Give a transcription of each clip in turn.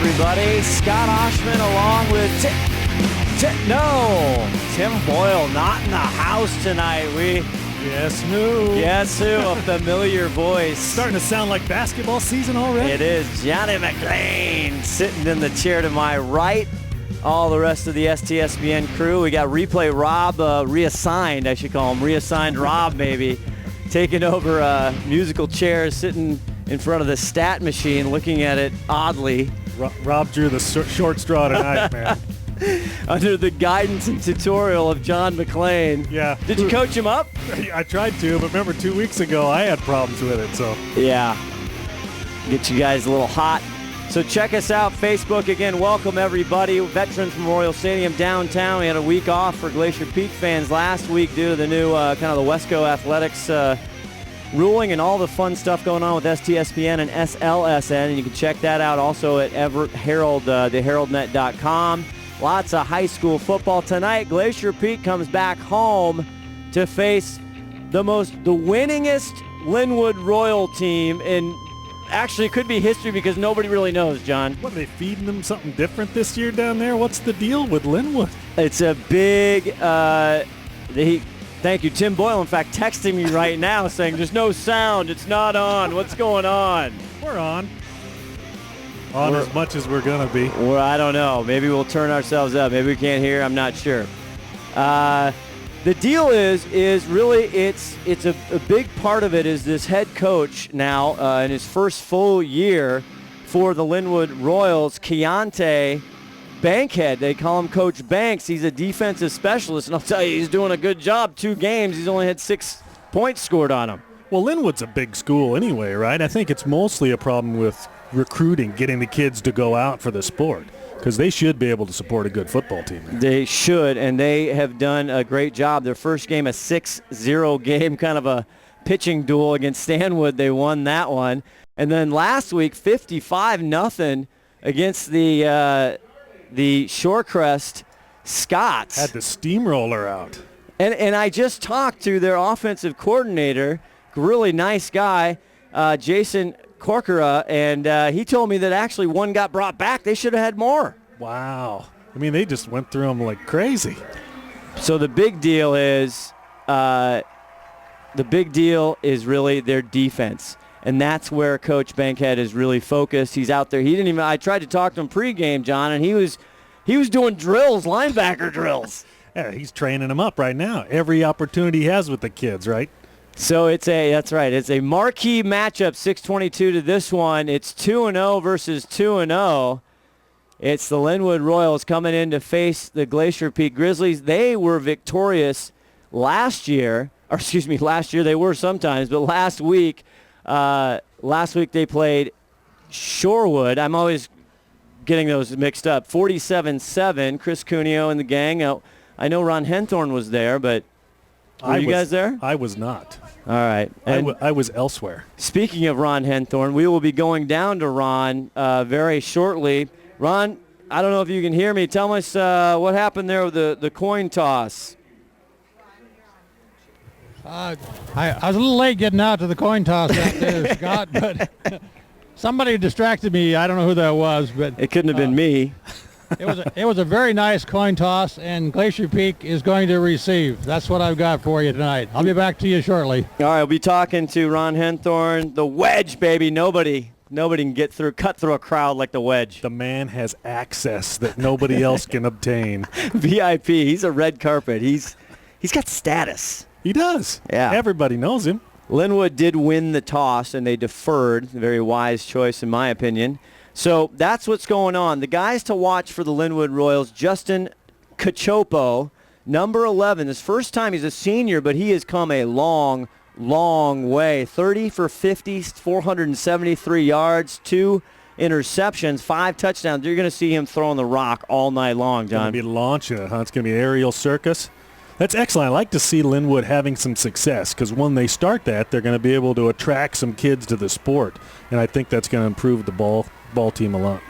everybody. Scott Oshman along with Tim Boyle not in the house tonight. Guess who? A familiar voice. Starting to sound like basketball season already. It is Johnny McLean sitting in the chair to my right. All the rest of the STSPN crew. We got Replay Rob reassigned, I should call him. Reassigned Rob, maybe. Taking over musical chairs, sitting in front of the stat machine, looking at it oddly. Rob drew the short straw tonight, man. Under the guidance and tutorial of John McLean. Yeah. Did you coach him up? I tried to, but remember 2 weeks ago I had problems with it, so. Yeah. Get you guys a little hot. So check us out, Facebook. Again, welcome everybody. Veterans Memorial Stadium downtown. We had a week off for Glacier Peak fans last week due to the new kind of the Wesco Athletics ruling and all the fun stuff going on with STSPN and SLSN. And you can check that out also at theheraldnet.com. Lots of high school football tonight. Glacier Peak comes back home to face the winningest Lynnwood Royal team in actually could be history because nobody really knows, John. What, are they feeding them something different this year down there? What's the deal with Lynnwood? It's a big thank you, Tim Boyle, in fact, texting me right now saying there's no sound, it's not on, what's going on? We're on. As much as we're going to be. Well, I don't know. Maybe we'll turn ourselves up. Maybe we can't hear. I'm not sure. The deal is really it's a big part of it is this head coach now in his first full year for the Lynnwood Royals, Keontae Bankhead. They call him Coach Banks. He's a defensive specialist, and I'll tell you, he's doing a good job. 2 games, he's only had 6 points scored on him. Well, Lynnwood's a big school anyway, right? I think it's mostly a problem with recruiting, getting the kids to go out for the sport, because they should be able to support a good football team. They should, and they have done a great job. Their first game, a 6-0 game, kind of a pitching duel against Stanwood. They won that one. And then last week, 55-0 against the Shorecrest Scots. Had the steamroller out. And I just talked to their offensive coordinator, really nice guy, Jason Corkera, and he told me that actually one got brought back. They should have had more. Wow. I mean, they just went through them like crazy. So the big deal is really their defense. And that's where Coach Bankhead is really focused. He's out there. I tried to talk to him pregame, John, and he was doing drills, linebacker drills. Yeah, he's training them up right now. Every opportunity he has with the kids, right? So that's right. It's a marquee matchup, 6:22 to this one. It's 2-0 versus 2-0. It's the Lynnwood Royals coming in to face the Glacier Peak Grizzlies. They were victorious last year. Last year they were sometimes, but last week they played Shorewood. I'm always getting those mixed up. 47-7. Chris Cuneo and the gang. I know Ron Henthorn was there, but were you guys there? I was not. All right. I was elsewhere. Speaking of Ron Henthorn, we will be going down to Ron very shortly. Ron, I don't know if you can hear me. Tell us what happened there with the coin toss. I was a little late getting out to the coin toss out there, Scott, but somebody distracted me. I don't know who that was, but it couldn't have been me. It was a very nice coin toss, and Glacier Peak is going to receive. That's what I've got for you tonight. I'll be back to you shortly. All right, we'll be talking to Ron Henthorn. The wedge, baby. Nobody can cut through a crowd like the wedge. The man has access that nobody else can obtain. VIP. He's a red carpet. He's got status. He does. Yeah. Everybody knows him. Lynnwood did win the toss, and they deferred. A very wise choice, in my opinion. So that's what's going on. The guys to watch for the Lynnwood Royals, Justin Cachopo, number 11. His first time, he's a senior, but he has come a long, long way. 30 for 50, 473 yards, 2 interceptions, 5 touchdowns. You're going to see him throwing the rock all night long, John. Going to be launching it, huh? It's going to be aerial circus. That's excellent. I like to see Lynnwood having some success because when they start that, they're going to be able to attract some kids to the sport, and I think that's going to improve the ball team a lot.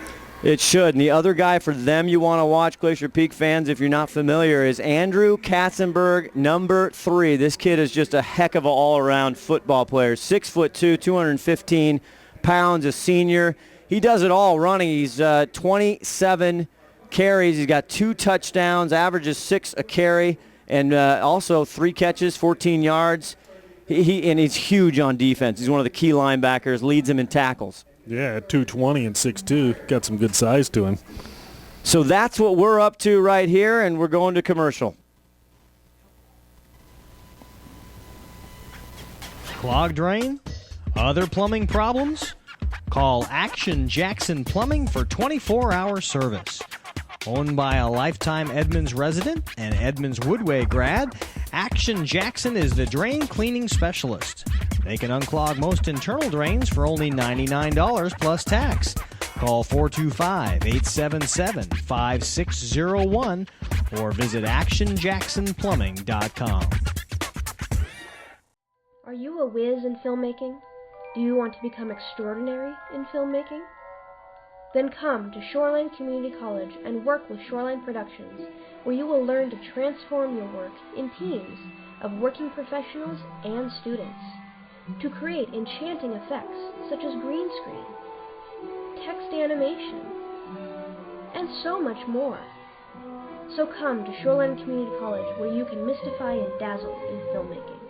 It should. And the other guy for them you want to watch, Glacier Peak fans, if you're not familiar, is Andrew Katzenberg, number 3. This kid is just a heck of an all-around football player. 6'2", 215 pounds, a senior. he does it all running. He's 27 carries. He's got 2 touchdowns, averages 6 a carry, and also 3 catches, 14 yards. And he's huge on defense. He's one of the key linebackers, leads him in tackles. Yeah, 220 and 6'2". Got some good size to him. So that's what we're up to right here, and we're going to commercial. Clogged drain? Other plumbing problems? Call Action Jackson Plumbing for 24-hour service. Owned by a lifetime Edmonds resident and Edmonds Woodway grad, Action Jackson is the drain cleaning specialist. They can unclog most internal drains for only $99 plus tax. Call 425-877-5601 or visit actionjacksonplumbing.com. Are you a whiz in filmmaking? Do you want to become extraordinary in filmmaking? Then come to Shoreline Community College and work with Shoreline Productions, where you will learn to transform your work in teams of working professionals and students to create enchanting effects such as green screen, text animation, and so much more. So come to Shoreline Community College, where you can mystify and dazzle in filmmaking.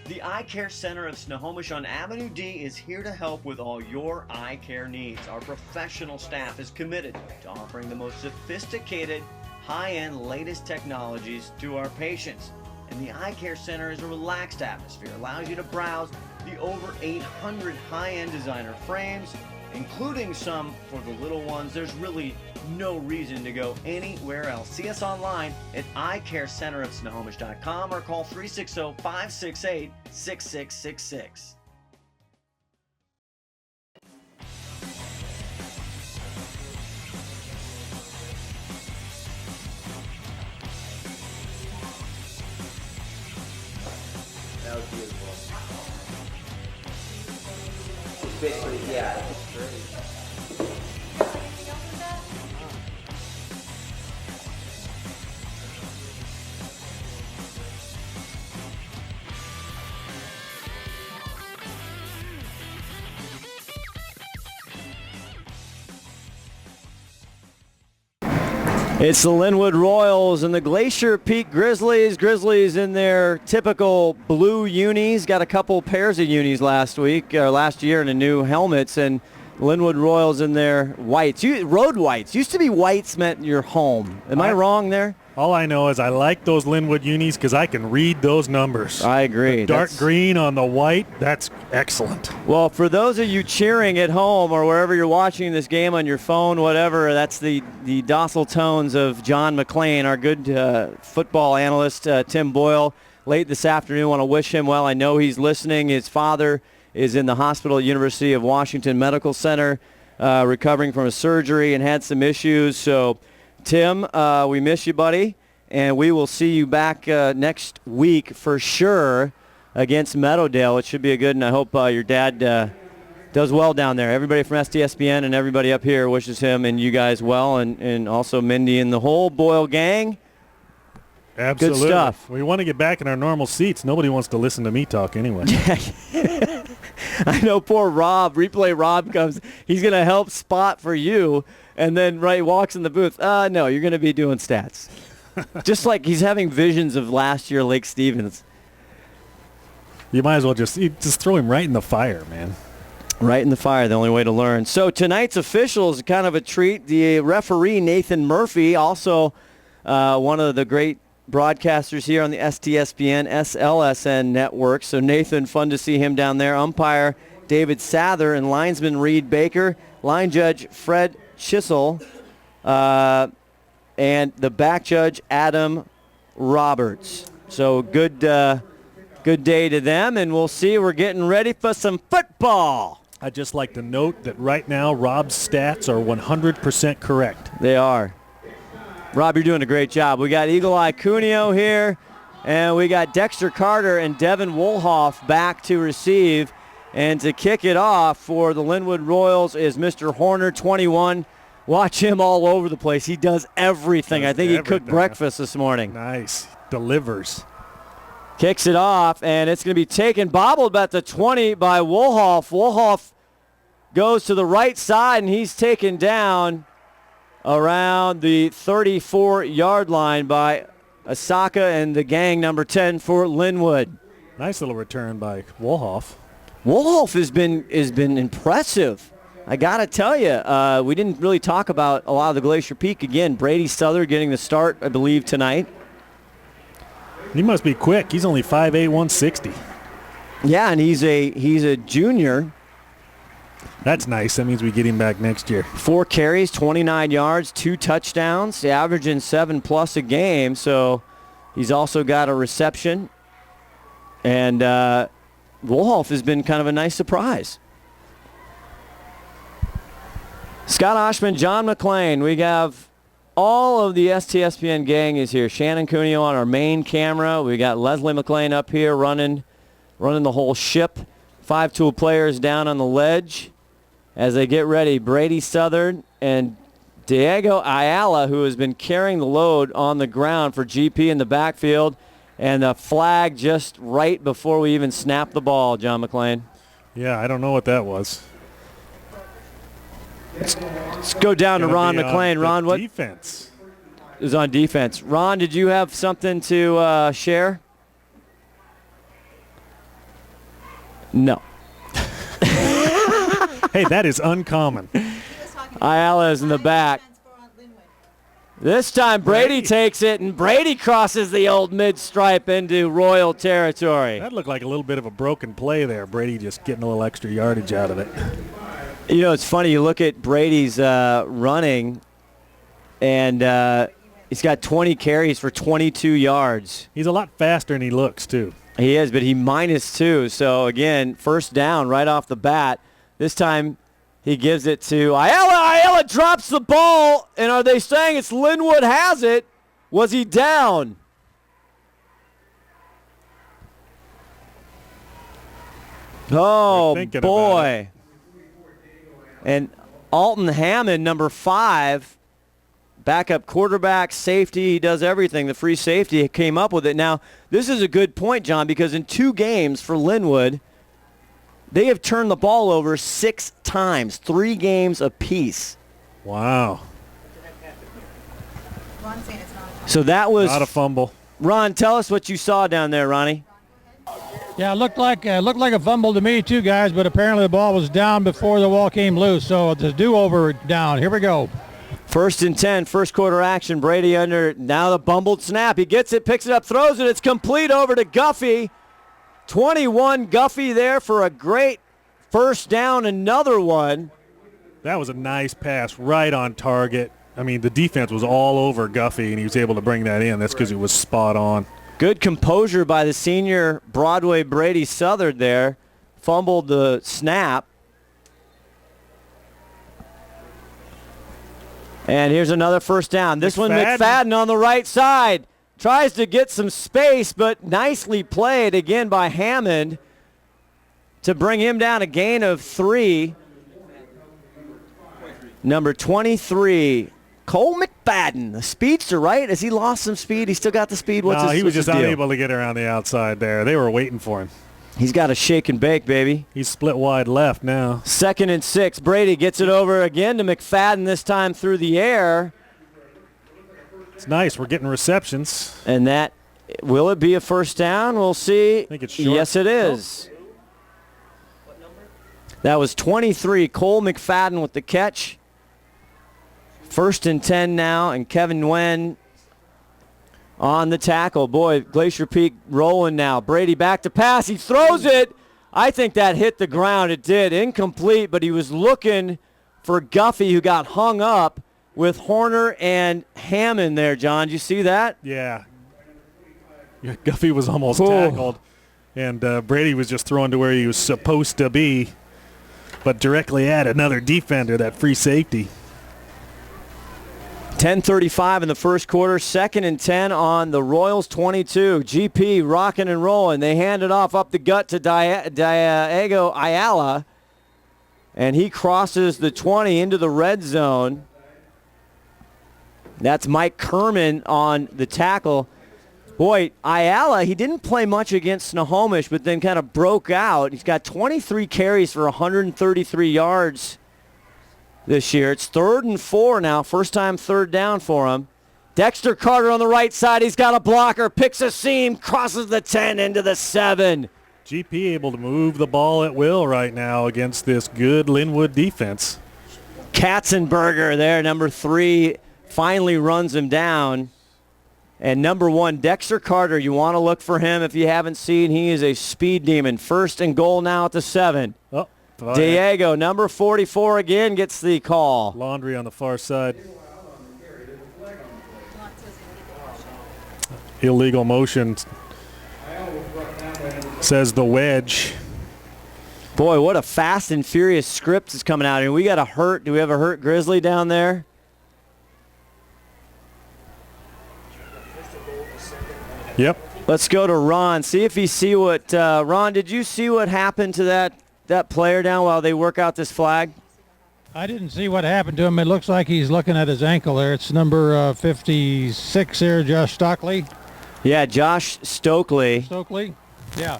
The Eye Care Center of Snohomish on Avenue D is here to help with all your eye care needs. Our professional staff is committed to offering the most sophisticated, high-end, latest technologies to our patients. And the Eye Care Center is a relaxed atmosphere, allows you to browse the over 800 high-end designer frames, including some for the little ones. There's really no reason to go anywhere else. See us online at eyecarecenterofsnohomish.com or call 360-568-6666. That was beautiful. It's basically, yeah, it's great. It's the Lynnwood Royals and the Glacier Peak Grizzlies. Grizzlies in their typical blue unis. Got a couple pairs of unis last year in the new helmets. And Lynnwood Royals in their whites. Road whites. Used to be whites meant your home. Am I wrong there? All I know is I like those Lynnwood unis because I can read those numbers. I agree. The dark green on the white, that's excellent. Well, for those of you cheering at home or wherever you're watching this game on your phone, whatever, that's the docile tones of John McClain, our good football analyst, Tim Boyle. Late this afternoon, want to wish him well. I know he's listening. His father is in the hospital at University of Washington Medical Center recovering from a surgery and had some issues. So, Tim, we miss you, buddy, and we will see you back next week for sure against Meadowdale. It should be a good, and I hope your dad does well down there. Everybody from STSPN and everybody up here wishes him and you guys well, and also Mindy and the whole Boyle gang. Absolutely. Good stuff. We want to get back in our normal seats. Nobody wants to listen to me talk anyway. I know poor Rob, replay Rob comes. He's going to help spot for you. And then walks in the booth. No, you're going to be doing stats. Just like he's having visions of last year Lake Stevens. You might as well just throw him right in the fire, man. Right in the fire, the only way to learn. So tonight's officials, kind of a treat. The referee, Nathan Murphy, also one of the great broadcasters here on the STSPN, SLSN network. So Nathan, fun to see him down there. Umpire David Sather and linesman Reed Baker. Line judge Fred Chisel, and the back judge Adam Roberts. So good day to them, and we'll see. We're getting ready for some football. I'd just like to note that right now Rob's stats are 100% correct. They are. Rob, you're doing a great job. We got Eagle Eye Cuneo here, and we got Dexter Carter and Devin Wolhoff back to receive. And to kick it off for the Lynnwood Royals is Mr. Horner, 21. Watch him all over the place. He does everything. I think he cooked breakfast this morning. Nice. Delivers. Kicks it off, and it's going to be taken, bobbled at the 20 by Wolhoff. Wolhoff goes to the right side, and he's taken down around the 34-yard line by Asaka and the gang, number 10 for Lynnwood. Nice little return by Wolhoff. Wolhoff has been impressive. I got to tell you, we didn't really talk about a lot of the Glacier Peak. Again, Brady Southard getting the start, I believe, tonight. He must be quick. He's only 5'8", 160. Yeah, and he's a junior. That's nice. That means we get him back next year. 4 carries, 29 yards, 2 touchdowns, averaging 7+ a game. So he's also got a reception. And Wolhoff has been kind of a nice surprise. Scott Oshman, John McClain. We have all of the STSPN gang is here. Shannon Cuneo on our main camera. We got Leslie McClain up here running the whole ship. 5-tool players down on the ledge as they get ready. Brady Southard and Diego Ayala, who has been carrying the load on the ground for GP in the backfield. And the flag just right before we even snap the ball, John McClain. Yeah, I don't know what that was. Let's go down to Ron McClain. Ron, what defense is on defense? Ron, did you have something to share? No. Hey, that is uncommon. Ayala is in the back. This time Brady takes it, and Brady crosses the old mid-stripe into Royal territory. That looked like a little bit of a broken play there. Brady just getting a little extra yardage out of it. You know, it's funny. You look at Brady's running, and he's got 20 carries for 22 yards. He's a lot faster than he looks, too. He is, but he -2. So, again, first down right off the bat. This time he gives it to Ayala. Ayala drops the ball, and are they saying it's Lynnwood has it? Was he down? Oh, boy. And Alton Hammond, number 5, backup quarterback, safety, he does everything. The free safety came up with it. Now, this is a good point, John, because in 2 games for Lynnwood, they have turned the ball over 6 times, 3 games apiece. Wow. So that was not a fumble. Ron, tell us what you saw down there, Ronnie. Yeah, it looked like a fumble to me too, guys, but apparently the ball was down before the ball came loose. So it's a do-over down. Here we go. 1st and 10, first quarter action. Brady under, now the bumbled snap. He gets it, picks it up, throws it. It's complete over to Guffey. 21 Guffey there for a great first down, another one. That was a nice pass right on target. I mean, the defense was all over Guffey, and he was able to bring that in. That's because he was spot on. Good composure by the senior Broadway Brady Southard there. Fumbled the snap. And here's another first down. This one, McFadden on the right side. Tries to get some space, but nicely played again by Hammond to bring him down a gain of 3. Number 23, Cole McFadden, the speedster, right? Has he lost some speed? He still got the speed? No, he was just unable to get around the outside there. They were waiting for him. He's got a shake and bake, baby. He's split wide left now. 2nd and 6. Brady gets it over again to McFadden, this time through the air. It's nice. We're getting receptions. And that, will it be a first down? We'll see. I think it's short. Yes, it is. That was 23, Cole McFadden with the catch. 1st and 10 now, and Kevin Nguyen on the tackle. Boy, Glacier Peak rolling now. Brady back to pass. He throws it. I think that hit the ground. It did. Incomplete, but he was looking for Guffey, who got hung up with Horner and Hammond there, John. Did you see that? Yeah. Guffey was almost tackled, and Brady was just thrown to where he was supposed to be, but directly at another defender, that free safety. 10:35 in the first quarter, 2nd and 10 on the Royals 22. GP rocking and rolling. They hand it off up the gut to Diego Ayala, and he crosses the 20 into the red zone. That's Mike Kerman on the tackle. Boy, Ayala, he didn't play much against Snohomish, but then kind of broke out. He's got 23 carries for 133 yards this year. It's 3rd and 4 now. First time third down for him. Dexter Carter on the right side. He's got a blocker, picks a seam, crosses the 10 into the 7. GP able to move the ball at will right now against this good Lynnwood defense. Katzenberger there, number 3, finally runs him down. And number 1, Dexter Carter, you want to look for him if you haven't seen. He is a speed demon. 1st and goal now at the 7. Oh, Diego, number 44 again, gets the call. Laundry on the far side. Illegal motion, says the wedge. Boy, what a fast and furious script is coming out here. We got a hurt. Do we have a hurt Grizzly down there? Yep. Let's go to Ron. See if you see what Ron, did you see what happened to that player down while they work out this flag? I didn't see what happened to him. It looks like he's looking at his ankle there. It's number 56 there, Josh Stockley. Yeah, Josh Stokely. Stokely? Yeah.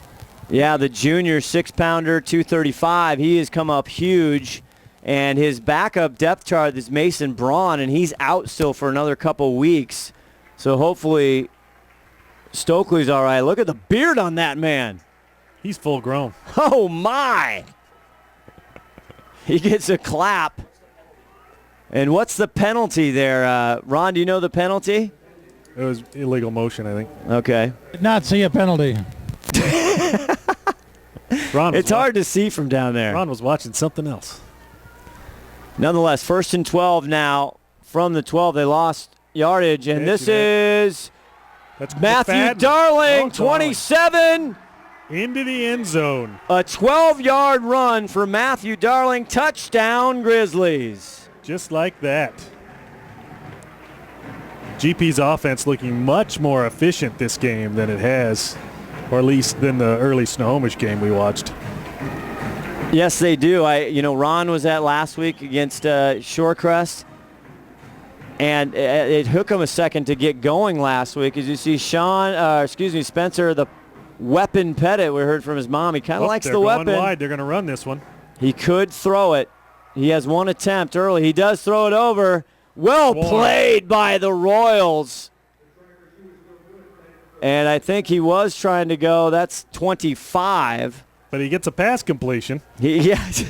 Yeah, the junior 6-pounder, 235. He has come up huge. And his backup depth chart is Mason Braun, and he's out still for another couple weeks. So hopefully Stokely's all right. Look at the beard on that man. He's full grown. Oh, my. He gets a clap. And what's the penalty there? Ron, do you know the penalty? It was illegal motion, I think. Okay. Did not see a penalty. It's hard to see from down there. Ron was watching something else. Nonetheless, 1st and 12 now. From the 12, they lost yardage. And this is Matthew Darling, 27. Into the end zone. A 12-yard run for Matthew Darling. Touchdown, Grizzlies. Just like that. GP's offense looking much more efficient this game than it has, or at least than the early Snohomish game we watched. Yes, they do. Ron was at last week against Shorecrest, and it took him a second to get going last week. As you see, Spencer, the weapon Pettit, we heard from his mom. He kind of likes the weapon. They're going wide. They're going to run this one. He could throw it. He has one attempt early. He does throw it over. Well played by the Royals. And I think he was trying to go. That's 25. But he gets a pass completion. Yes.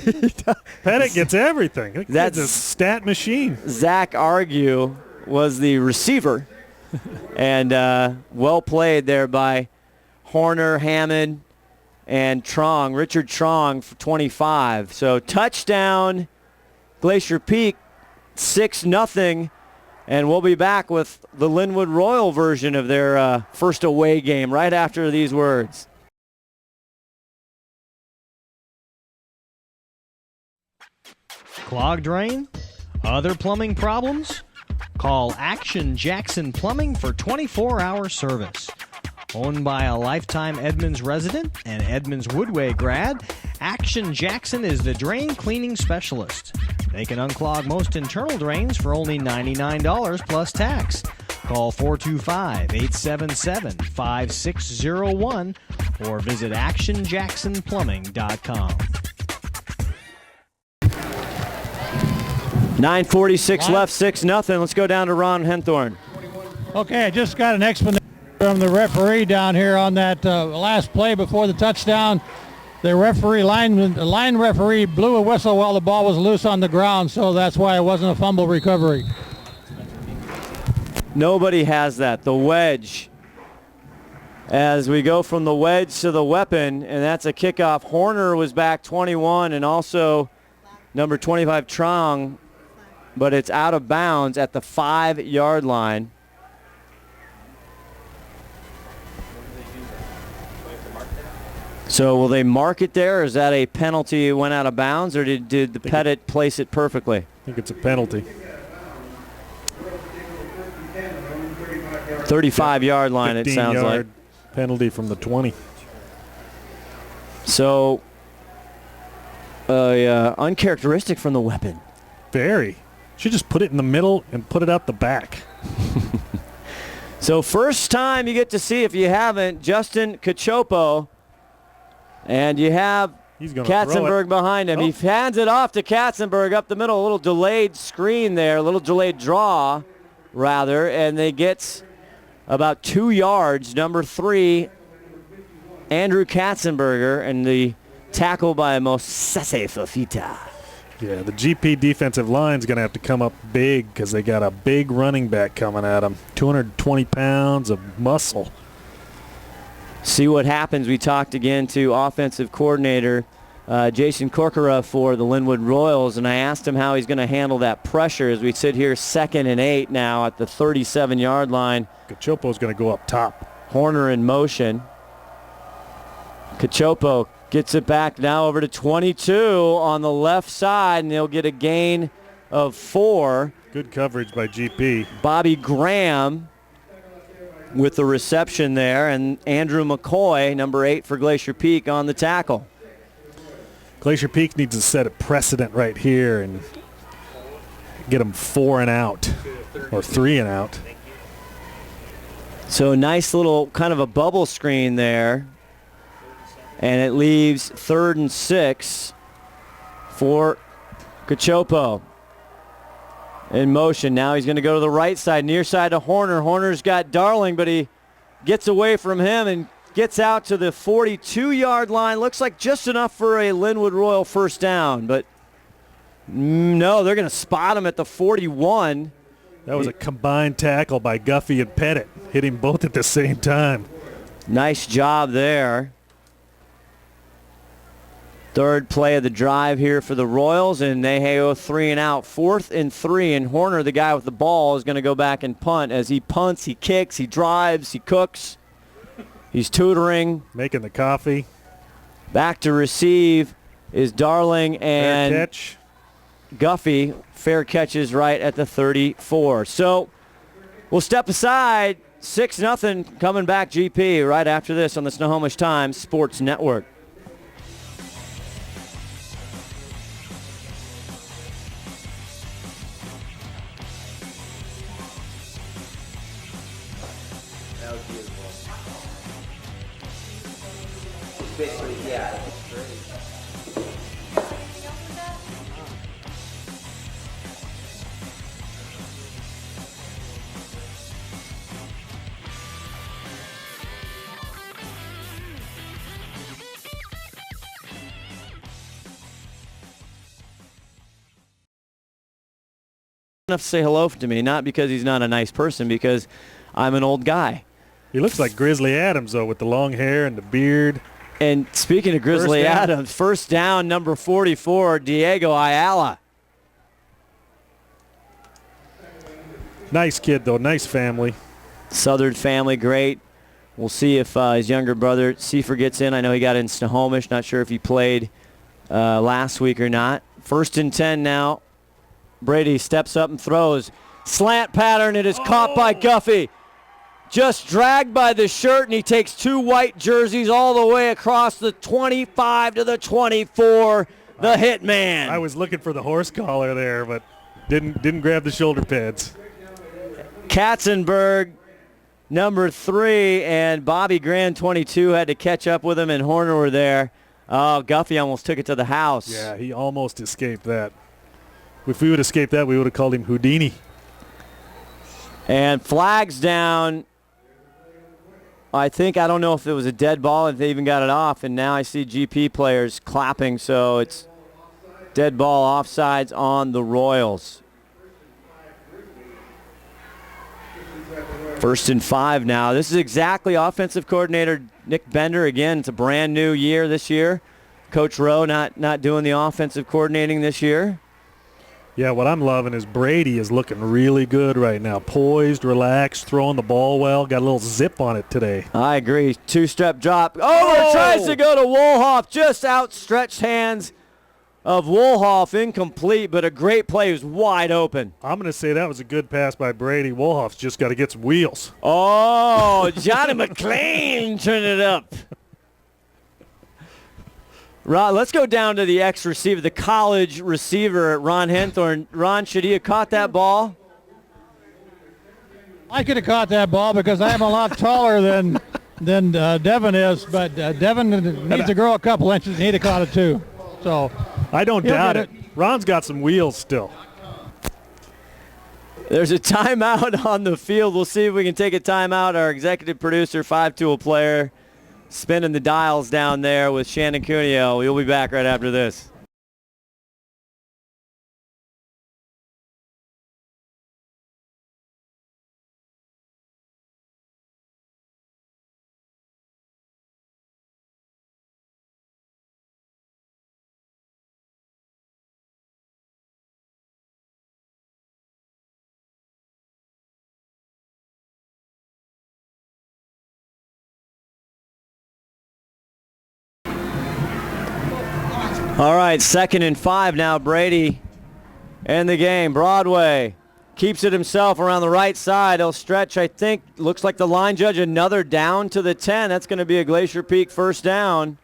Pettit gets everything. That's a stat machine. Zach Argue was the receiver. And well played there by Horner, Hammond, and Trong. Richard Trong for 25. So touchdown, Glacier Peak, 6-0. And we'll be back with the Lynnwood Royal version of their first away game right after these words. Clogged drain? Other plumbing problems? Call Action Jackson Plumbing for 24-hour service. Owned by a lifetime Edmonds resident and Edmonds Woodway grad, Action Jackson is the drain cleaning specialist. They can unclog most internal drains for only $99 plus tax. Call 425-877-5601 or visit actionjacksonplumbing.com. 9:46 left, 6-0. Let's go down to Ron Henthorn. Okay, I just got an explanation from the referee down here on that last play before the touchdown. The line referee blew a whistle while the ball was loose on the ground, so that's why it wasn't a fumble recovery. Nobody has that. The wedge. As we go from the wedge to the weapon, and that's a kickoff. Horner was back 21, and also number 25, Trong, but it's out of bounds at the 5-yard line. So will they mark it there, or is that a penalty? It went out of bounds, or did the Pettit place it perfectly? I think it's a penalty. 35-yard line, it sounds like. Penalty from the 20. So, uncharacteristic from the weapon. Very. Should just put it in the middle and put it out the back. So first time you get to see, if you haven't, Justin Cachopo. And you have Katzenberg behind him. Oh. He hands it off to Katzenberg up the middle. A little delayed screen there, a little delayed draw, rather. And they get about 2 yards. Number 3, Andrew Katzenberger, and the tackle by Mosese Fafita. Yeah, the GP defensive line's going to have to come up big because they got a big running back coming at them. 220 pounds of muscle. See what happens. We talked again to offensive coordinator Jason Corcoran for the Lynnwood Royals, and I asked him how he's going to handle that pressure as we sit here 2nd and 8 now at the 37-yard line. Cachopo's going to go up top. Horner in motion. Cachopo gets it back now over to 22 on the left side, and they'll get a gain of 4. Good coverage by GP. Bobby Graham with the reception there, and Andrew McCoy, number 8 for Glacier Peak, on the tackle. Glacier Peak needs to set a precedent right here and get them 4 and out or 3 and out. So nice little kind of a bubble screen there. And it leaves 3rd and 6 for Cachopo. In motion. Now he's going to go to the right side, near side to Horner. Horner's got Darling, but he gets away from him and gets out to the 42-yard line. Looks like just enough for a Lynnwood Royal first down, but no, they're going to spot him at the 41. That was a combined tackle by Guffey and Pettit. Hit him both at the same time. Nice job there. Third play of the drive here for the Royals, and they go 3 and out. 4th and 3, and Horner, the guy with the ball, is going to go back and punt. As he punts, he kicks, he drives, he cooks. He's tutoring. Making the coffee. Back to receive is Darling and fair catch. Guffey. Fair catches right at the 34. So we'll step aside. 6-0 coming back GP right after this on the Snohomish Times Sports Network. Basically, yeah, it's great. Enough to say hello to me, not because he's not a nice person, because I'm an old guy. He looks like Grizzly Adams, though, with the long hair and the beard. And speaking of Grizzly Adams, first down, number 44, Diego Ayala. Nice kid, though. Nice family. Southern family, great. We'll see if his younger brother, Seifer, gets in. I know he got in Snohomish. Not sure if he played last week or not. 1st and 10 now. Brady steps up and throws. Slant pattern. It is caught by Guffey. Just dragged by the shirt, and he takes 2 white jerseys all the way across the 25 to the 24. The hitman. I was looking for the horse collar there, but didn't grab the shoulder pads. Katzenberg, number 3, and Bobby Graham, 22, had to catch up with him, and Horner were there. Oh, Guffey almost took it to the house. Yeah, he almost escaped that. If we would have escaped that, we would have called him Houdini. And flags down. I don't know if it was a dead ball, if they even got it off, and now I see GP players clapping, so it's dead ball, offsides on the Royals. 1st and 5 now. This is exactly offensive coordinator Nick Bender. Again, it's a brand new year this year. Coach Rowe not doing the offensive coordinating this year. Yeah, what I'm loving is Brady is looking really good right now. Poised, relaxed, throwing the ball well. Got a little zip on it today. I agree. 2-step drop. Oh, tries to go to Woolhoff. Just outstretched hands of Woolhoff. Incomplete, but a great play. He was wide open. I'm going to say that was a good pass by Brady. Woolhoff's just got to get some wheels. Oh, Johnny McClain turned it up. Ron, let's go down to the ex-receiver, the college receiver, Ron Henthorn. Ron, should he have caught that ball? I could have caught that ball because I am a lot taller than Devin is, but Devin needs to grow a couple inches. He'd have caught it too. So I don't doubt it. Ron's got some wheels still. There's a timeout on the field. We'll see if we can take a timeout. Our executive producer, five-tool player, spinning the dials down there with Shannon Cuneo. We'll be back right after this. All right, 2nd and 5 now. Brady in the game. Broadway keeps it himself around the right side. He'll stretch, I think. Looks like the line judge, another down to the 10. That's going to be a Glacier Peak first down.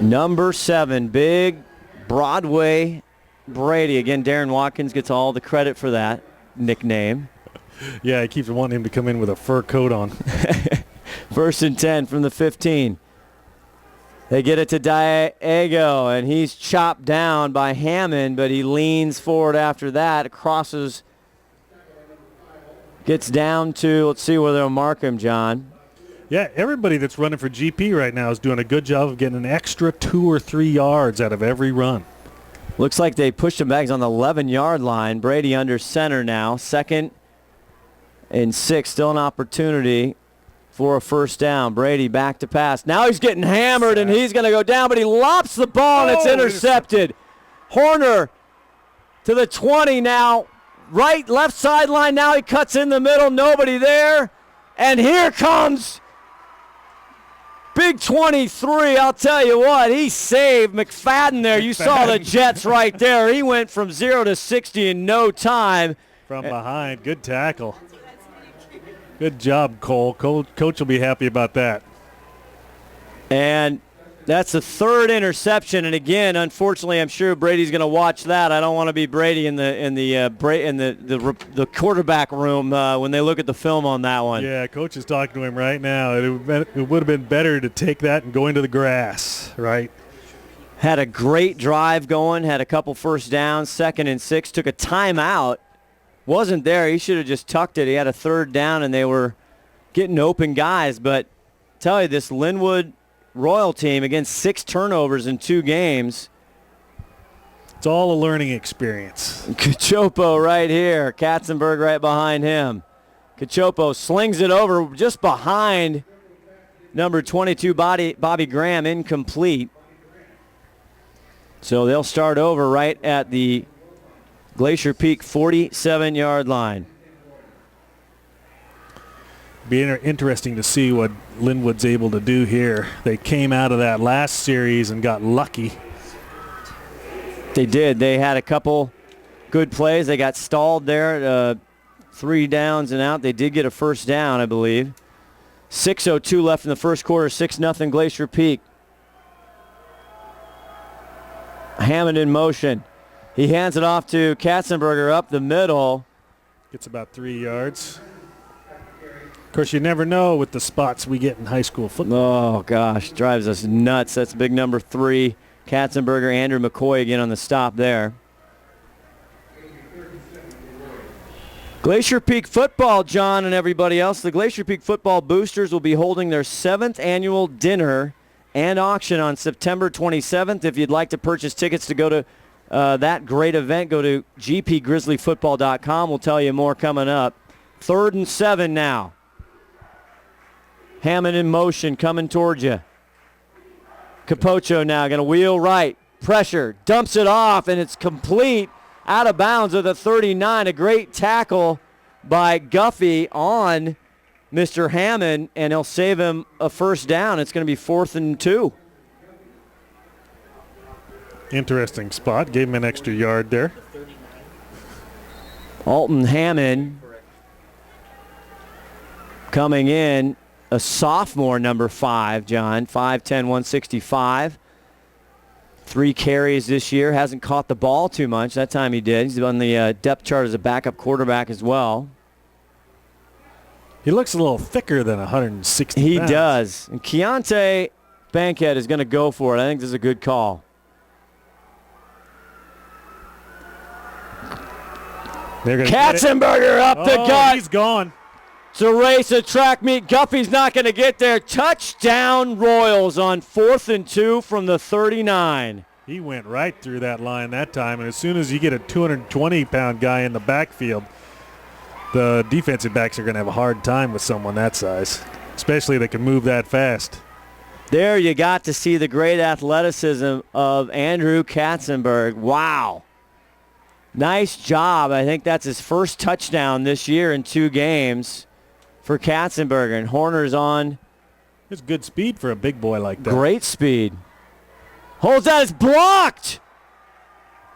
Number 7, big Broadway Brady. Again, Darren Watkins gets all the credit for that nickname. Yeah, he keeps wanting him to come in with a fur coat on. 1st and 10 from the 15. They get it to Diego, and he's chopped down by Hammond, but he leans forward after that, crosses, gets down to, let's see where they'll mark him, John. Yeah, everybody that's running for GP right now is doing a good job of getting an extra 2 or 3 yards out of every run. Looks like they pushed him back. He's on the 11-yard line. Brady under center now. 2nd and 6, still an opportunity for a first down. Brady back to pass. Now he's getting hammered, and he's going to go down, but he lops the ball, and it's intercepted. Horner to the 20 now. Right, left sideline. Now he cuts in the middle. Nobody there. And here comes Big 23. I'll tell you what, he saved McFadden there. You saw the Jets right there. He went from 0 to 60 in no time. From behind. Good tackle. Good job, Cole. Coach will be happy about that. And that's the 3rd interception. And again, unfortunately, I'm sure Brady's going to watch that. I don't want to be Brady in the quarterback room when they look at the film on that one. Yeah, Coach is talking to him right now. It would have been better to take that and go into the grass, right? Had a great drive going. Had a couple first downs. 2nd and 6. Took a timeout. Wasn't there. He should have just tucked it. He had a 3rd down, and they were getting open guys. But tell you, this Lynnwood Royal team, again, 6 turnovers in 2 games. It's all a learning experience. Cachopo right here. Katzenberg right behind him. Cachopo slings it over just behind number 22, Bobby Graham, incomplete. So they'll start over right at the Glacier Peak 47-yard line. Be interesting to see what Lynnwood's able to do here. They came out of that last series and got lucky. They did. They had a couple good plays. They got stalled there, 3 downs and out. They did get a first down, I believe. 6:02 left in the first quarter, 6-0 Glacier Peak. Hammond in motion. He hands it off to Katzenberger up the middle. Gets about 3 yards. Of course, you never know with the spots we get in high school football. Oh, gosh, drives us nuts. That's big number 3, Katzenberger. Andrew McCoy again on the stop there. Glacier Peak football, John and everybody else. The Glacier Peak football boosters will be holding their 7th annual dinner and auction on September 27th. If you'd like to purchase tickets to go to that great event, go to gpgrizzlyfootball.com. We'll tell you more coming up. 3rd and 7 now. Hammond in motion, coming towards you. Capocho now going to wheel right. Pressure, dumps it off, and it's complete. Out of bounds at the 39. A great tackle by Guffey on Mr. Hammond, and he'll save him a first down. It's going to be 4th and 2. Interesting spot. Gave him an extra yard there. Alton Hammond coming in, a sophomore, number 5, John. 5'10", 165. 3 carries this year. Hasn't caught the ball too much. That time he did. He's on the depth chart as a backup quarterback as well. He looks a little thicker than 160 He pounds. does. And Keontae Bankhead is going to go for it. I think this is a good call. Katzenberger up the gut. He's gone. It's a race, a track meet. Guffey's not going to get there. Touchdown Royals on 4th and 2 from the 39. He went right through that line that time, and as soon as you get a 220-pound guy in the backfield, the defensive backs are going to have a hard time with someone that size, especially that can move that fast. There you got to see the great athleticism of Andrew Katzenberg. Wow. Nice job. I think that's his first touchdown this year in 2 games for Katzenberger. And Horner's on. It's good speed for a big boy like that. Great speed. Holds out. It's blocked.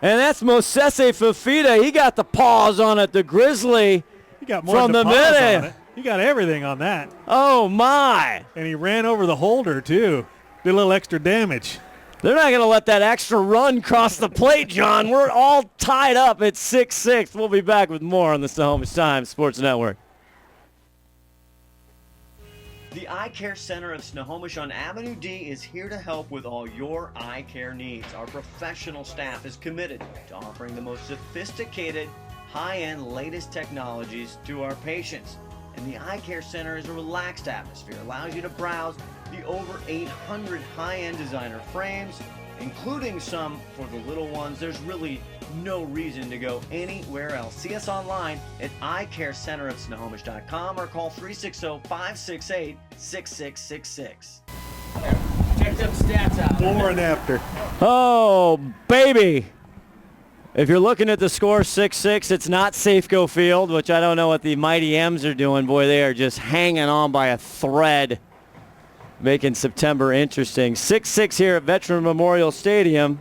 And that's Mosese Fafita. He got the paws on it. The Grizzly He got more from than the paws on middle. it. He got everything on that. Oh, my. And he ran over the holder, too. Did a little extra damage. They're not going to let that extra run cross the plate, John. We're all tied up at 6-6. We'll be back with more on the Snohomish Times Sports Network. The Eye Care Center of Snohomish on Avenue D is here to help with all your eye care needs. Our professional staff is committed to offering the most sophisticated, high-end, latest technologies to our patients. And the Eye Care Center is a relaxed atmosphere, allows you to browse the over 800 high-end designer frames, including some for the little ones. There's really no reason to go anywhere else. See us online at eyecarecenterofsnohomish.com or call 360-568-6666. Check them stats out. Before and after. Oh, baby. If you're looking at the score 6-6, it's not Safeco Field, which I don't know what the Mighty M's are doing. Boy, they are just hanging on by a thread, making September interesting. 6-6 here at Veteran Memorial Stadium.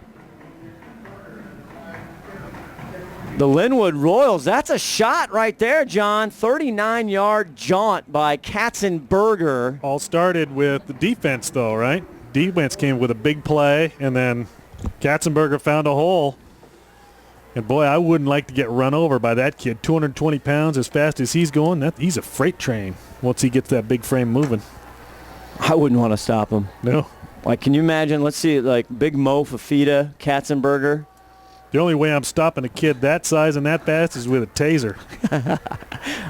The Lynnwood Royals, that's a shot right there, John. 39-yard jaunt by Katzenberger. All started with the defense, though, right? Defense came with a big play, and then Katzenberger found a hole. And, boy, I wouldn't like to get run over by that kid. 220 pounds as fast as he's going. He's a freight train once he gets that big frame moving. I wouldn't want to stop him. No. Like, can you imagine? Let's see, like, Big Mo Fafita, Katzenberger. The only way I'm stopping a kid that size and that fast is with a taser.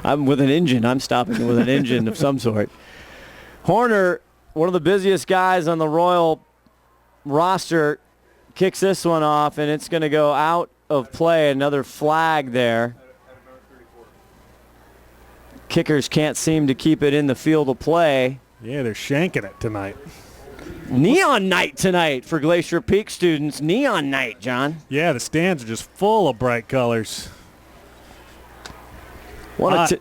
I'm with an engine. I'm stopping him with an engine of some sort. Horner, one of the busiest guys on the Royal roster, kicks this one off, and it's going to go out of play. Another flag there. Kickers can't seem to keep it in the field of play. Yeah, they're shanking it tonight. Neon night tonight for Glacier Peak students. Neon night, John. Yeah, the stands are just full of bright colors. I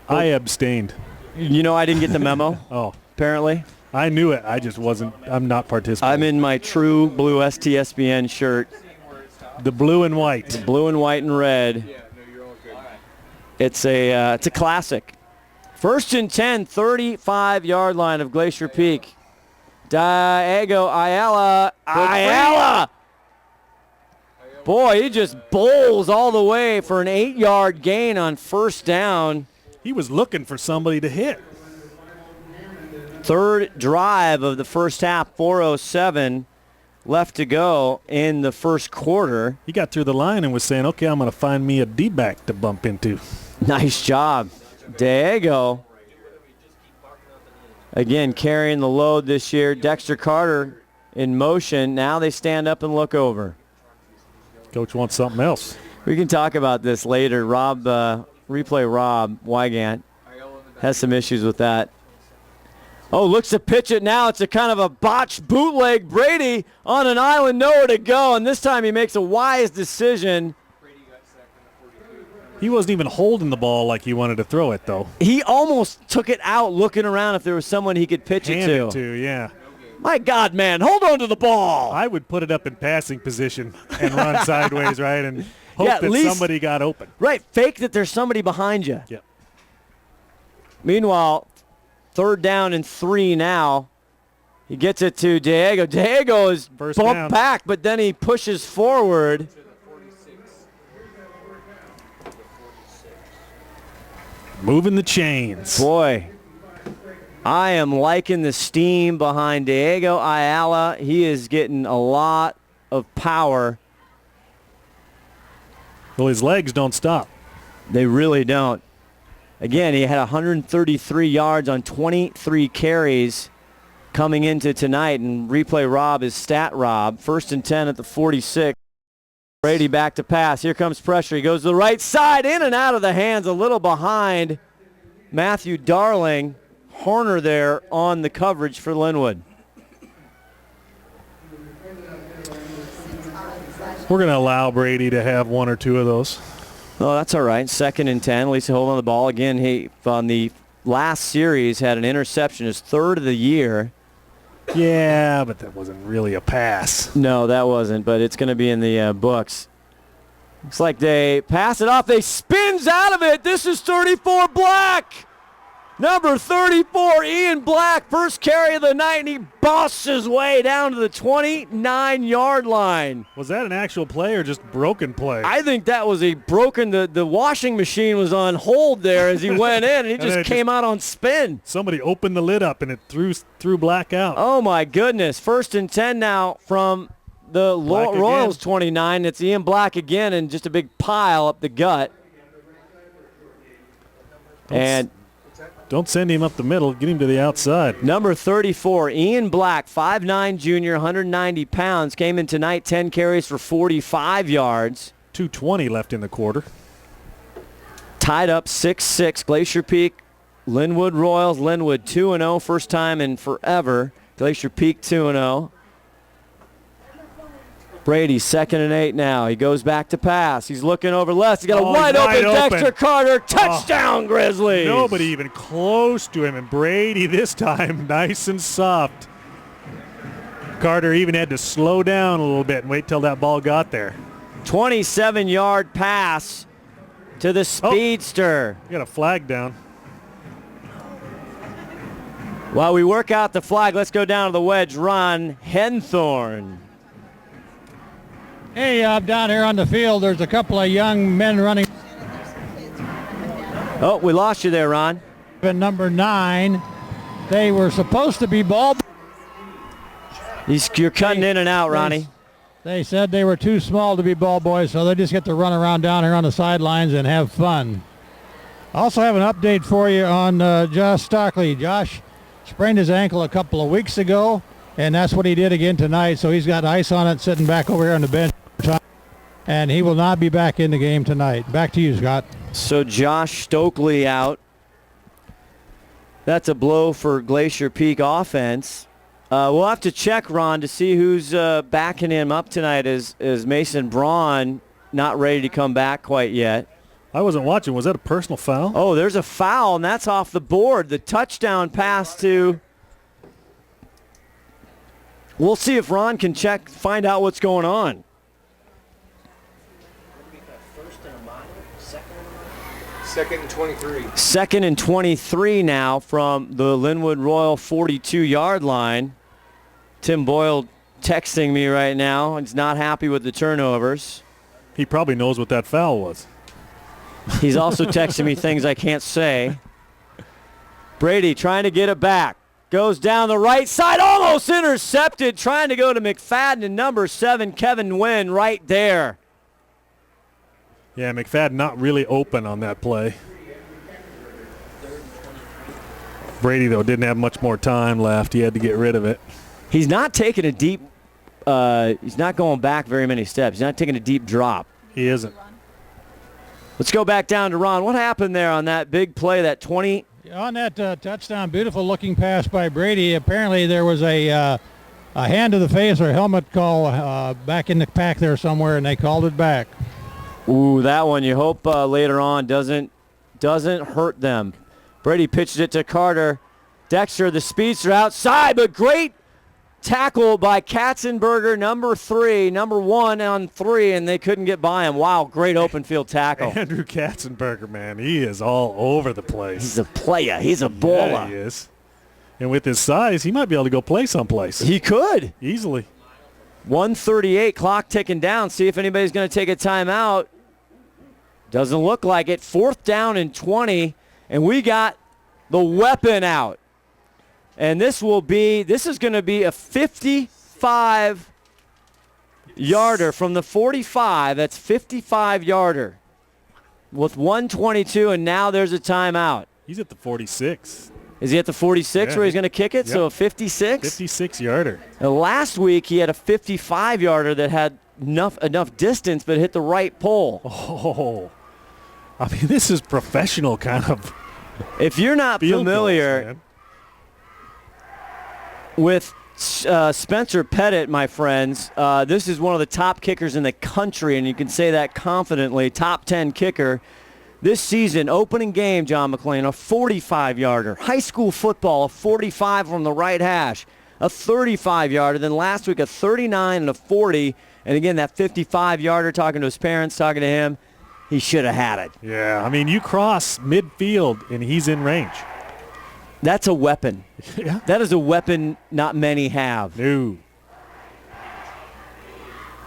abstained. You know I didn't get the memo, Oh, apparently. I knew it. I just wasn't. I'm not participating. I'm in my true blue STSPN shirt. The blue and white. Blue and white and red. It's a classic. 1st and 10, 35-yard line of Glacier Peak. Diego Ayala. Boy, he just bowls all the way for an 8-yard gain on 1st down. He was looking for somebody to hit. 3rd drive of the first half, 4:07 left to go in the first quarter. He got through the line and was saying, okay, I'm going to find me a D-back to bump into. Nice job. Diego, again, carrying the load this year. Dexter Carter in motion. Now they stand up and look over. Coach wants something else. We can talk about this later. Replay Rob Wygant has some issues with that. Oh, looks to pitch it now. It's a kind of a botched bootleg. Brady on an island, nowhere to go, and this time he makes a wise decision. He wasn't even holding the ball like he wanted to throw it, though. He almost took it out looking around if there was someone he could pitch Hand it to. it to, yeah. My God, man, hold on to the ball. I would put it up in passing position and run sideways, right, and hope Yeah, at that least- somebody got open. Right, fake that there's somebody behind you. Yep. Meanwhile, 3rd down and 3 now. He gets it to Diego. Diego is First bumped down. back, but then he pushes forward. Moving the chains. Boy, I am liking the steam behind Diego Ayala. He is getting a lot of power. Well, his legs don't stop. They really don't. Again, he had 133 yards on 23 carries coming into tonight, and replay Rob is stat Rob. 1st and 10 at the 46. Brady back to pass. Here comes pressure. He goes to the right side, in and out of the hands, a little behind Matthew Darling. Horner there on the coverage for Lynnwood. We're going to allow Brady to have one or two of those. Oh, that's all right. 2nd and 10. At least he hold on the ball. Again, he, on the last series, had an interception, his 3rd of the year. Yeah, but that wasn't really a pass. No, that wasn't, but it's going to be in the books. Looks like they pass it off. They spins out of it. This is 34 Black. Number 34, Ian Black, first carry of the night, and he busts his way down to the 29-yard line. Was that an actual play or just broken play? I think that was a broken, the washing machine was on hold there as he went in, and he just came out on spin. Somebody opened the lid up, and it threw Black out. Oh, my goodness. 1st and 10 now from the Royals 29. It's Ian Black again, and just a big pile up the gut. Don't send him up the middle. Get him to the outside. Number 34, Ian Black, 5'9 junior, 190 pounds, came in tonight, 10 carries for 45 yards. 2:20 left in the quarter. Tied up 6-6. Glacier Peak, Lynnwood Royals. Lynnwood 2-0, first time in forever. Glacier Peak 2-0. Brady, 2nd and 8 now. He goes back to pass. He's looking over left. He's got a wide open Dexter Carter. Touchdown, Grizzlies. Nobody even close to him. And Brady this time, nice and soft. Carter even had to slow down a little bit and wait till that ball got there. 27-yard pass to the speedster. You got a flag down. While we work out the flag, let's go down to the wedge run. Henthorne. Hey, down here on the field, there's a couple of young men running. Oh, we lost you there, Ron. Number 9, they were supposed to be ball. You're cutting in and out, Ronnie. They said they were too small to be ball boys, so they just get to run around down here on the sidelines and have fun. Also have an update for you on Josh Stockley. Josh sprained his ankle a couple of weeks ago, and that's what he did again tonight, so he's got ice on it sitting back over here on the bench. And he will not be back in the game tonight. Back to you, Scott. So Josh Stokely out. That's a blow for Glacier Peak offense. We'll have to check, Ron, to see who's backing him up tonight. Is Mason Braun not ready to come back quite yet? I wasn't watching. Was that a personal foul? Oh, there's a foul, and that's off the board. The touchdown pass to... We'll see if Ron can check, find out what's going on. Second and 23. 2nd and 23 now from the Lynnwood Royal 42-yard line. Tim Boyle texting me right now. He's not happy with the turnovers. He probably knows what that foul was. He's also texting me things I can't say. Brady trying to get it back. Goes down the right side, almost intercepted, trying to go to McFadden, and number 7, Kevin Wynn, right there. Yeah, McFadden not really open on that play. Brady, though, didn't have much more time left. He had to get rid of it. He's not taking a deep, he's not going back very many steps. He's not taking a deep drop. He isn't. Let's go back down to Ron. What happened there on that big play, that 20? On that touchdown, beautiful-looking pass by Brady. Apparently there was a hand to the face or helmet call back in the pack there somewhere, and they called it back. Ooh, that one you hope later on doesn't hurt them. Brady pitched it to Carter. Dexter, the speedster, outside, but great tackle by Katzenberger, number 1 on 3, and they couldn't get by him. Wow, great open field tackle. Andrew Katzenberger, man, he is all over the place. He's a player. He's a baller. Yeah, he is. And with his size, he might be able to go play someplace. He could. Easily. 1:38, clock ticking down. See if anybody's going to take a timeout. Doesn't look like it. 4th down and 20, and we got the weapon out. And this is going to be a 55-yarder from the 45. That's 55-yarder with 1:22, and now there's a timeout. He's at the 46. Is he at the 46 where he's going to kick it? Yep. So a 56? 56-yarder. And last week he had a 55-yarder that had enough distance but hit the right pole. Oh, I mean, this is professional kind of. If you're not field familiar goals, with Spencer Pettit, my friends, this is one of the top kickers in the country, and you can say that confidently, top 10 kicker. This season, opening game, John McClain, a 45-yarder. High school football, a 45 from the right hash, a 35-yarder. Then last week, a 39 and a 40. And again, that 55-yarder, talking to his parents, talking to him, he should have had it. Yeah, I mean, you cross midfield, and he's in range. That's a weapon. Yeah. That is a weapon not many have. No.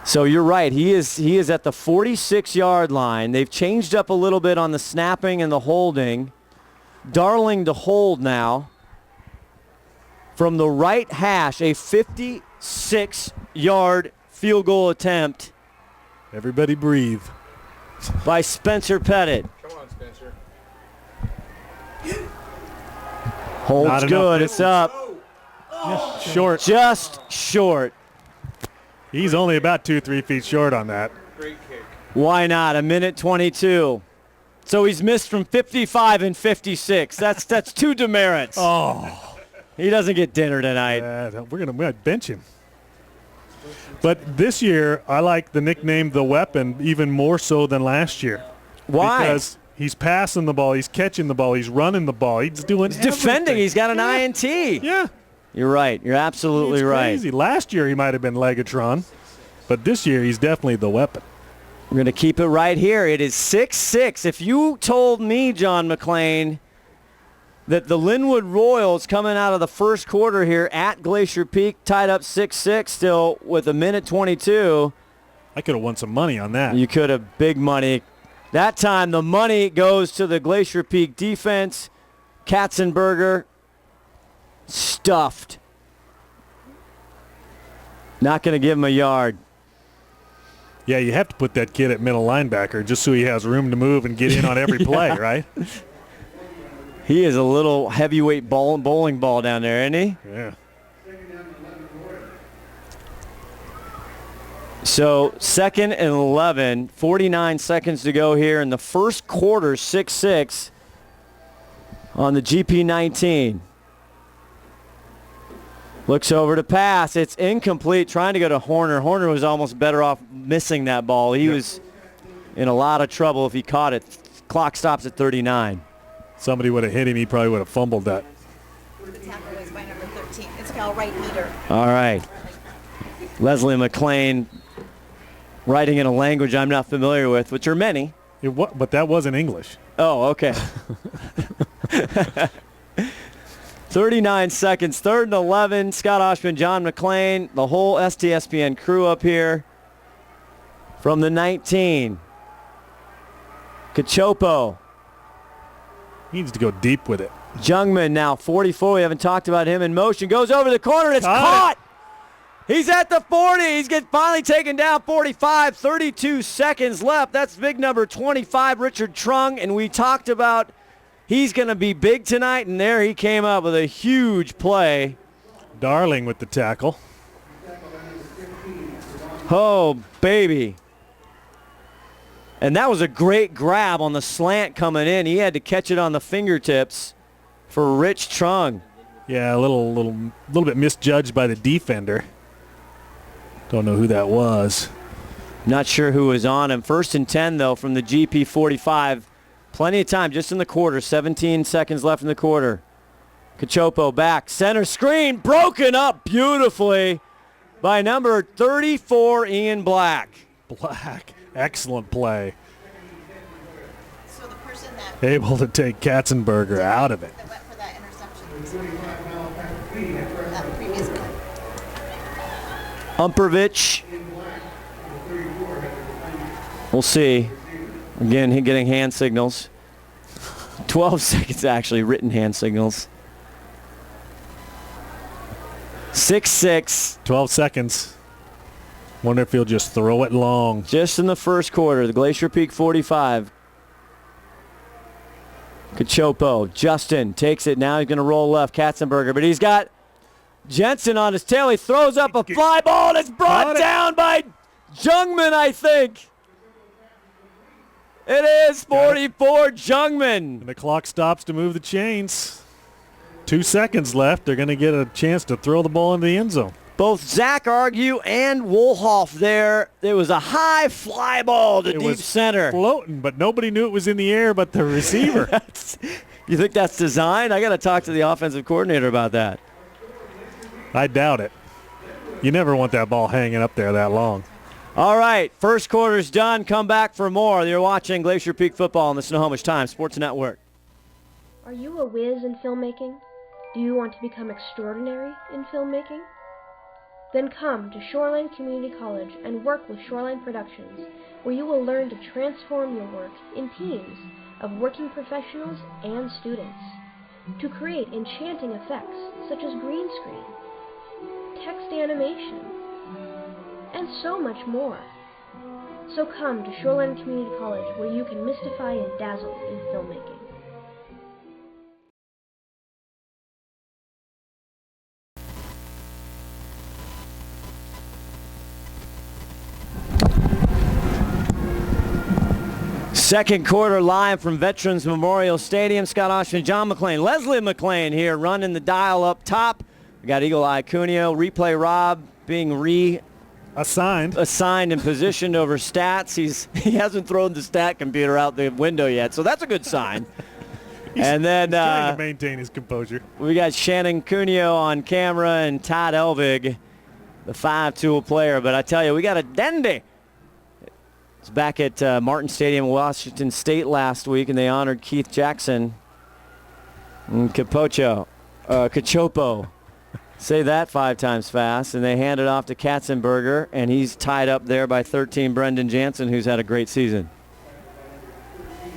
So you're right. He is at the 46-yard line. They've changed up a little bit on the snapping and the holding. Darling to hold now. From the right hash, a 56-yard field goal attempt. Everybody breathe. By Spencer Pettit. Come on, Spencer. Holds Not enough good. It's up. Short. Just short. He's only about 2-3 feet short on that. Great kick. Why not? A minute 22. So he's missed from 55 and 56. That's 2 demerits. Oh. He doesn't get dinner tonight. We might bench him. But this year, I like the nickname The Weapon even more so than last year. Why? Because he's passing the ball, he's catching the ball, he's running the ball, he's doing everything. Defending. He's got an INT. Yeah. You're right. You're absolutely It's right. crazy. Last year he might have been Legatron, but this year he's definitely the weapon. We're going to keep it right here. It is 6-6. If you told me, John McClain, that the Lynnwood Royals coming out of the first quarter here at Glacier Peak tied up 6-6 still with a minute 22, I could have won some money on that. you could have big money. That time the money goes to the Glacier Peak defense. Katzenberger stuffed. Not going to give him a yard. Yeah, you have to put that kid at middle linebacker just so he has room to move and get in on every play, right? He is a little heavyweight bowling ball down there, isn't he? Yeah. So 2nd and 11, 49 seconds to go here in the first quarter, 6-6 on the GP19. Looks over to pass. It's incomplete, trying to go to Horner. Horner was almost better off missing that ball. He was in a lot of trouble if he caught it. Clock stops at 39. Somebody would have hit him, he probably would have fumbled that. The tackle is by number 13. It's called right eater. All right. Leslie McClain writing in a language I'm not familiar with, which are many. But that wasn't English. Oh, okay. 39 seconds, 3rd and 11. Scott Oshman, John McClain, the whole STSPN crew up here from the 19. Cachopo. He needs to go deep with it. Jungman now 44. We haven't talked about him in motion. Goes over the corner. It's caught. He's at the 40. He's finally taken down 45. 32 seconds left. That's big number 25, Richard Trung. And we talked about he's going to be big tonight, and there he came up with a huge play. Darling with the tackle. Oh, baby. And that was a great grab on the slant coming in. He had to catch it on the fingertips for Rich Trung. Yeah, a little bit misjudged by the defender. Don't know who that was. Not sure who was on him. 1st and 10, though, from the GP 45. Plenty of time just in the quarter. 17 seconds left in the quarter. Cachopo back. Center screen broken up beautifully by number 34, Ian Black. Black. Excellent play. So the person that Able to take Katzenberger out of it. went for that interception. Umpervich. We'll see. Again, he getting hand signals. 12 seconds, actually, written hand signals. 6-6. 12 seconds. Wonder if he'll just throw it long. Just in the first quarter, the Glacier Peak 45. Cachopo, Justin takes it. Now he's going to roll left. Katzenberger, but he's got Jensen on his tail. He throws up a fly ball, and it's brought down by Jungmann, I think. It is 44 Jungmann. And the clock stops to move the chains. 2 seconds left. They're going to get a chance to throw the ball into the end zone. Both Zach Argue and Wolhoff there. There was a high fly ball to deep center. Floating, but nobody knew it was in the air but the receiver. You think that's design? I got to talk to the offensive coordinator about that. I doubt it. You never want that ball hanging up there that long. All right, first quarter's done. Come back for more. You're watching Glacier Peak Football on the Snohomish Times Sports Network. Are you a whiz in filmmaking? Do you want to become extraordinary in filmmaking? Then come to Shoreline Community College and work with Shoreline Productions, where you will learn to transform your work in teams of working professionals and students to create enchanting effects such as green screen, text animation, and so much more. So come to Shoreline Community College, where you can mystify and dazzle in filmmaking. Second quarter live from Veterans Memorial Stadium. Scott Oshman, John McClain, Leslie McClain here running the dial up top. We got Eagle Eye Cuneo, replay Rob being assigned and positioned over stats. He hasn't thrown the stat computer out the window yet, so that's a good sign. And then he's trying to maintain his composure. We got Shannon Cuneo on camera and Todd Elvig, the 5-tool player. But I tell you, we got a dandy. It's back at Martin Stadium, Washington State last week, and they honored Keith Jackson and Cachopo. Say that 5 times fast. And they hand it off to Katzenberger, and he's tied up there by 13, Brendan Jansen, who's had a great season.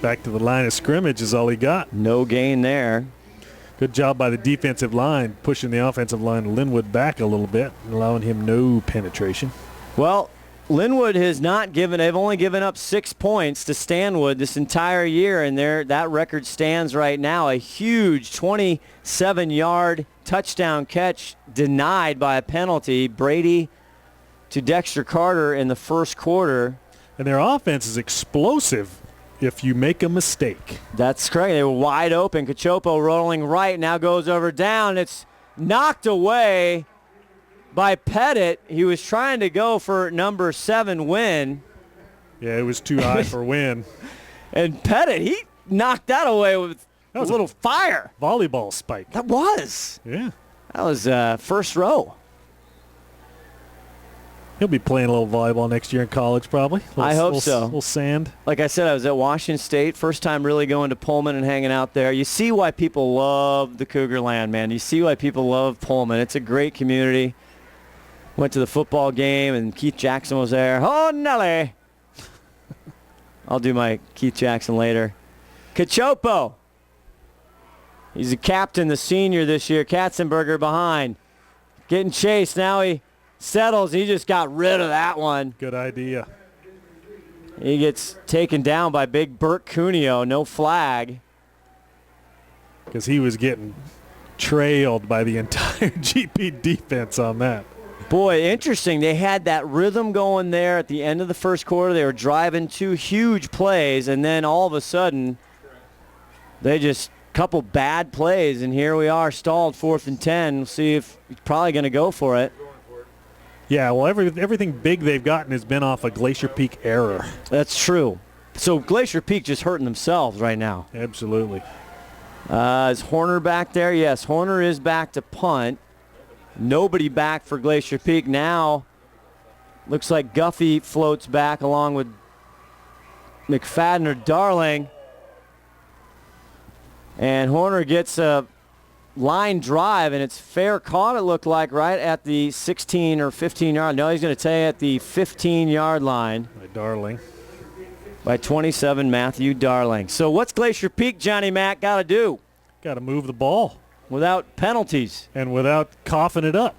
Back to the line of scrimmage is all he got. No gain there. Good job by the defensive line, pushing the offensive line Lynnwood back a little bit, allowing him no penetration. Well, Lynnwood has not given, they've only given up 6 points to Stanwood this entire year, and that record stands right now. A huge 27-yard touchdown catch denied by a penalty. Brady to Dexter Carter in the first quarter. And their offense is explosive if you make a mistake. That's correct. They were wide open. Cachopo rolling right, now goes over down. It's knocked away by Pettit. He was trying to go for number 7 win. Yeah, it was too high for win. And Pettit, he knocked that away with a little fire. Volleyball spike. That was. Yeah. That was first row. He'll be playing a little volleyball next year in college probably. I hope so. A little sand. Like I said, I was at Washington State. First time really going to Pullman and hanging out there. You see why people love the Cougar Land, man. You see why people love Pullman. It's a great community. Went to the football game, and Keith Jackson was there. Oh, Nelly. I'll do my Keith Jackson later. Cachopo. He's a captain, the senior this year. Katzenberger behind. Getting chased. Now he settles. He just got rid of that one. Good idea. He gets taken down by big Burt Cuneo. No flag. Because he was getting trailed by the entire GP defense on that. Boy, interesting. They had that rhythm going there at the end of the first quarter. They were driving 2 huge plays, and then all of a sudden, they just couple bad plays, and here we are, stalled 4th and 10. We'll see if he's probably going to go for it. Yeah, well, everything big they've gotten has been off a Glacier Peak error. That's true. So Glacier Peak just hurting themselves right now. Absolutely. Is Horner back there? Yes, Horner is back to punt. Nobody back for Glacier Peak. Now looks like Guffey floats back along with McFadden or Darling. And Horner gets a line drive, and it's fair caught, it looked like, right at the 16 or 15-yard. No, he's going to take at the 15-yard line. By Darling. By 27, Matthew Darling. So what's Glacier Peak, Johnny Mack, got to do? Got to move the ball. Without penalties. And without coughing it up.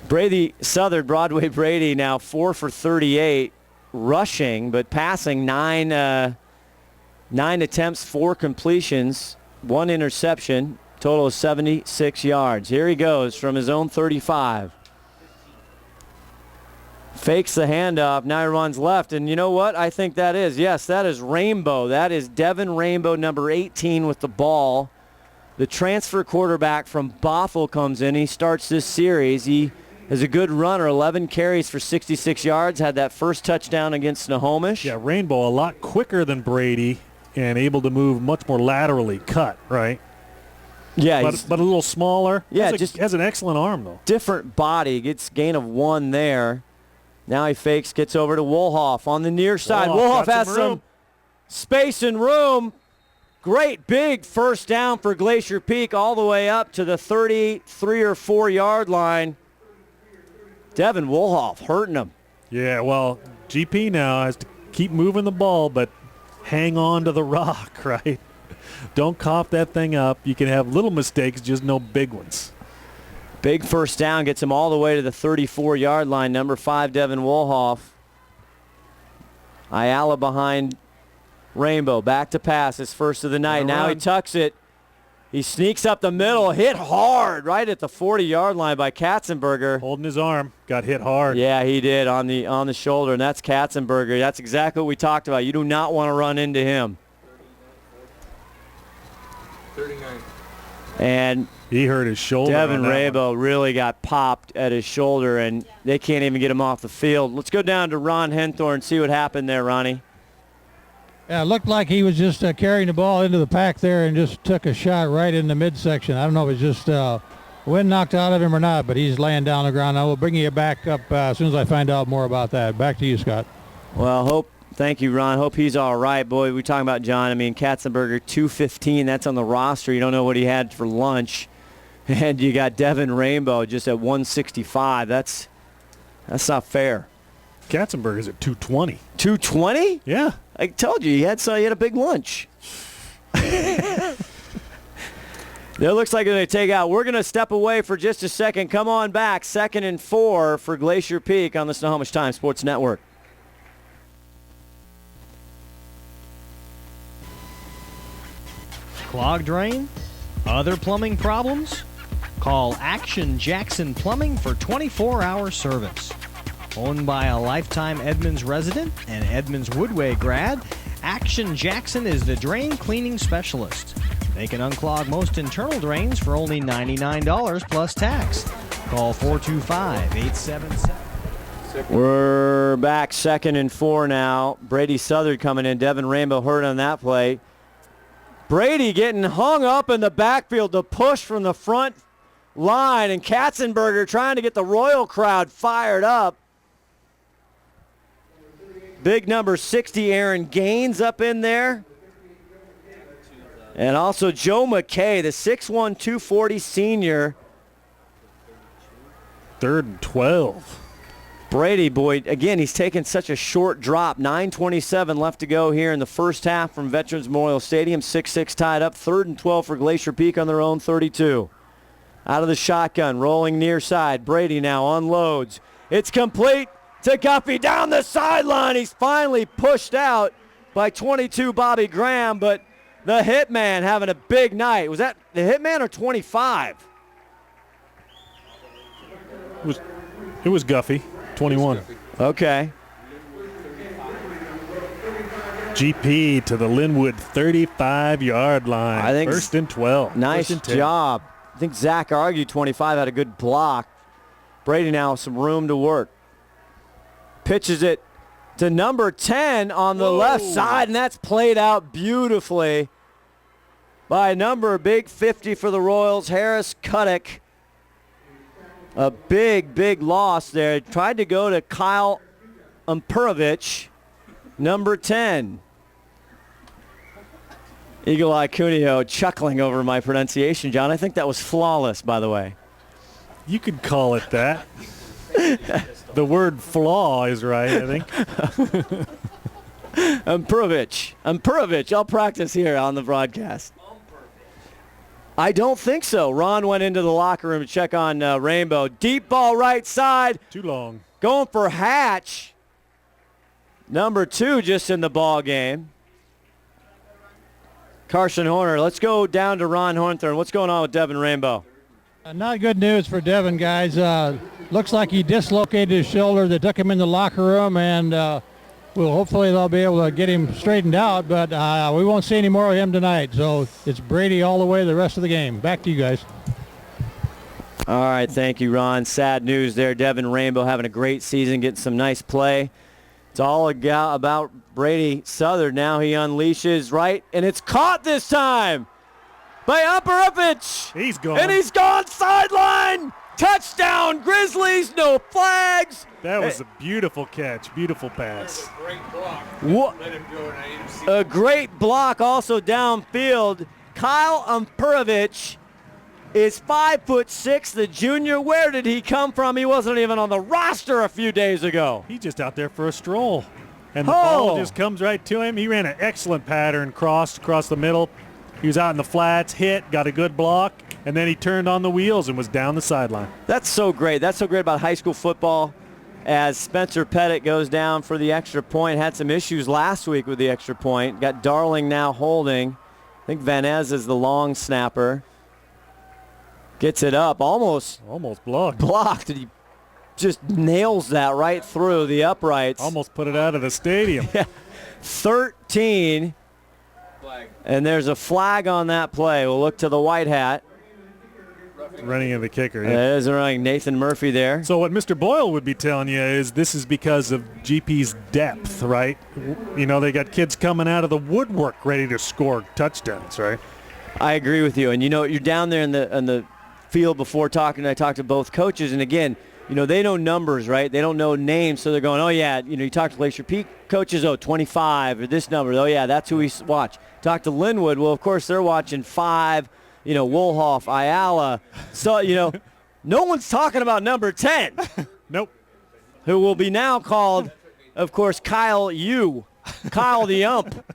Brady Southern, Broadway Brady, now 4 for 38, rushing, but passing 9 attempts, 4 completions, 1 interception, total of 76 yards. Here he goes from his own 35. Fakes the handoff. Now he runs left. And you know what? I think that is. Yes, that is Rainbow. That is Devin Rainbow, number 18, with the ball. The transfer quarterback from Bothell comes in. He starts this series. He is a good runner. 11 carries for 66 yards. Had that first touchdown against Snohomish. Yeah, Rainbow a lot quicker than Brady and able to move much more laterally cut, right? Yeah, but a little smaller. Yeah, just has an excellent arm, though. Different body. Gets gain of 1 there. Now he fakes, gets over to Wolhoff on the near side. Wolhoff has some space and room. Great big first down for Glacier Peak all the way up to the 33 or 4 yard line. Devin Wolhoff hurting him. Yeah, well, GP now has to keep moving the ball, but hang on to the rock, right? Don't cough that thing up. You can have little mistakes, just no big ones. Big first down gets him all the way to the 34 yard line. Number 5, Devin Wolhoff. Ayala behind Rainbow. Back to pass. His first of the night. Now he tucks it. He sneaks up the middle. Hit hard right at the 40 yard line by Katzenberger. Holding his arm. Got hit hard. Yeah, he did on the shoulder, and that's Katzenberger. That's exactly what we talked about. You do not want to run into him. 39. And he hurt his shoulder. Devin Rainbow really got popped at his shoulder, and they can't even get him off the field. Let's go down to Ron Henthorne and see what happened there, Ronnie. Yeah, it looked like he was just carrying the ball into the pack there and just took a shot right in the midsection. I don't know if it's just wind knocked out of him or not, but he's laying down on the ground. I will bring you back up as soon as I find out more about that. Back to you, Scott. Well, thank you, Ron. Hope he's all right. Boy, we're talking about John. I mean, Katzenberger, 215. That's on the roster. You don't know what he had for lunch. And you got Devin Rainbow just at 165. That's not fair. Katzenberger's at 220. 220? Yeah. I told you, he had a big lunch. It looks like they're going to take out. We're going to step away for just a second. Come on back. 2nd and 4 for Glacier Peak on the Snohomish Times Sports Network. Clogged drain? Other plumbing problems? Call Action Jackson Plumbing for 24-hour service. Owned by a lifetime Edmonds resident and Edmonds Woodway grad, Action Jackson is the drain cleaning specialist. They can unclog most internal drains for only $99 plus tax. Call 425-877. We're back 2nd and 4 now. Brady Southern coming in. Devin Rainbow hurt on that play. Brady getting hung up in the backfield to push from the front line, and Katzenberger trying to get the Royal crowd fired up. Big number 60, Aaron Gaines up in there. And also Joe McKay, the 6'1", 240 senior. 3rd and 12. Brady, boy, again, he's taken such a short drop. 9:27 left to go here in the first half from Veterans Memorial Stadium. 6-6 tied up. 3rd and 12 for Glacier Peak on their own 32. Out of the shotgun, rolling near side. Brady now unloads. It's complete to Guffey down the sideline. He's finally pushed out by 22 Bobby Graham, but the Hitman having a big night. Was that the Hitman or 25? It was Guffey, 21. Okay. GP to the Lynnwood 35-yard line. I think 1st and 12. Nice job. I think Zach argued 25 had a good block. Brady now with some room to work. Pitches it to number 10 on the left side, and that's played out beautifully by number big 50 for the Royals, Harris Kuddick. A big loss there. Tried to go to Kyle Umperovich, number 10. Eagle Eye Cuneo chuckling over my pronunciation, John. I think that was flawless, by the way. You could call it that. The word flaw is right, I think. Umpurovich. I'll practice here on the broadcast. I don't think so. Ron went into the locker room to check on Rainbow. Deep ball right side. Too long. Going for Hatch. Number 2 just in the ball game. Carson Horner. Let's go down to Ron Hornthorne. What's going on with Devin Rainbow? Not good news for Devin, guys. Looks like he dislocated his shoulder. They took him in the locker room, and hopefully they'll be able to get him straightened out, but we won't see any more of him tonight. So it's Brady all the way the rest of the game. Back to you guys. All right, thank you, Ron. Sad news there. Devin Rainbow having a great season, getting some nice play. It's all about Brady Southern. Now he unleashes right, and it's caught this time by Umpurovich. He's gone. And he's gone sideline. Touchdown, Grizzlies, no flags. That was a beautiful catch, beautiful pass. Great block. What? Let him go, and I didn't see A great block also downfield. Kyle Umpurovich is 5'6", the junior. Where did he come from? He wasn't even on the roster a few days ago. He's just out there for a stroll. And the ball just comes right to him. He ran an excellent pattern, crossed across the middle. He was out in the flats, hit, got a good block, and then he turned on the wheels and was down the sideline. That's so great. That's so great about high school football. As Spencer Pettit goes down for the extra point. Had some issues last week with the extra point. Got Darling now holding. I think Van Ez is the long snapper. Gets it up. Almost blocked. He just nails that right through the uprights. Almost put it out of the stadium. 13. flag. And there's a flag on that play. We'll look to the white hat. Running of the kicker. Yeah. There's running Nathan Murphy there. So what Mr. Boyle would be telling you is this is because of GP's depth, right? You know, they got kids coming out of the woodwork ready to score touchdowns, right? I agree with you. And, you know, you're down there in the field before talking. I talked to both coaches. And, again, you know, they know numbers, right? They don't know names. So they're going, oh, yeah, you know, you talk to Glacier Peak coaches, 25 or this number. Oh, yeah, that's who we watch. Talk to Lynnwood. Well, of course, they're watching 5. You know, Wolhoff, Ayala. So, you know, no one's talking about number 10. Nope. Who will be now called, of course, Kyle the ump.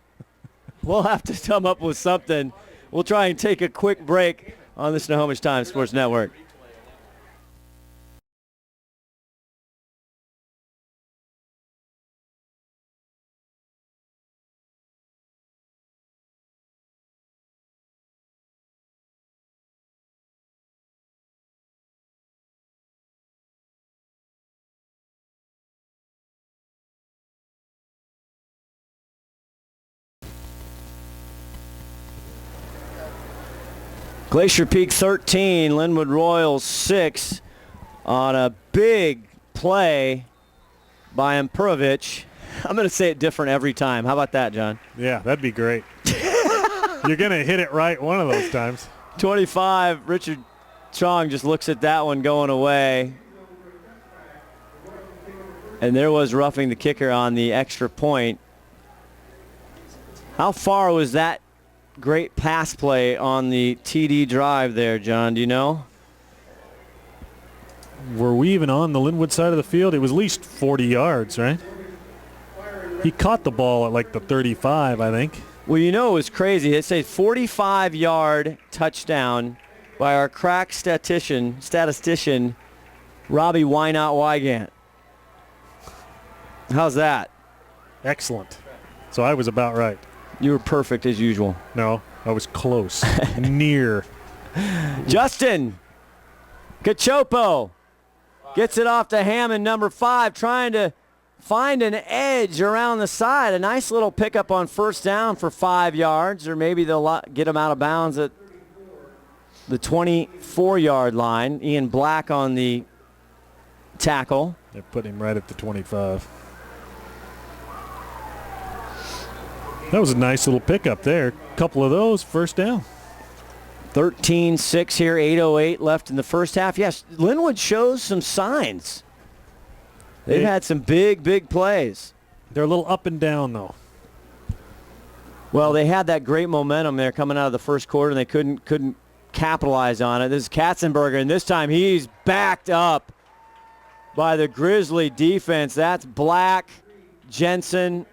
We'll have to come up with something. We'll try and take a quick break on the Snohomish Times Sports Network. Glacier Peak 13, Lynnwood Royals 6 on a big play by Umpurovich. I'm going to say it different every time. How about that, John? Yeah, that'd be great. You're going to hit it right one of those times. 25, Richard Chong just looks at that one going away. And there was roughing the kicker on the extra point. How far was that great pass play on the TD drive there, John? Do you know? Were we even on the Lynnwood side of the field? It was at least 40 yards, right? He caught the ball at like the 35, I think. Well, you know, it was crazy. It's a 45-yard touchdown by our crack statistician, Robbie Why Not Wygant. How's that? Excellent. So I was about right. You were perfect as usual. No, I was close. Near. Justin Cachopo gets it off to Hammond, number 5, trying to find an edge around the side. A nice little pickup on first down for 5 yards, or maybe they'll get him out of bounds at the 24-yard line. Ian Black on the tackle. They put him right at the 25. That was a nice little pickup there. A couple of those, first down. 13-6 here, 8:08 left in the first half. Yes, Lynnwood shows some signs. They've had some big plays. They're a little up and down, though. Well, they had that great momentum there coming out of the first quarter, and they couldn't capitalize on it. This is Katzenberger, and this time he's backed up by the Grizzly defense. That's Black, Jensen,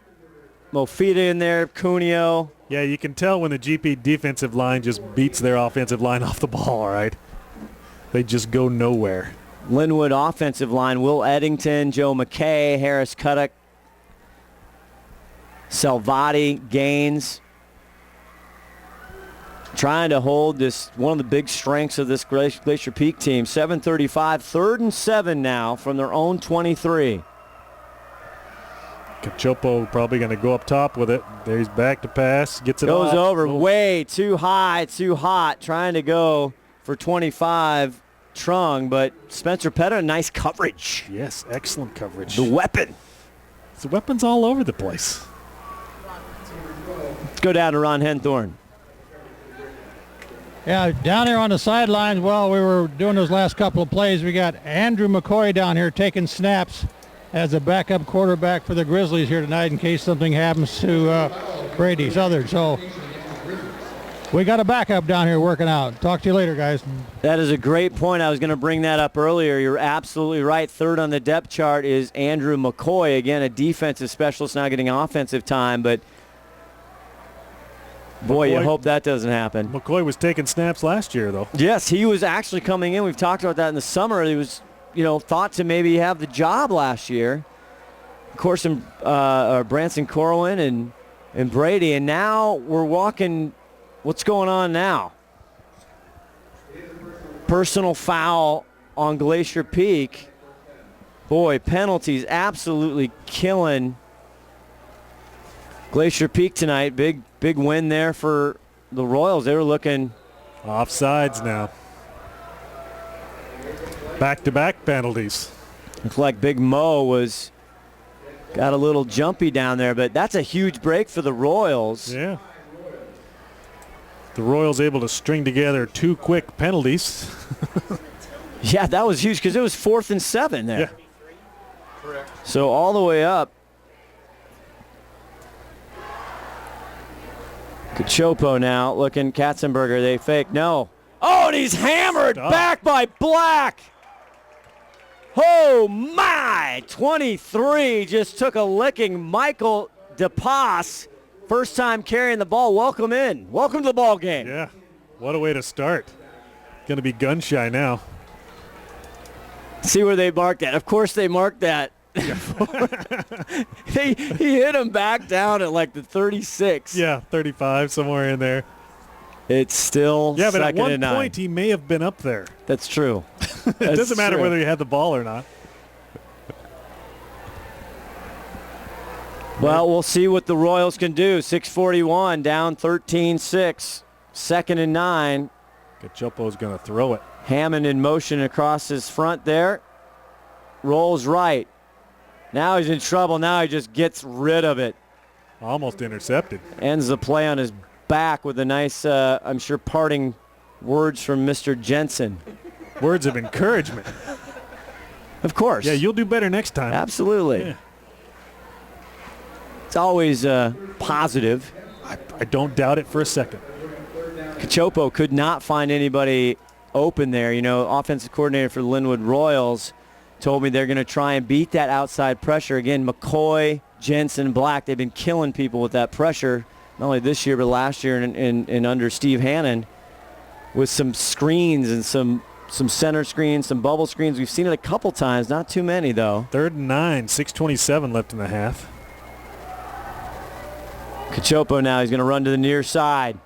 Mofita in there, Cuneo. Yeah, you can tell when the GP defensive line just beats their offensive line off the ball, all right? They just go nowhere. Lynnwood offensive line, Will Eddington, Joe McKay, Harris Cuddock, Salvati, Gaines. Trying to hold this, one of the big strengths of this Glacier Peak team. 7:35, 3rd and 7 now from their own 23. Cachopo probably going to go up top with it. There he's back to pass, gets it Goes off. over, way too high, too hot, trying to go for 25, Trung, but Spencer Petta, nice coverage. Yes, excellent coverage. The weapon. The weapon's all over the place. Let's go down to Ron Henthorn. Yeah, down here on the sidelines, while we were doing those last couple of plays, we got Andrew McCoy down here taking snaps as a backup quarterback for the Grizzlies here tonight in case something happens to Brady Southern. So we got a backup down here working out. Talk to you later, guys. That is a great point. I was going to bring that up earlier. You're absolutely right. 3rd on the depth chart is Andrew McCoy. Again, a defensive specialist now getting offensive time, but boy, you hope that doesn't happen. McCoy was taking snaps last year, though. Yes, he was actually coming in. We've talked about that in the summer. He was, thought to maybe have the job last year. Of course, Branson Corwin and Brady, and now we're walking. What's going on now? Personal foul on Glacier Peak. Boy, penalties absolutely killing Glacier Peak tonight. Big win there for the Royals. They were looking offsides now. Back-to-back penalties. Looks like Big Mo got a little jumpy down there, but that's a huge break for the Royals. Yeah. The Royals able to string together 2 quick penalties. Yeah, that was huge because it was 4th and 7 there. Yeah. Correct. So all the way up. Cachopo now looking, Katzenberger, they fake, no. Oh, and he's hammered back by Black. Oh my, 23 just took a licking. Michael DePass, first time carrying the ball. Welcome in. Welcome to the ball game. Yeah, what a way to start. Going to be gun shy now. See where they marked that. Of course they marked that. He hit him back down at like the 36. Yeah, 35, somewhere in there. It's still yeah, but at second one and 9. point he may have been up there. That's true. It doesn't matter whether he had the ball or not. Well, we'll see what the Royals can do. 6:41, down 13-6. 2nd and 9. Cachopo's going to throw it. Hammond in motion across his front there. Rolls right. Now he's in trouble. Now he just gets rid of it. Almost intercepted. Ends the play on his back with a nice, I'm sure, parting words from Mr. Jensen. Words of encouragement. Of course. Yeah, you'll do better next time. Absolutely. Yeah. It's always positive. I don't doubt it for a second. Cachopo could not find anybody open there. Offensive coordinator for the Lynnwood Royals told me they're going to try and beat that outside pressure. Again, McCoy, Jensen, Black, they've been killing people with that pressure, not only this year but last year and under Steve Hannon with some screens and some center screens, some bubble screens. We've seen it a couple times, not too many though. 3rd and 9, 6:27 left in the half. Cachopo now, he's going to run to the near side.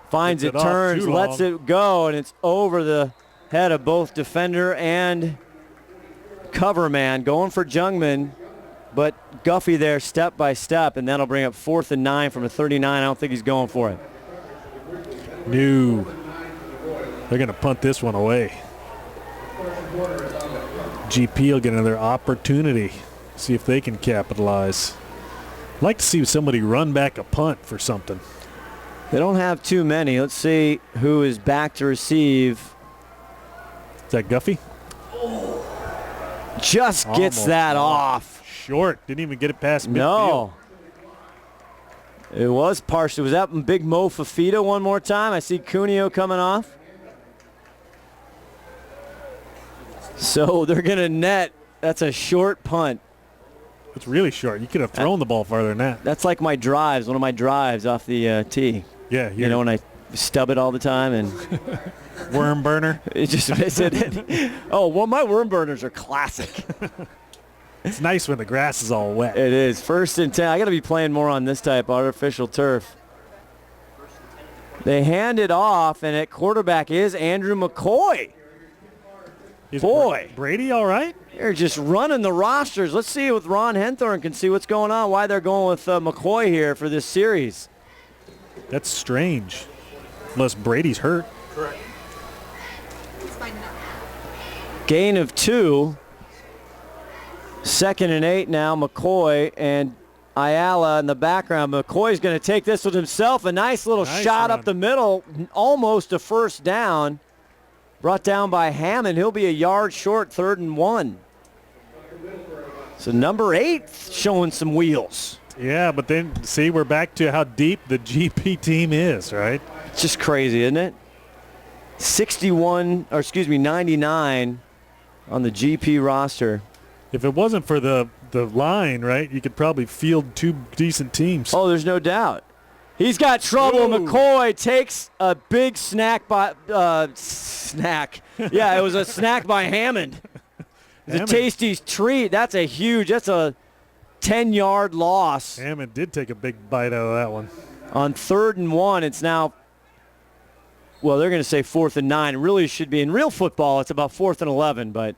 Finds it, turns, lets it go, and it's over the head of both defender and cover man. Going for Jungman, but Guffey there step by step, and that'll bring up 4th and 9 from a 39. I don't think he's going for it. No. They're going to punt this one away. GP will get another opportunity. See if they can capitalize. I'd like to see somebody run back a punt for something. They don't have too many. Let's see who is back to receive. Is that Guffey? Just gets that off. Short. Didn't even get it past midfield. No. It was partially. Was that big Mo Fafita one more time? I see Cuneo coming off. So they're going to net. That's a short punt. It's really short. You could have thrown the ball farther than that. That's like my drives, one of my drives off the tee. Yeah. You know, when I stub it all the time and worm burner. It just miss it. Oh, well, my worm burners are classic. It's nice when the grass is all wet. It is. 1st and 10. I got to be playing more on this type artificial turf. They hand it off, and at quarterback is Andrew McCoy. Boy. Brady all right? They're just running the rosters. Let's see with Ron Henthorne can see what's going on, why they're going with McCoy here for this series. That's strange. Unless Brady's hurt. Correct. It's fine enough. Gain of 2. 2nd and 8 now. McCoy and Ayala in the background. McCoy's going to take this with himself. A nice little shot up the middle. Almost a first down. Brought down by Hammond. He'll be a yard short, 3rd and 1. So number 8 showing some wheels. Yeah, but then, see, we're back to how deep the GP team is, right? It's just crazy, isn't it? 99 on the GP roster. If it wasn't for the line, right, you could probably field 2 decent teams. Oh, there's no doubt. He's got trouble. Ooh. McCoy takes a big snack by snack. Yeah, it was a snack by Hammond. It's a tasty treat. That's a 10-yard loss. Hammond did take a big bite out of that one. On 3rd and 1, it's now, well, they're going to say 4th and 9. It really should be in real football. It's about 4th and 11, but.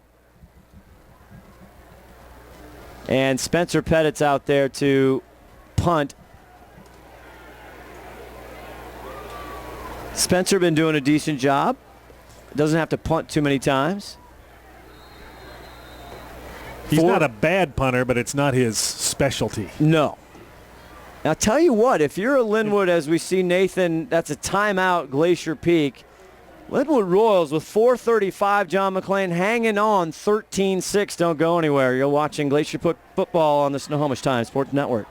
And Spencer Pettit's out there to punt. Spencer been doing a decent job. Doesn't have to punt too many times. He's not a bad punter, but it's not his specialty. No. Now, tell you what, if you're a Lynnwood, as we see Nathan, that's a timeout, Glacier Peak. Lynnwood Royals with 4:35, John McClain hanging on 13-6. Don't go anywhere. You're watching Glacier football on the Snohomish Times Sports Network.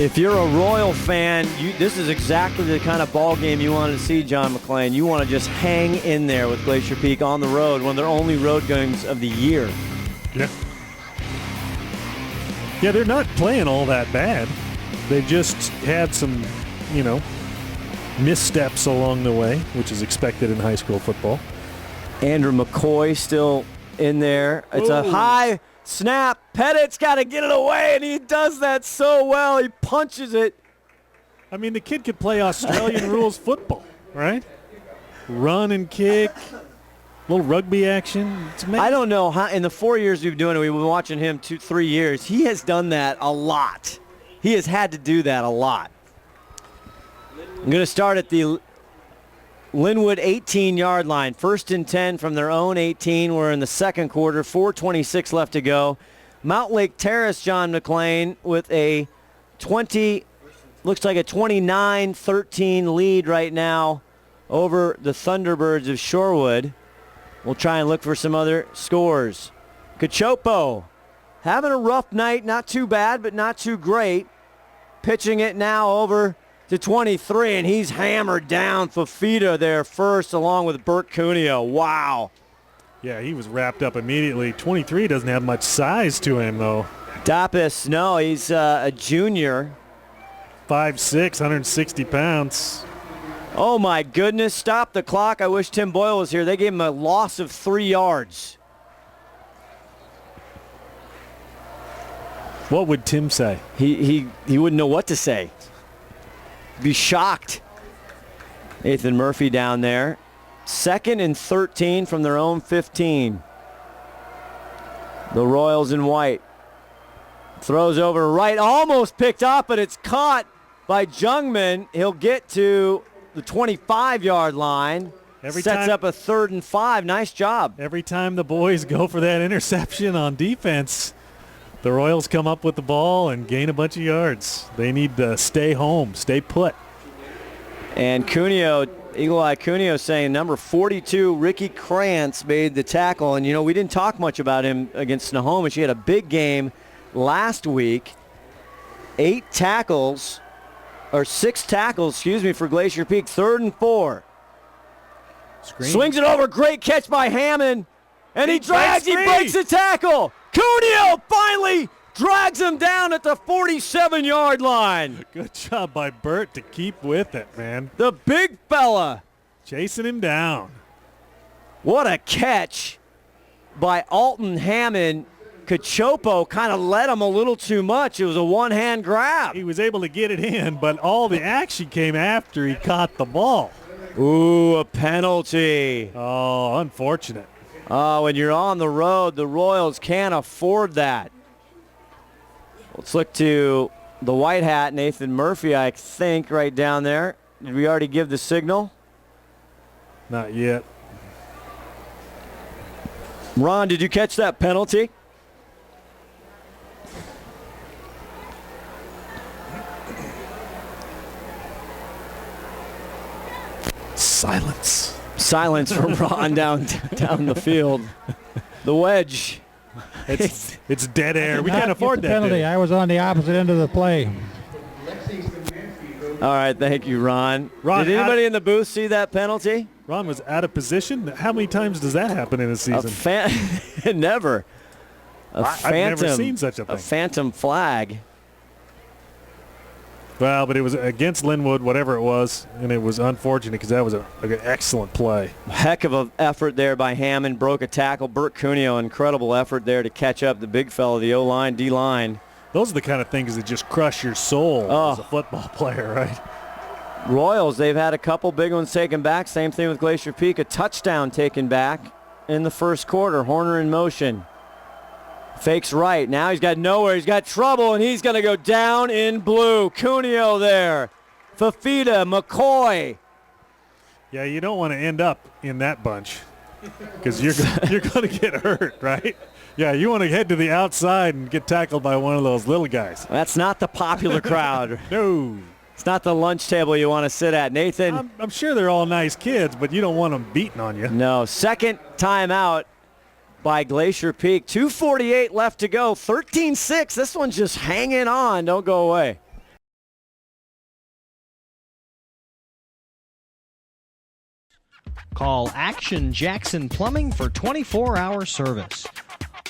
If you're a Royal fan, this is exactly the kind of ball game you want to see, John McClain. You want to just hang in there with Glacier Peak on the road, one of their only road games of the year. Yeah. Yeah, they're not playing all that bad. They just had some, missteps along the way, which is expected in high school football. Andrew McCoy still in there. It's a high snap. Pettit's got to get it away, and he does that so well. He punches it. I mean, the kid could play Australian rules football, right? Run and kick, little rugby action. It's amazing. I don't know how, in the 4 years we've been doing it, we've been watching him 3 years. He has done that a lot. He has had to do that a lot. I'm going to start at the Lynnwood 18-yard line. 1st and 10 from their own 18. We're in the second quarter. 4:26 left to go. Mount Lake Terrace, John McClain, with a 29-13 lead right now over the Thunderbirds of Shorewood. We'll try and look for some other scores. Cachopo having a rough night. Not too bad, but not too great. Pitching it now over to 23, and he's hammered down Fafita there first, along with Bert Cuneo. Wow. Yeah, he was wrapped up immediately. 23 doesn't have much size to him, though. Dapis, no, he's a junior. 5'6", 160 pounds. Oh, my goodness. Stop the clock. I wish Tim Boyle was here. They gave him a loss of 3 yards. What would Tim say? He wouldn't know what to say. Be shocked. Nathan Murphy down there. 2nd and 13 from their own 15. The Royals in white. Throws over right, almost picked up, but it's caught by Jungmann. He'll get to the 25-yard line. Sets up a 3rd and 5. Nice job. Every time the boys go for that interception on defense, the Royals come up with the ball and gain a bunch of yards. They need to stay home, stay put. And Cuneo, Eagle Eye Cuneo saying number 42, Ricky Krantz, made the tackle. And, we didn't talk much about him against Snohomish. He had a big game last week. 6 tackles, for Glacier Peak. 3rd and 4. Swings it over. Great catch by Hammond. And he breaks the tackle. Cuneo finally drags him down at the 47-yard line. Good job by Burt to keep with it, man. The big fella. Chasing him down. What a catch by Alton Hammond. Cachopo kind of led him a little too much. It was a one-hand grab. He was able to get it in, but all the action came after he caught the ball. Ooh, a penalty. Oh, unfortunate. Oh, when you're on the road, the Royals can't afford that. Let's look to the white hat, Nathan Murphy, I think, right down there. Did we already give the signal? Not yet. Ron, did you catch that penalty? Silence from Ron down the field. The wedge. It's dead air. We can't afford that penalty. I was on the opposite end of the play. All right, thank you, Ron. Did anybody in the booth see that penalty? Ron was out of position. How many times does that happen in a season? Never. I've never seen such a thing. A phantom flag. Well, but it was against Lynnwood, whatever it was, and it was unfortunate because that was an excellent play. Heck of an effort there by Hammond. Broke a tackle. Burt Cuneo, incredible effort there to catch up the big fella, the O-line, D-line. Those are the kind of things that just crush your soul as a football player, right? Royals, they've had a couple big ones taken back. Same thing with Glacier Peak. A touchdown taken back in the first quarter. Horner in motion. Fakes right. Now he's got nowhere. He's got trouble, and he's going to go down in blue. Cuneo there. Fafita, McCoy. Yeah, you don't want to end up in that bunch because you're going to get hurt, right? Yeah, you want to head to the outside and get tackled by one of those little guys. That's not the popular crowd. No. It's not the lunch table you want to sit at. Nathan. I'm sure they're all nice kids, but you don't want them beating on you. No. Second timeout by Glacier Peak. 2:48 left to go. 13-6. This one's just hanging on. Don't go away. Call Action Jackson Plumbing for 24-hour service.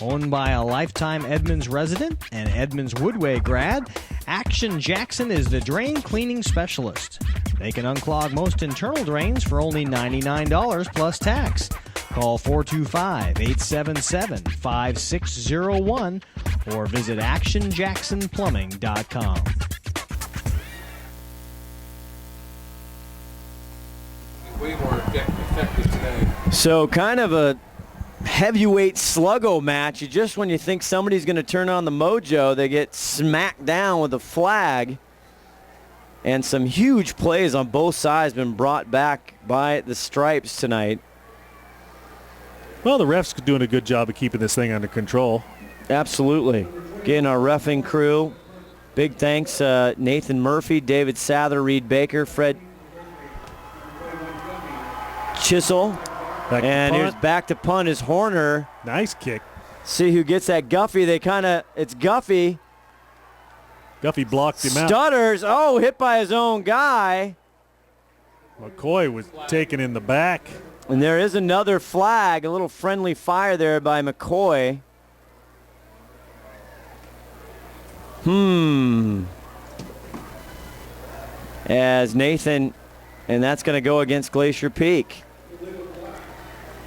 Owned by a lifetime Edmonds resident and Edmonds Woodway grad, Action Jackson is the drain cleaning specialist. They can unclog most internal drains for only $99 plus tax. Call 425-877-5601 or visit actionjacksonplumbing.com. Way more effective today. So kind of a heavyweight sluggo match. Just when you think somebody's going to turn on the mojo, they get smacked down with a flag. And some huge plays on both sides been brought back by the Stripes tonight. Well, the refs are doing a good job of keeping this thing under control. Absolutely. Getting our reffing crew. Big thanks, Nathan Murphy, David Sather, Reed Baker, Fred Chisel. And here's back to punt is Horner. Nice kick. See who gets that. Guffey. It's Guffey. Guffey blocked him out. Stutters. Oh, hit by his own guy. McCoy was taken in the back. And there is another flag. A little friendly fire there by McCoy. As Nathan, and that's going to go against Glacier Peak.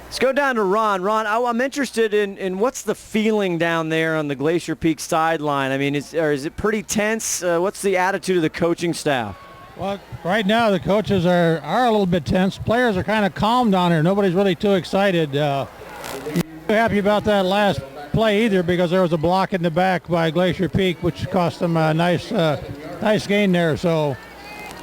Let's go down to Ron. Ron, I'm interested in what's the feeling down there on the Glacier Peak sideline. I mean, is it pretty tense? What's the attitude of the coaching staff? Well, right now the coaches are a little bit tense. Players are kind of calm down here. Nobody's really too excited. Not too happy about that last play either because there was a block in the back by Glacier Peak, which cost them a nice gain there. So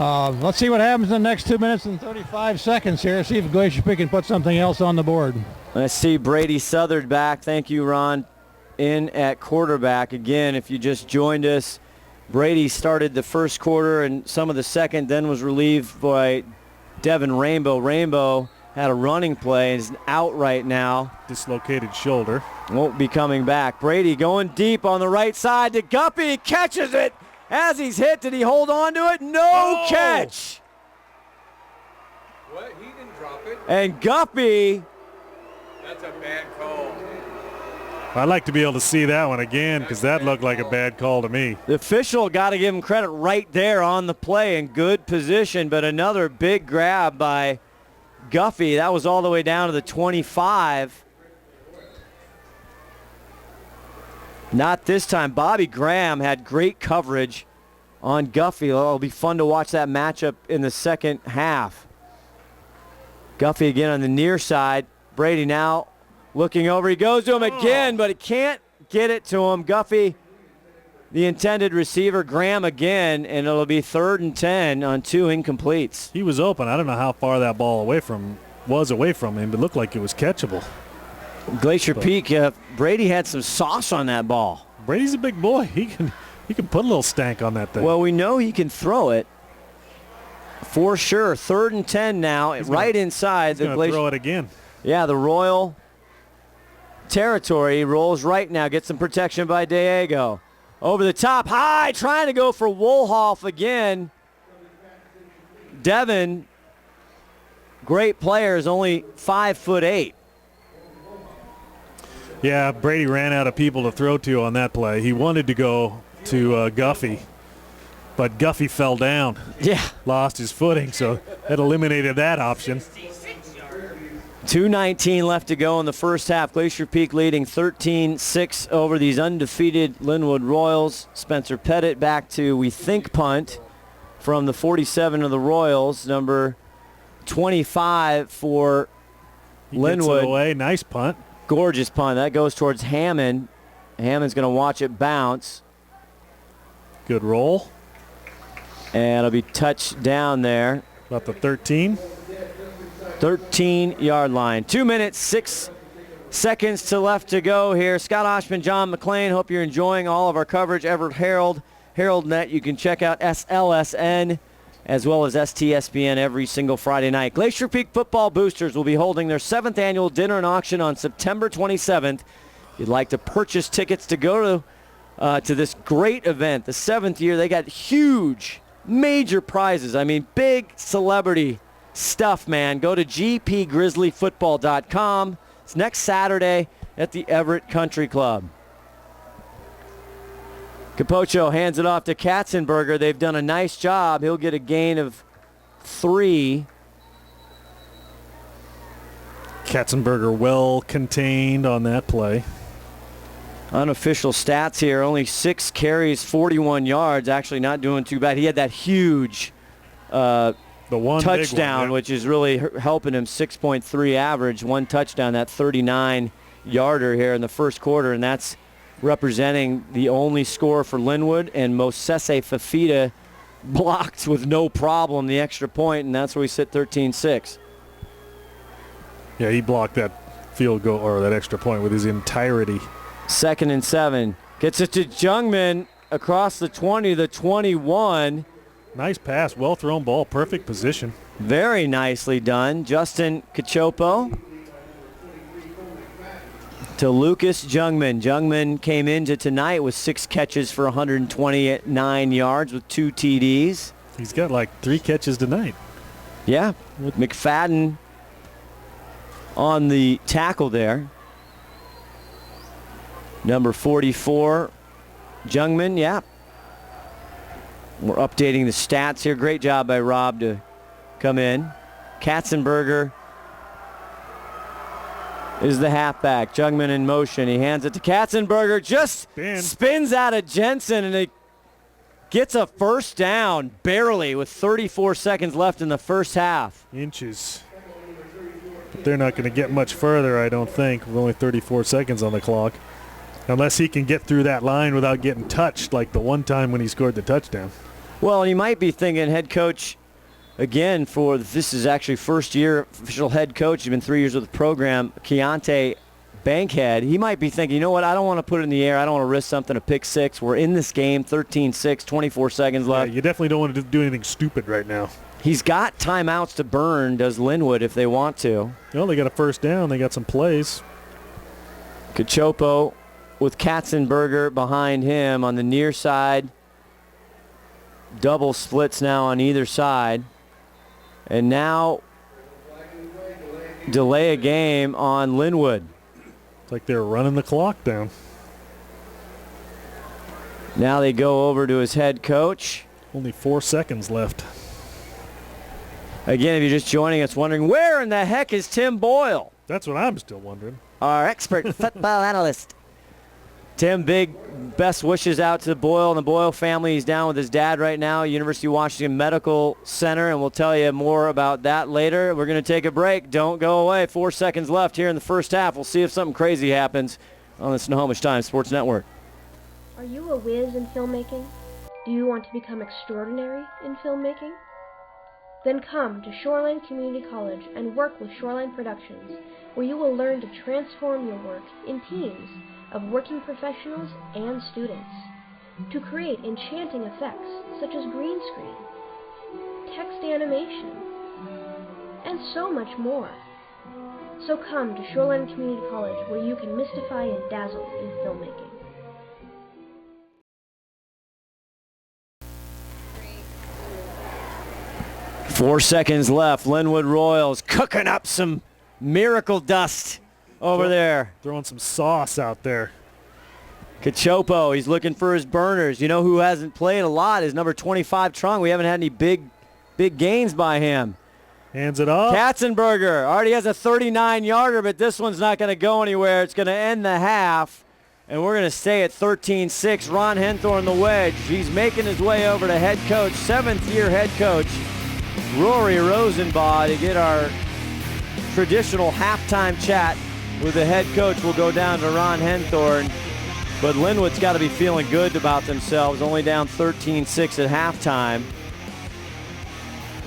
let's see what happens in the next 2 minutes and 35 seconds here. See if Glacier Peak can put something else on the board. Let's see Brady Southard back. Thank you, Ron, in at quarterback. Again, if you just joined us, Brady started the first quarter and some of the second, then was relieved by Devin Rainbow. Rainbow had a running play and is out right now. Dislocated shoulder. Won't be coming back. Brady going deep on the right side to Guppy. Catches it as he's hit. Did he hold on to it? No catch. What? He didn't drop it. And Guppy. That's a bad call. I'd like to be able to see that one again because that looked like a bad call to me. The official got to give him credit right there on the play in good position, but another big grab by Guffey. That was all the way down to the 25. Not this time. Bobby Graham had great coverage on Guffey. It'll be fun to watch that matchup in the second half. Guffey again on the near side. Brady now looking over. He goes to him again, but he can't get it to him. Guffey, the intended receiver. Graham again, and it'll be 3rd and 10 on 2 incompletes. He was open. I don't know how far that ball away from him, but it looked like it was catchable. Glacier Peak, Brady had some sauce on that ball. Brady's a big boy. He can put a little stank on that thing. Well, we know he can throw it for sure. 3rd and 10 now, right inside the Glacier. Throw it again. Yeah, the Royal territory. He rolls right now, gets some protection by Diego. Over the top, high, trying to go for Wolhoff again. Devin, great player, is only 5'8". Yeah, Brady ran out of people to throw to on that play. He wanted to go to Guffey, but Guffey fell down. Yeah. Lost his footing, so that eliminated that option. 2:19 left to go in the first half. Glacier Peak leading 13-6 over these undefeated Lynnwood Royals. Spencer Pettit back to, we think, punt from the 47 of the Royals. Number 25 for Lynnwood. Gets it away. Nice punt. Gorgeous punt. That goes towards Hammond. Hammond's going to watch it bounce. Good roll. And it'll be touched down there. About the 13. 13-yard line. 2 minutes, 6 seconds to left to go here. Scott Oshman, John McClain. Hope you're enjoying all of our coverage. Everett Herald, HeraldNet. You can check out SLSN as well as STSPN every single Friday night. Glacier Peak Football Boosters will be holding their 7th annual dinner and auction on September 27th. If you'd like to purchase tickets to go to this great event, the 7th year, they got huge, major prizes. I mean, big celebrity stuff, man. Go to gpgrizzlyfootball.com. It's next Saturday at the Everett Country Club. Capocho hands it off to Katzenberger. They've done a nice job. He'll get a gain of 3. Katzenberger well contained on that play. Unofficial stats here. Only 6 carries, 41 yards. Actually not doing too bad. He had that huge the one touchdown, big one, which is really helping him. 6.3 average. 1 touchdown, that 39-yarder here in the first quarter, and that's representing the only score for Lynnwood, and Mosese Fafita blocked with no problem the extra point, and that's where we sit 13-6. Yeah, he blocked that field goal or that extra point with his entirety. 2nd and 7. Gets it to Jungman across the 20, the 21. Nice pass, well thrown ball, perfect position. Very nicely done. Justin Cachopo to Lucas Jungman. Jungman came into tonight with 6 catches for 129 yards with 2 TDs. He's got like 3 catches tonight. Yeah, with McFadden on the tackle there. Number 44, Jungman, yeah. We're updating the stats here. Great job by Rob to come in. Katzenberger is the halfback. Jungman in motion. He hands it to Katzenberger. Just spins out of Jensen, and Gets a first down, barely, with 34 seconds left in the first half. Inches. But they're not going to get much further, I don't think, with only 34 seconds on the clock. Unless he can get through that line without getting touched like the one time when he scored the touchdown. Well, he might be thinking head coach, again, this is actually first year official head coach. He's been 3 years with the program, Keontae Bankhead. He might be thinking, you know what, I don't want to put it in the air. I don't want to risk something, a pick six. We're in this game, 13-6, 24 seconds left. Yeah, you definitely don't want to do anything stupid right now. He's got timeouts to burn, does Lynnwood, if they want to. Well, they got a first down. They got some plays. Cachopo with Katzenberger behind him on the near side. Double splits now on either side. And now delay a game on Lynnwood. It's like they're running the clock down. Now they go over to his head coach. Only 4 seconds left. Again, if you're just joining us wondering, where in the heck is Tim Boyle? That's what I'm still wondering. Our expert football analyst. Tim, big best wishes out to Boyle and the Boyle family. He's down with his dad right now, University of Washington Medical Center, and we'll tell you more about that later. We're going to take a break. Don't go away. 4 seconds left here in the first half. We'll see if something crazy happens on the Snohomish Times Sports Network. Are you a whiz in filmmaking? Do you want to become extraordinary in filmmaking? Then come to Shoreline Community College and work with Shoreline Productions, where you will learn to transform your work in teams of working professionals and students to create enchanting effects such as green screen, text animation, and so much more. So come to Shoreline Community College, where you can mystify and dazzle in filmmaking. Four seconds left. Lynnwood Royals cooking up some miracle dust over there. Throwing some sauce out there. Cachopo, he's looking for his burners. You know who hasn't played a lot is number 25, Trung. We haven't had any big gains by him. Hands it off. Katzenberger already has a 39-yarder, but this one's not going to go anywhere. It's going to end the half, and we're going to stay at 13-6. Ron Henthorn the wedge. He's making his way over to head coach, seventh-year head coach, Rory Rosenbaugh, to get our traditional halftime chat with the head coach. We'll go down to Ron Henthorn. But Lynnwood's got to be feeling good about themselves, only down 13-6 at halftime.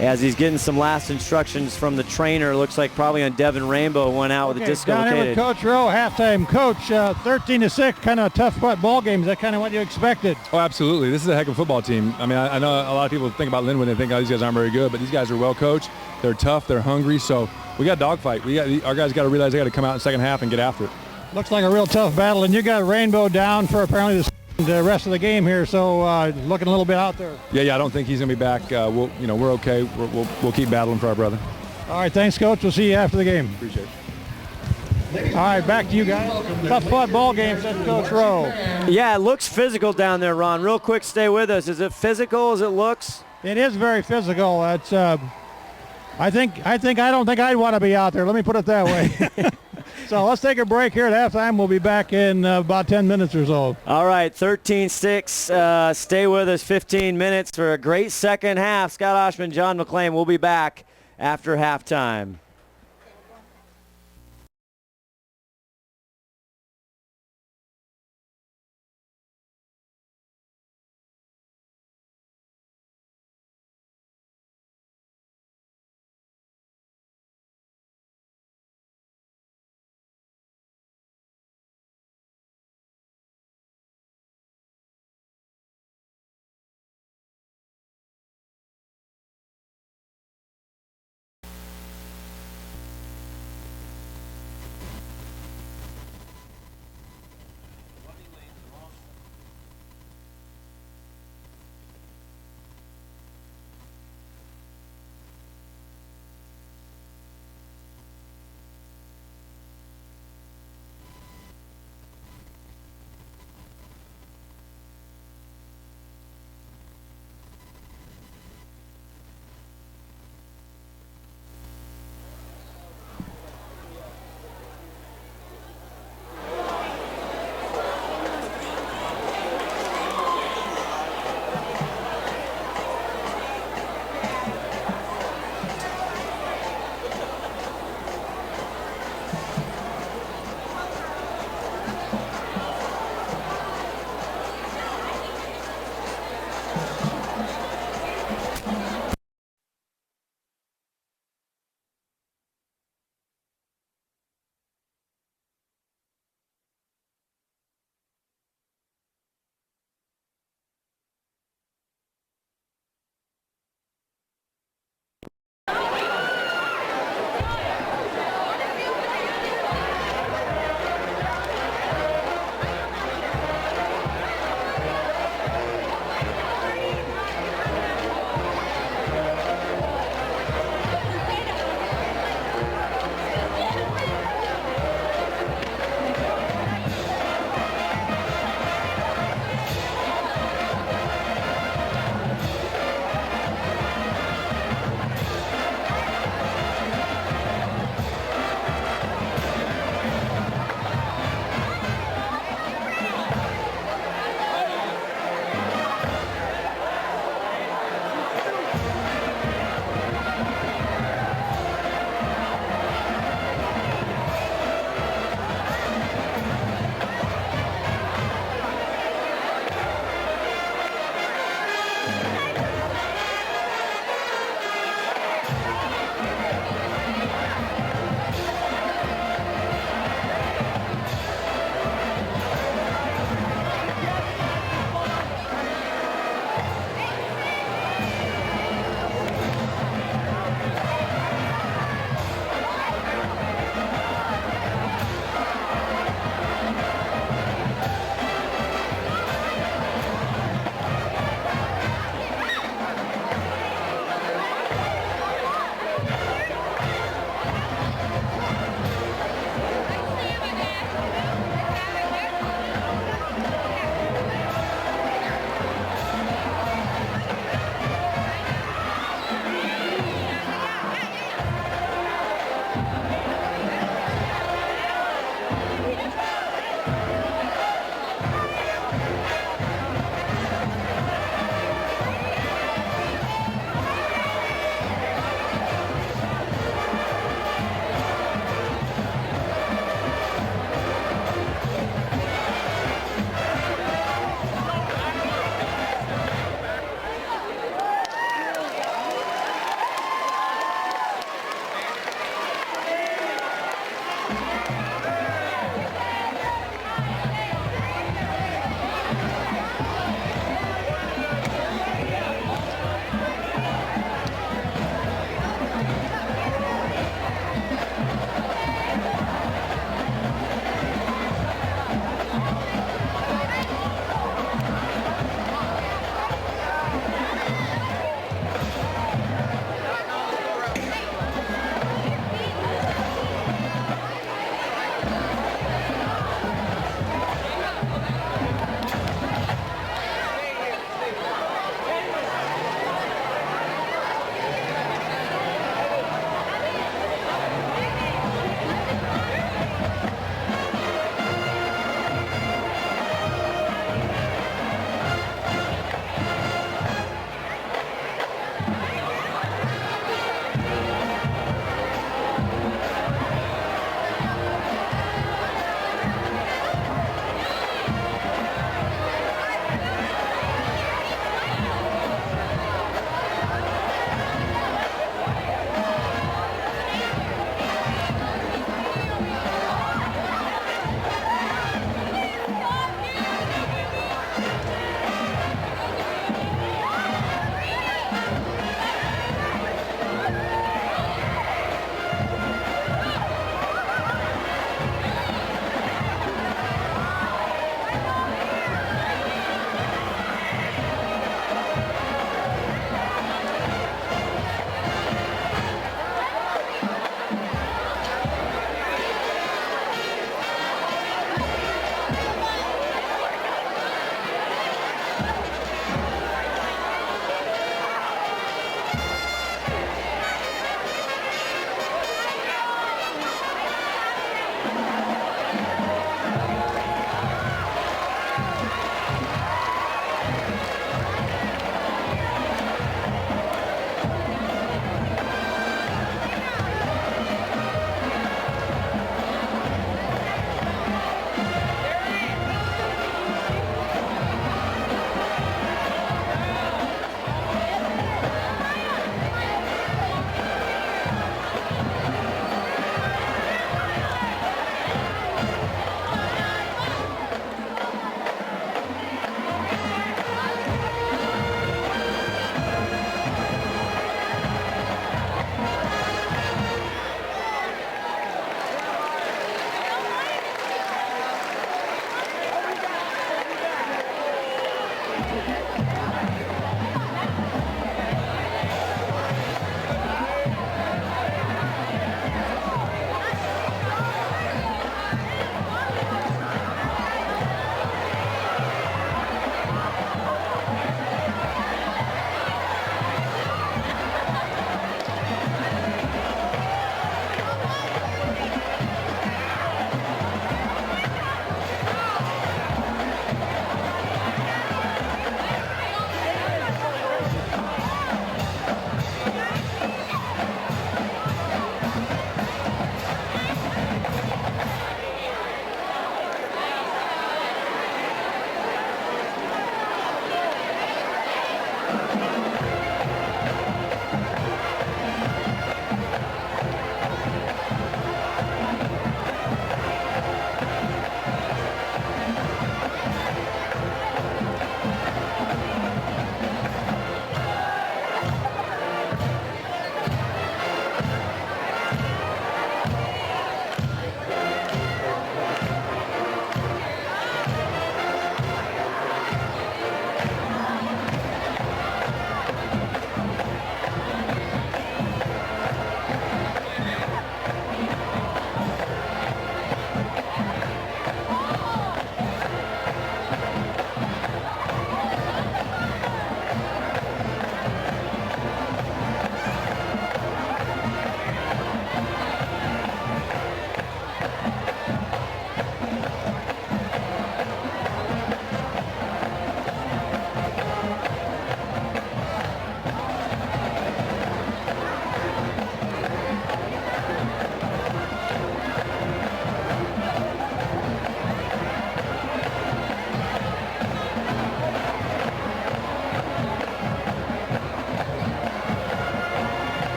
As he's getting some last instructions from the trainer, looks like probably on Devin Rainbow, went out with a dislocated. Down here with Coach Rowe, halftime coach, 13-6, kind of a tough ball game. Is that kind of what you expected? Oh, absolutely. This is a heck of a football team. I mean, I know a lot of people think about Lynnwood and think, oh, these guys aren't very good, but these guys are well coached. They're tough. They're hungry. So we got a dogfight. Our guys got to realize they got to come out in the second half and get after it. Looks like a real tough battle, and you got Rainbow down for apparently the rest of the game here, so looking a little bit out there. Yeah, I don't think he's going to be back. We're okay. We'll keep battling for our brother. All right, thanks, Coach. We'll see you after the game. Appreciate it. All right, back to you guys. Tough ball game, said Coach Rowe. Yeah, it looks physical down there, Ron. Real quick, stay with us. Is it physical as it looks? It is very physical. It's. I don't think I'd want to be out there. Let me put it that way. So let's take a break here at halftime. We'll be back in about 10 minutes or so. All right, 13-6. Stay with us 15 minutes for a great second half. Scott Oshman, John McClain. We'll be back after halftime.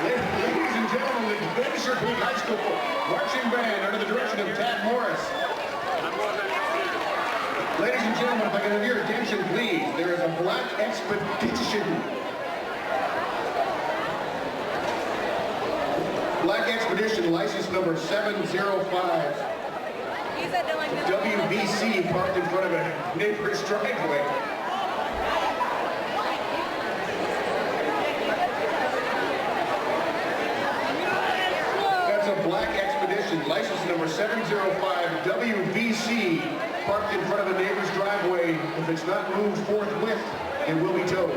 Ladies and gentlemen, the Glacier Peak High School marching band under the direction of Tad Morris. Ladies and gentlemen, if I can have your attention, please. There is a black expedition. Black Expedition, license number 705. WBC parked in front of a neighbor's driveway. A Black Expedition, license number 705 WVC, parked in front of a neighbor's driveway. If it's not moved forthwith, it will be towed.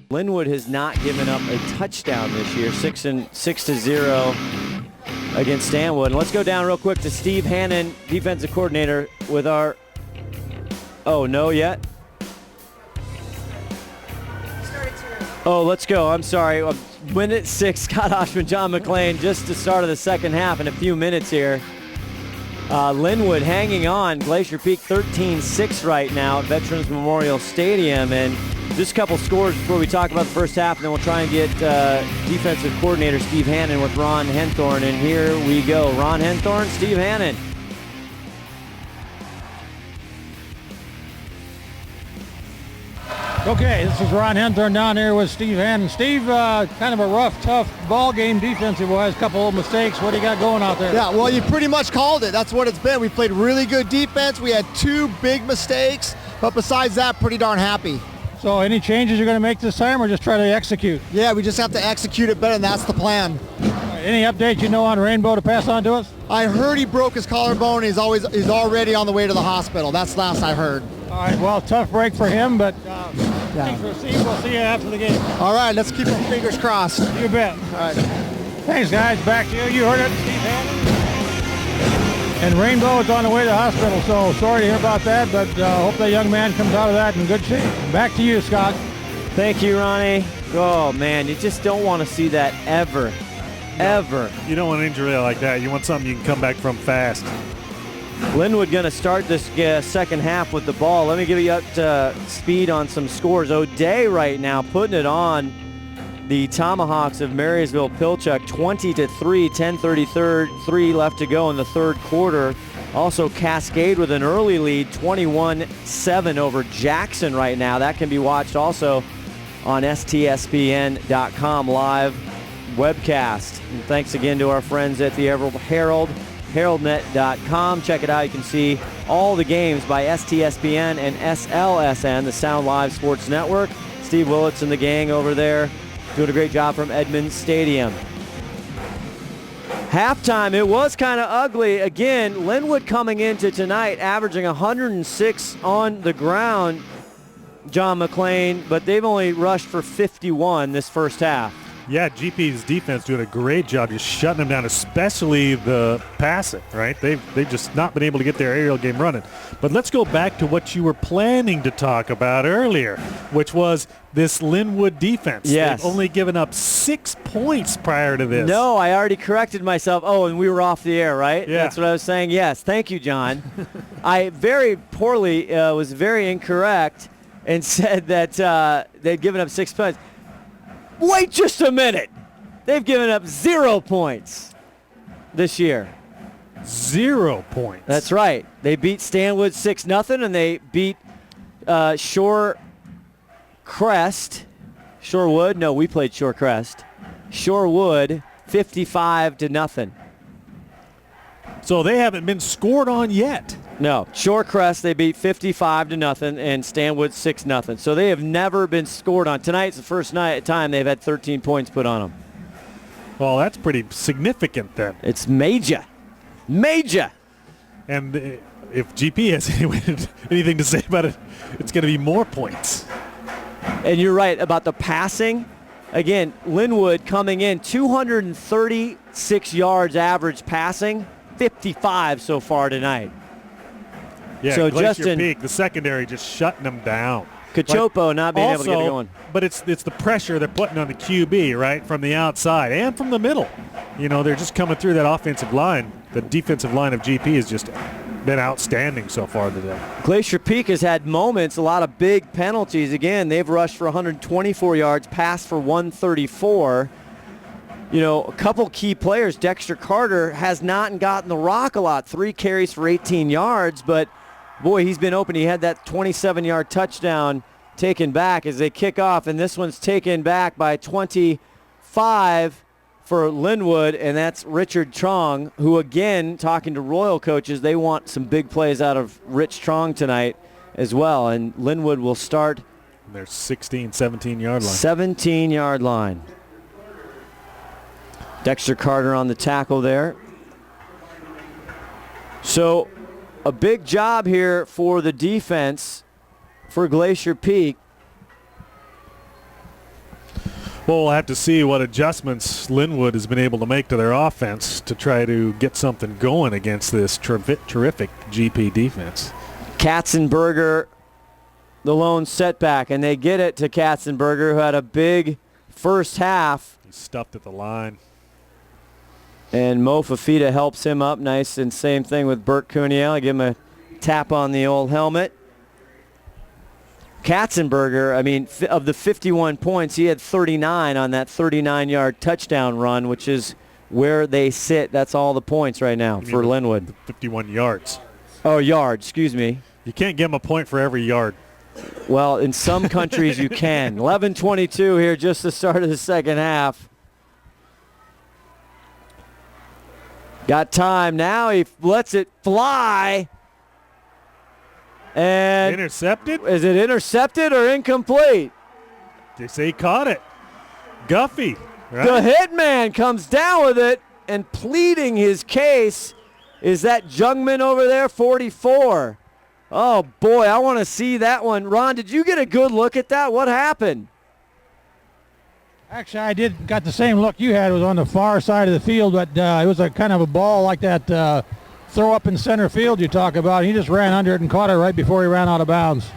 Lynnwood has not given up a touchdown this year, 6-0 against Stanwood. And let's go down real quick to Steve Hannon, defensive coordinator, with our, oh, no yet? Oh, let's go. I'm sorry. Minute 6, Scott Oshman, John McClain, just the start of the second half in a few minutes here. Lynnwood hanging on. Glacier Peak 13-6 right now at Veterans Memorial Stadium. And just a couple scores before we talk about the first half, and then we'll try and get defensive coordinator Steve Hannon with Ron Henthorn. And here we go. Ron Henthorn, Steve Hannon. Okay, this is Ron Henthorn down here with Steve Hannon. Steve, kind of a rough, tough ball game defensive-wise, a couple of mistakes. What do you got going out there? Yeah, well, you pretty much called it. That's what it's been. We played really good defense. We had 2 big mistakes, but besides that, pretty darn happy. So any changes you're going to make this time, or just try to execute? Yeah, we just have to execute it better, and that's the plan. Any updates you know on Rainbow to pass on to us? I heard he broke his collarbone. He's already on the way to the hospital. That's last I heard. All right, well, tough break for him, but thanks for seeing. We'll see you after the game. All right, let's keep our fingers crossed. You bet. All right. Thanks, guys. Back to you. You heard it, Steve Hannon. And Rainbow is on the way to the hospital, so sorry to hear about that, but hope that young man comes out of that in good shape. Back to you, Scott. Thank you, Ronnie. Oh, man, you just don't want to see that ever. Ever. You don't want an injury like that. You want something you can come back from fast. Lynnwood going to start this second half with the ball. Let me give you up to speed on some scores. O'Day right now putting it on the Tomahawks of Marysville-Pilchuck 20-3, 10:33 left to go in the third quarter. Also Cascade with an early lead, 21-7 over Jackson right now. That can be watched also on STSPN.com live webcast. And thanks again to our friends at the Everett Herald, heraldnet.com. Check it out. You can see all the games by STSPN and SLSN, the Sound Live Sports Network. Steve Willits and the gang over there doing a great job from Edmonds Stadium. Halftime, it was kind of ugly. Again, Lynnwood coming into tonight averaging 106 on the ground, John McClain, but they've only rushed for 51 this first half. Yeah, GP's defense doing a great job just shutting them down, especially the passing, right? They've just not been able to get their aerial game running. But let's go back to what you were planning to talk about earlier, which was this Lynnwood defense. Yes. They've only given up 6 points prior to this. No, I already corrected myself. Oh, and we were off the air, right? Yeah. That's what I was saying. Yes, thank you, John. I very poorly was very incorrect and said that they'd given up 6 points. Wait just a minute. They've given up 0 points this year. 0 points. That's right. They beat Stanwood 6-0, and they beat Shorewood. No, we played Shorecrest. Shorewood 55-0. So they haven't been scored on yet. No, Shorecrest they beat 55-0 and Stanwood 6-0. So they have never been scored on. Tonight's the first time they've had 13 points put on them. Well, that's pretty significant then. It's major. Major. And if GP has anything to say about it, it's going to be more points. And you're right about the passing. Again, Lynnwood coming in 236 yards average passing, 55 so far tonight. Yeah, so Glacier Justin Peak, the secondary just shutting them down. Cachopo not being able to get it going. But it's the pressure they're putting on the QB, right, from the outside and from the middle. You know, they're just coming through that offensive line. The defensive line of GP has just been outstanding so far today. Glacier Peak has had moments, a lot of big penalties. Again, they've rushed for 124 yards, passed for 134. You know, a couple key players. Dexter Carter has not gotten the rock a lot. 3 carries for 18 yards, but boy, he's been open. He had that 27-yard touchdown taken back as they kick off, and this one's taken back by 25 for Lynnwood, and that's Richard Trong, who, again, talking to Royal coaches, they want some big plays out of Rich Trong tonight as well, and Lynnwood will start their 16, 17-yard line. 17-yard line. Dexter Carter on the tackle there. So a big job here for the defense for Glacier Peak. Well, we'll have to see what adjustments Lynnwood has been able to make to their offense to try to get something going against this terrific GP defense. Katzenberger, the lone setback, and they get it to Katzenberger, who had a big first half. He's stuffed at the line. And Mo Fafita helps him up nice, and same thing with Bert Cuniel. I give him a tap on the old helmet. Katzenberger, I mean, of the 51 points, he had 39 on that 39-yard touchdown run, which is where they sit. That's all the points right now for Lynnwood. 51 yards. Oh, yards, excuse me. You can't give him a point for every yard. Well, in some countries you can. 11:22 here, just the start of the second half. Got time now. He lets it fly. And intercepted? Is it intercepted or incomplete? They say he caught it. Guffey. Right? The hitman comes down with it and pleading his case. Is that Jungman over there, 44? Oh, boy, I want to see that one. Ron, did you get a good look at that? What happened? Actually, I got the same look you had. It was on the far side of the field, but it was a kind of a ball like that throw up in center field you talk about. He just ran under it and caught it right before he ran out of bounds.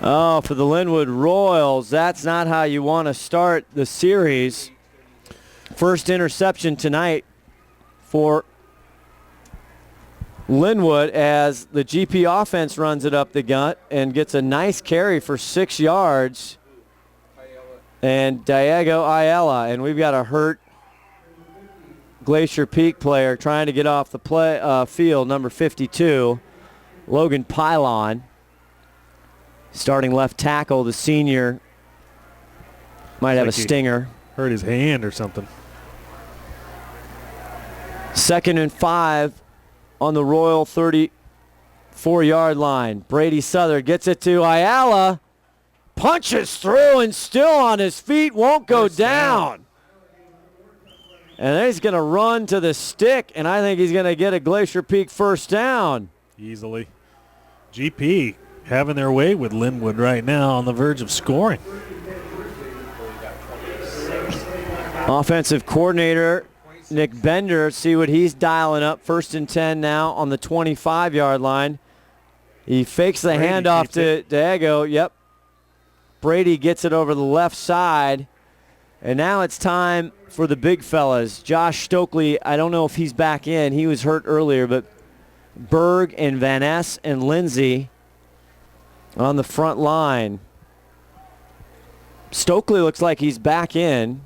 Oh, for the Lynnwood Royals, that's not how you want to start the series. First interception tonight for Lynnwood as the GP offense runs it up the gut and gets a nice carry for 6 yards. and Diego Ayala. And we've got a hurt Glacier Peak player trying to get off the field, number 52, Logan Pylon. Starting left tackle, the senior, might have a stinger. Hurt his hand or something. 2nd and 5 on the Royal 34-yard line. Brady Southern gets it to Ayala. Punches through and still on his feet, won't go down. And then he's going to run to the stick, and I think he's going to get a Glacier Peak first down. Easily. GP having their way with Lynnwood right now, on the verge of scoring. Offensive coordinator Nick Bender, see what he's dialing up. 1st and 10 now on the 25-yard line. He fakes the handoff to Diego. Yep. Brady gets it over the left side. And now it's time for the big fellas. Josh Stokely, I don't know if he's back in. He was hurt earlier, but Berg and Van Ness and Lindsay on the front line. Stokely looks like he's back in.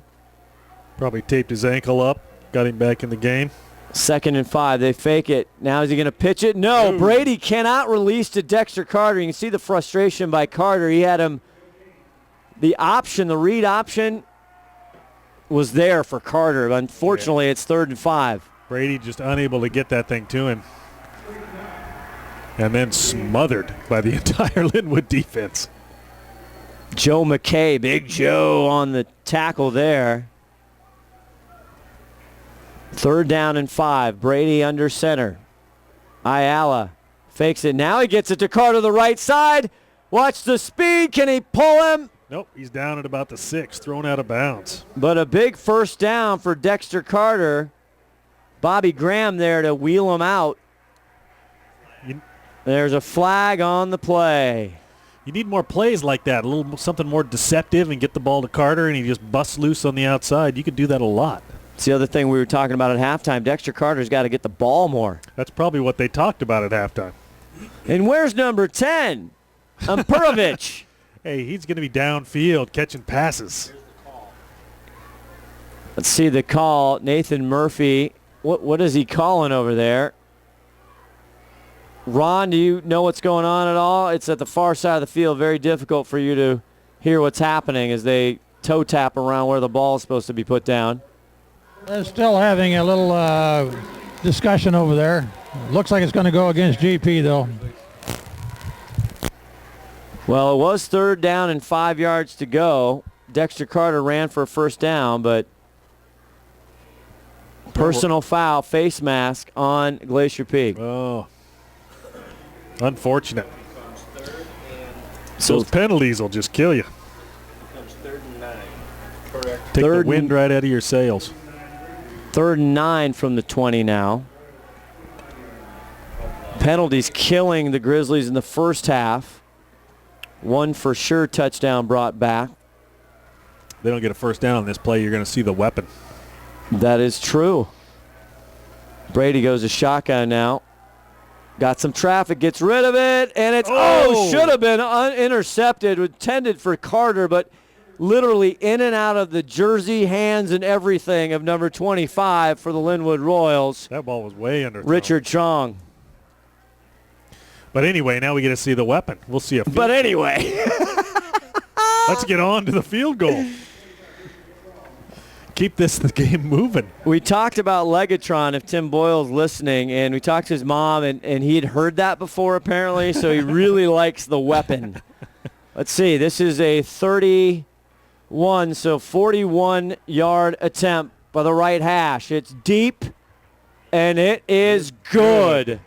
Probably taped his ankle up, got him back in the game. 2nd and 5. They fake it. Now is he going to pitch it? No. Ooh. Brady cannot release to Dexter Carter. You can see the frustration by Carter. He had him. The read option was there for Carter. But unfortunately, It's 3rd and 5. Brady just unable to get that thing to him. And then smothered by the entire Lynnwood defense. Joe McKay, Big Joe on the tackle there. 3rd down and 5. Brady under center. Ayala fakes it. Now he gets it to Carter, the right side. Watch the speed. Can he pull him? Nope, he's down at about the 6, thrown out of bounds. But a big first down for Dexter Carter. Bobby Graham there to wheel him out. There's a flag on the play. You need more plays like that, a little something more deceptive, and get the ball to Carter, and he just busts loose on the outside. You could do that a lot. It's the other thing we were talking about at halftime. Dexter Carter's got to get the ball more. That's probably what they talked about at halftime. And where's number 10? Umperovich. Hey, he's going to be downfield catching passes. Let's see the call. Nathan Murphy. What is he calling over there? Ron, do you know what's going on at all? It's at the far side of the field. Very difficult for you to hear what's happening as they toe tap around where the ball is supposed to be put down. They're still having a little discussion over there. Looks like it's going to go against GP, though. Well, it was 3rd down and 5 yards to go. Dexter Carter ran for a first down, but personal foul, face mask on Glacier Peak. Oh, unfortunate. So those penalties will just kill you. Becomes 3rd and 9. Correct. Take the wind right out of your sails. 3rd and 9 from the 20 now. Penalties killing the Grizzlies in the first half. One for sure touchdown brought back. They don't get a first down on this play, you're going to see the weapon. That is true. Brady goes to shotgun now. Got some traffic, gets rid of it, and it's, should have been intercepted, intended for Carter, but literally in and out of the jersey, hands, and everything of number 25 for the Lynnwood Royals. That ball was way under. Richard Chong. But anyway, now we get to see the weapon. We'll see a field But anyway. Let's get on to the field goal. Keep the game moving. We talked about Legatron, if Tim Boyle's listening, and we talked to his mom, and he had heard that before apparently, so he really likes the weapon. Let's see. This is a 41-yard attempt by the right hash. It's deep, and it is good.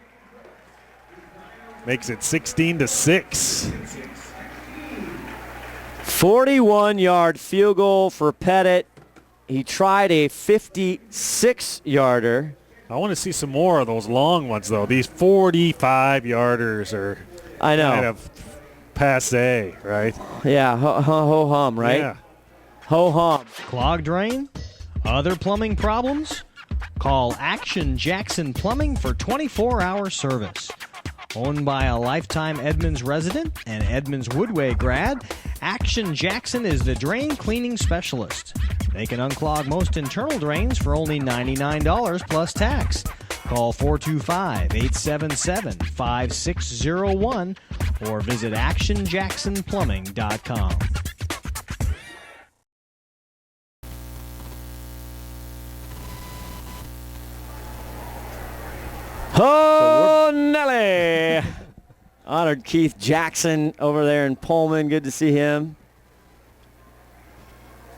Makes it 16-6. 41-yard field goal for Pettit. He tried a 56-yarder. I want to see some more of those long ones, though. These 45-yarders are kind of passe, right? Yeah, ho-hum, right? Yeah. Ho-hum. Clogged drain? Other plumbing problems? Call Action Jackson Plumbing for 24-hour service. Owned by a lifetime Edmonds resident and Edmonds Woodway grad, Action Jackson is the drain cleaning specialist. They can unclog most internal drains for only $99 plus tax. Call 425-877-5601 or visit actionjacksonplumbing.com. Oh, Nelly! Honored Keith Jackson over there in Pullman. Good to see him.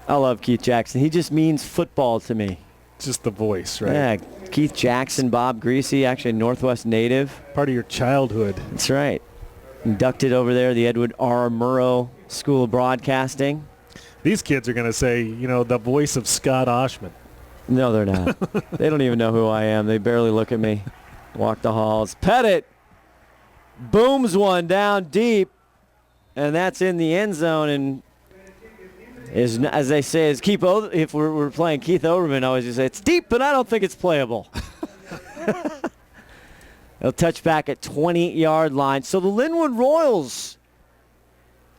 I love Keith Jackson. He just means football to me. Just the voice, right? Yeah, Keith Jackson, Bob Greasy, actually a Northwest native. Part of your childhood. That's right. Inducted over there, the Edward R. Murrow School of Broadcasting. These kids are going to say, you know, the voice of Scott Oshman. No, they're not. They don't even know who I am. They barely look at me. Walk the halls. Pettit booms one down deep, and that's in the end zone. And as they say, if we're playing Keith Oberman, I always just say, it's deep, but I don't think it's playable. They'll touch back at 20-yard line. So the Lynnwood Royals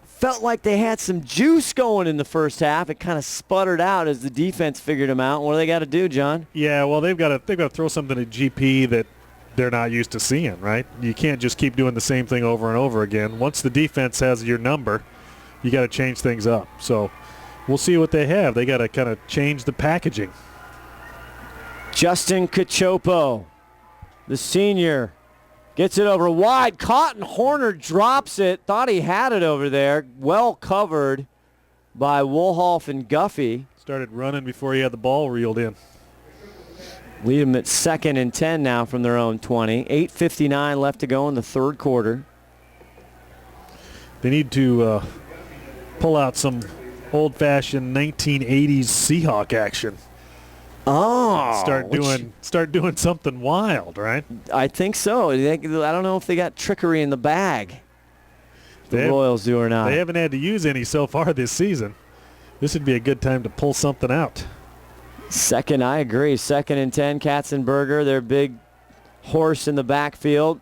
felt like they had some juice going in the first half. It kind of sputtered out as the defense figured them out. What do they got to do, John? Yeah, well, they've got to throw something at GP that they're not used to seeing, right? You can't just keep doing the same thing over and over again. Once the defense has your number, you got to change things up. So we'll see what they have. They got to kind of change the packaging. Justin Cachopo, the senior, gets it over wide. Cotton Horner drops it. Thought he had it over there. Well covered by Woolhoff and Guffey. Started running before he had the ball reeled in. Lead them at 2nd and 10 now from their own 20. 8:59 left to go in the third quarter. They need to pull out some old-fashioned 1980s Seahawk action. Oh, start doing something wild, right? I think so. I don't know if they got trickery in the bag. The Royals do or not. They haven't had to use any so far this season. This would be a good time to pull something out. I agree. 2nd and 10, Katzenberger, their big horse in the backfield.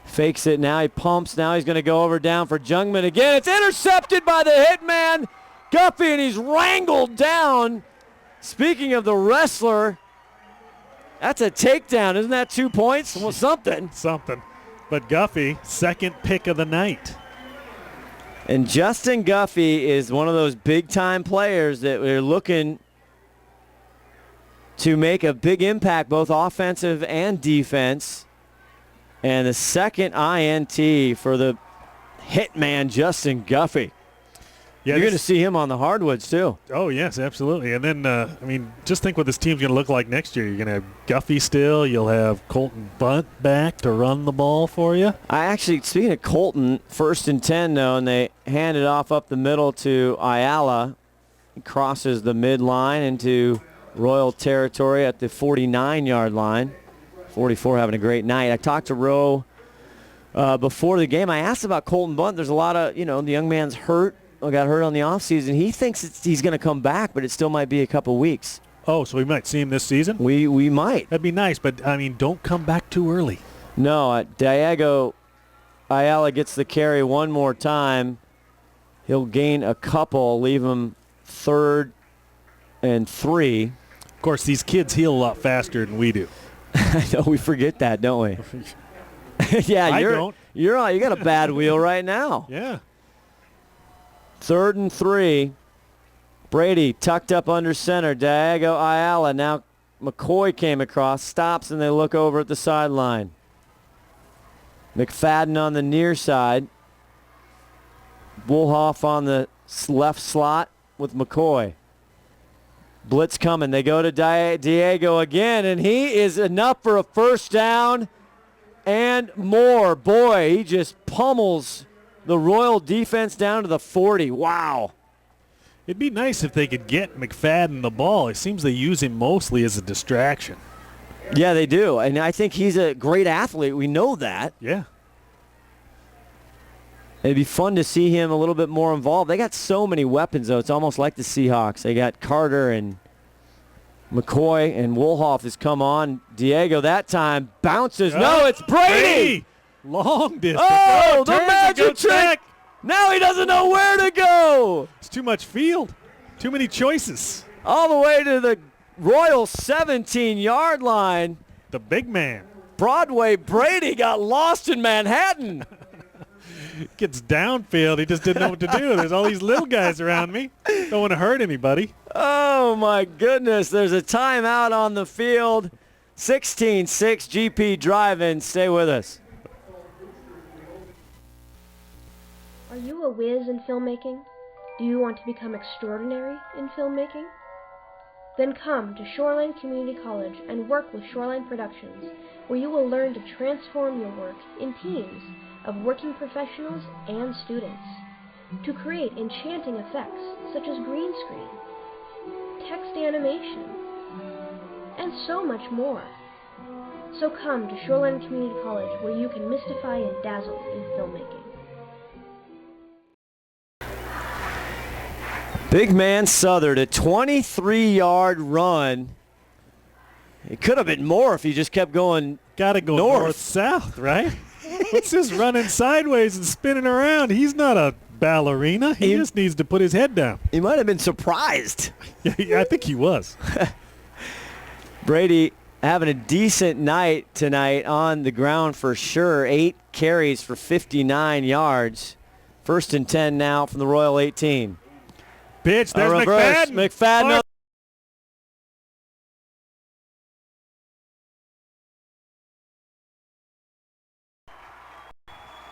Fakes it now. He pumps. Now he's going to go over down for Jungmann again. It's intercepted by the hitman, Guffey, and he's wrangled down. Speaking of the wrestler, that's a takedown. Isn't that 2 points? Well, something. Something. But Guffey, second pick of the night. And Justin Guffey is one of those big-time players that we're looking to make a big impact, both offensive and defense. And the second INT for the hitman, Justin Guffey. Yeah, you're going to see him on the hardwoods, too. Oh, yes, absolutely. And then, just think what this team's going to look like next year. You're going to have Guffey still. You'll have Colton Bunt back to run the ball for you. Speaking of Colton, 1st and 10, though, and they hand it off up the middle to Ayala. He crosses the midline into Royal territory at the 49-yard line. 44 having a great night. I talked to Rowe before the game. I asked about Colton Bunt. There's a lot of, the young man's hurt. Got hurt on the offseason. He thinks he's going to come back, but it still might be a couple weeks. Oh, so we might see him this season? We might. That'd be nice, but, don't come back too early. No, Diego Ayala gets the carry one more time. He'll gain a couple, leave him 3rd and 3. Of course, these kids heal a lot faster than we do. I know, we forget that, don't we? Yeah, I don't. You got a bad wheel right now. Yeah. 3rd and 3. Brady tucked up under center. Diego Ayala. Now McCoy came across, stops, and they look over at the sideline. McFadden on the near side. Woolhoff on the left slot with McCoy. Blitz coming. They go to Diego again, and he is enough for a first down and more. Boy, he just pummels the Royal defense down to the 40. Wow. It'd be nice if they could get McFadden the ball. It seems they use him mostly as a distraction. Yeah, they do. And I think he's a great athlete. We know that. Yeah. It'd be fun to see him a little bit more involved. They got so many weapons, though. It's almost like the Seahawks. They got Carter and McCoy, and Woolhoff has come on. Diego that time bounces. No, it's Brady! Long distance. Oh, the magic trick. Now he doesn't know where to go. It's too much field. Too many choices. All the way to the Royal 17-yard line. The big man. Broadway Brady got lost in Manhattan. Gets downfield. He just didn't know what to do. There's all these little guys around me. Don't want to hurt anybody. Oh, my goodness. There's a timeout on the field. 16-6 GP driving. Stay with us. Are you a whiz in filmmaking? Do you want to become extraordinary in filmmaking? Then come to Shoreline Community College and work with Shoreline Productions, where you will learn to transform your work in teams of working professionals and students to create enchanting effects such as green screen, text animation, and so much more. So come to Shoreline Community College, where you can mystify and dazzle in filmmaking. Big man Southard, a 23-yard run. It could have been more if he just kept going. Got to go north-south, right? What's this running sideways and spinning around? He's not a ballerina. He just needs to put his head down. He might have been surprised. Yeah, I think he was. Brady having a decent night tonight on the ground for sure. 8 carries for 59 yards. 1st and 10 now from the Royal 18. Pitch, there's McFadden. McFadden.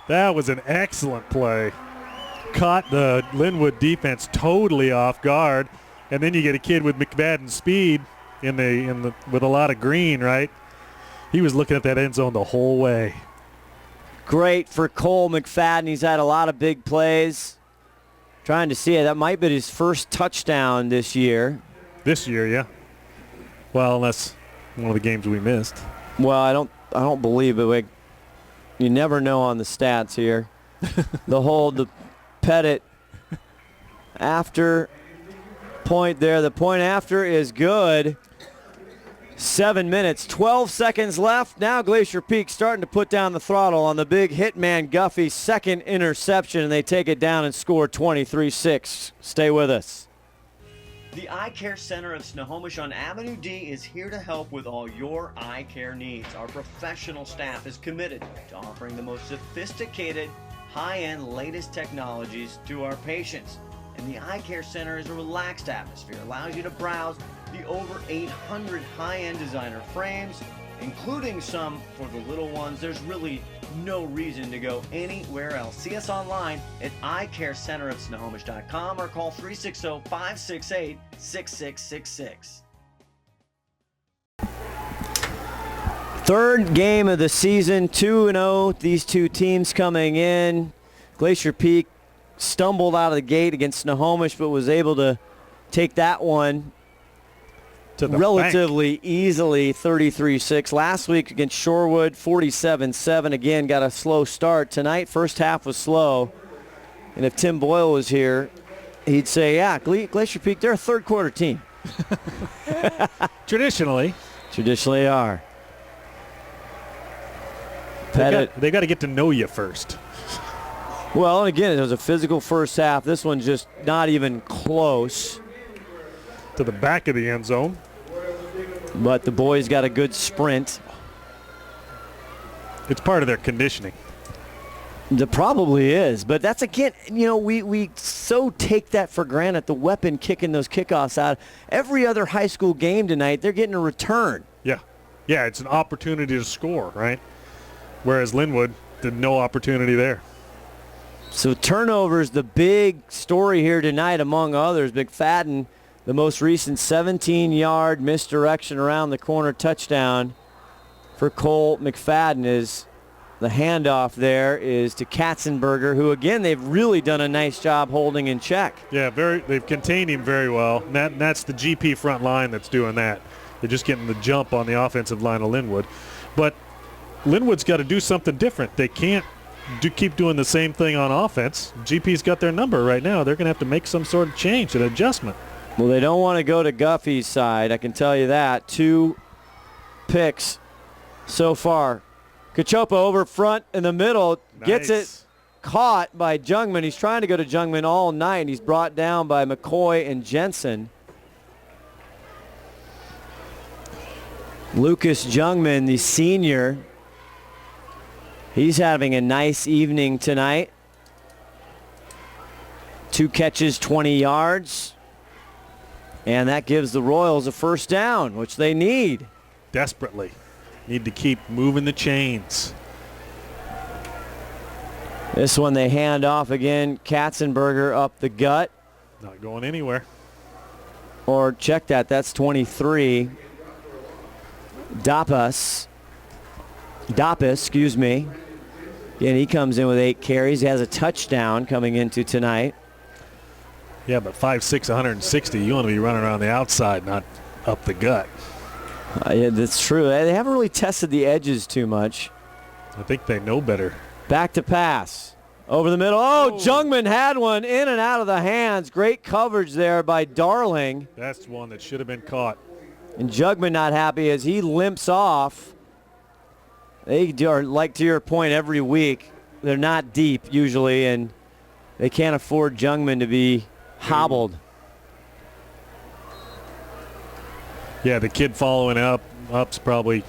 That was an excellent play. Caught the Lynnwood defense totally off guard, and then you get a kid with McFadden's speed with a lot of green, right? He was looking at that end zone the whole way. Great for Cole McFadden. He's had a lot of big plays. Trying to see it. That might be his first touchdown this year. This year, yeah. Well, unless one of the games we missed. Well, I don't believe it. You never know on the stats here. The hold, the Pettit after point there. The point after is good. 7 minutes, 12 seconds left. Now Glacier Peak starting to put down the throttle on the big hitman Guffey's second interception, and they take it down and score 23-6. Stay with us. The Eye Care Center of Snohomish on Avenue D is here to help with all your eye care needs. Our professional staff is committed to offering the most sophisticated, high-end, latest technologies to our patients. And the Eye Care Center is a relaxed atmosphere, allows you to browse the over 800 high-end designer frames, including some for the little ones. There's really no reason to go anywhere else. See us online at eyecarecenterofsnohomish.com or call 360-568-6666. Third game of the season, 2-0. These two teams coming in. Glacier Peak stumbled out of the gate against Snohomish, but was able to take that one to the relatively easily, 33-6. Last week against Shorewood, 47-7. Again, got a slow start. Tonight, first half was slow. And if Tim Boyle was here, he'd say, yeah, Glacier Peak, they're a third quarter team. Traditionally are. They got to get to know you first. Well, and again, it was a physical first half. This one's just not even close. To the back of the end zone. But the boys got a good sprint. It's part of their conditioning. It probably is. But that's, again, we so take that for granted, the weapon kicking those kickoffs out. Every other high school game tonight, they're getting a return. Yeah. Yeah, it's an opportunity to score, right? Whereas Lynnwood did no opportunity there. So turnovers, the big story here tonight, among others. McFadden, the most recent 17-yard misdirection around the corner touchdown for Cole McFadden. Is the handoff there is to Katzenberger, who, again, they've really done a nice job holding in check. Yeah, they've contained him very well. And that's the GP front line that's doing that. They're just getting the jump on the offensive line of Lynnwood. But Lynnwood's got to do something different. They can't keep doing the same thing on offense. GP's got their number right now. They're going to have to make some sort of change, an adjustment. Well, they don't want to go to Guffey's side, I can tell you that. 2 picks so far. Cachopa over front in the middle, gets it caught by Jungmann. He's trying to go to Jungmann all night, and he's brought down by McCoy and Jensen. Lucas Jungmann, the senior, he's having a nice evening tonight. 2 catches, 20 yards. And that gives the Royals a first down, which they need. Desperately. Need to keep moving the chains. This one they hand off again. Katzenberger up the gut. Not going anywhere. Or check that. That's 23. Dappas, excuse me. Again, he comes in with 8 carries. He has a touchdown coming into tonight. Yeah, but 5'6", 160, you want to be running around the outside, not up the gut. Yeah, that's true. They haven't really tested the edges too much. I think they know better. Back to pass. Over the middle. Oh, Jungmann had one in and out of the hands. Great coverage there by Darling. That's one that should have been caught. And Jungmann not happy as he limps off. They are, like to your point, every week. They're not deep usually, and they can't afford Jungmann to be hobbled. Yeah, the kid following up's probably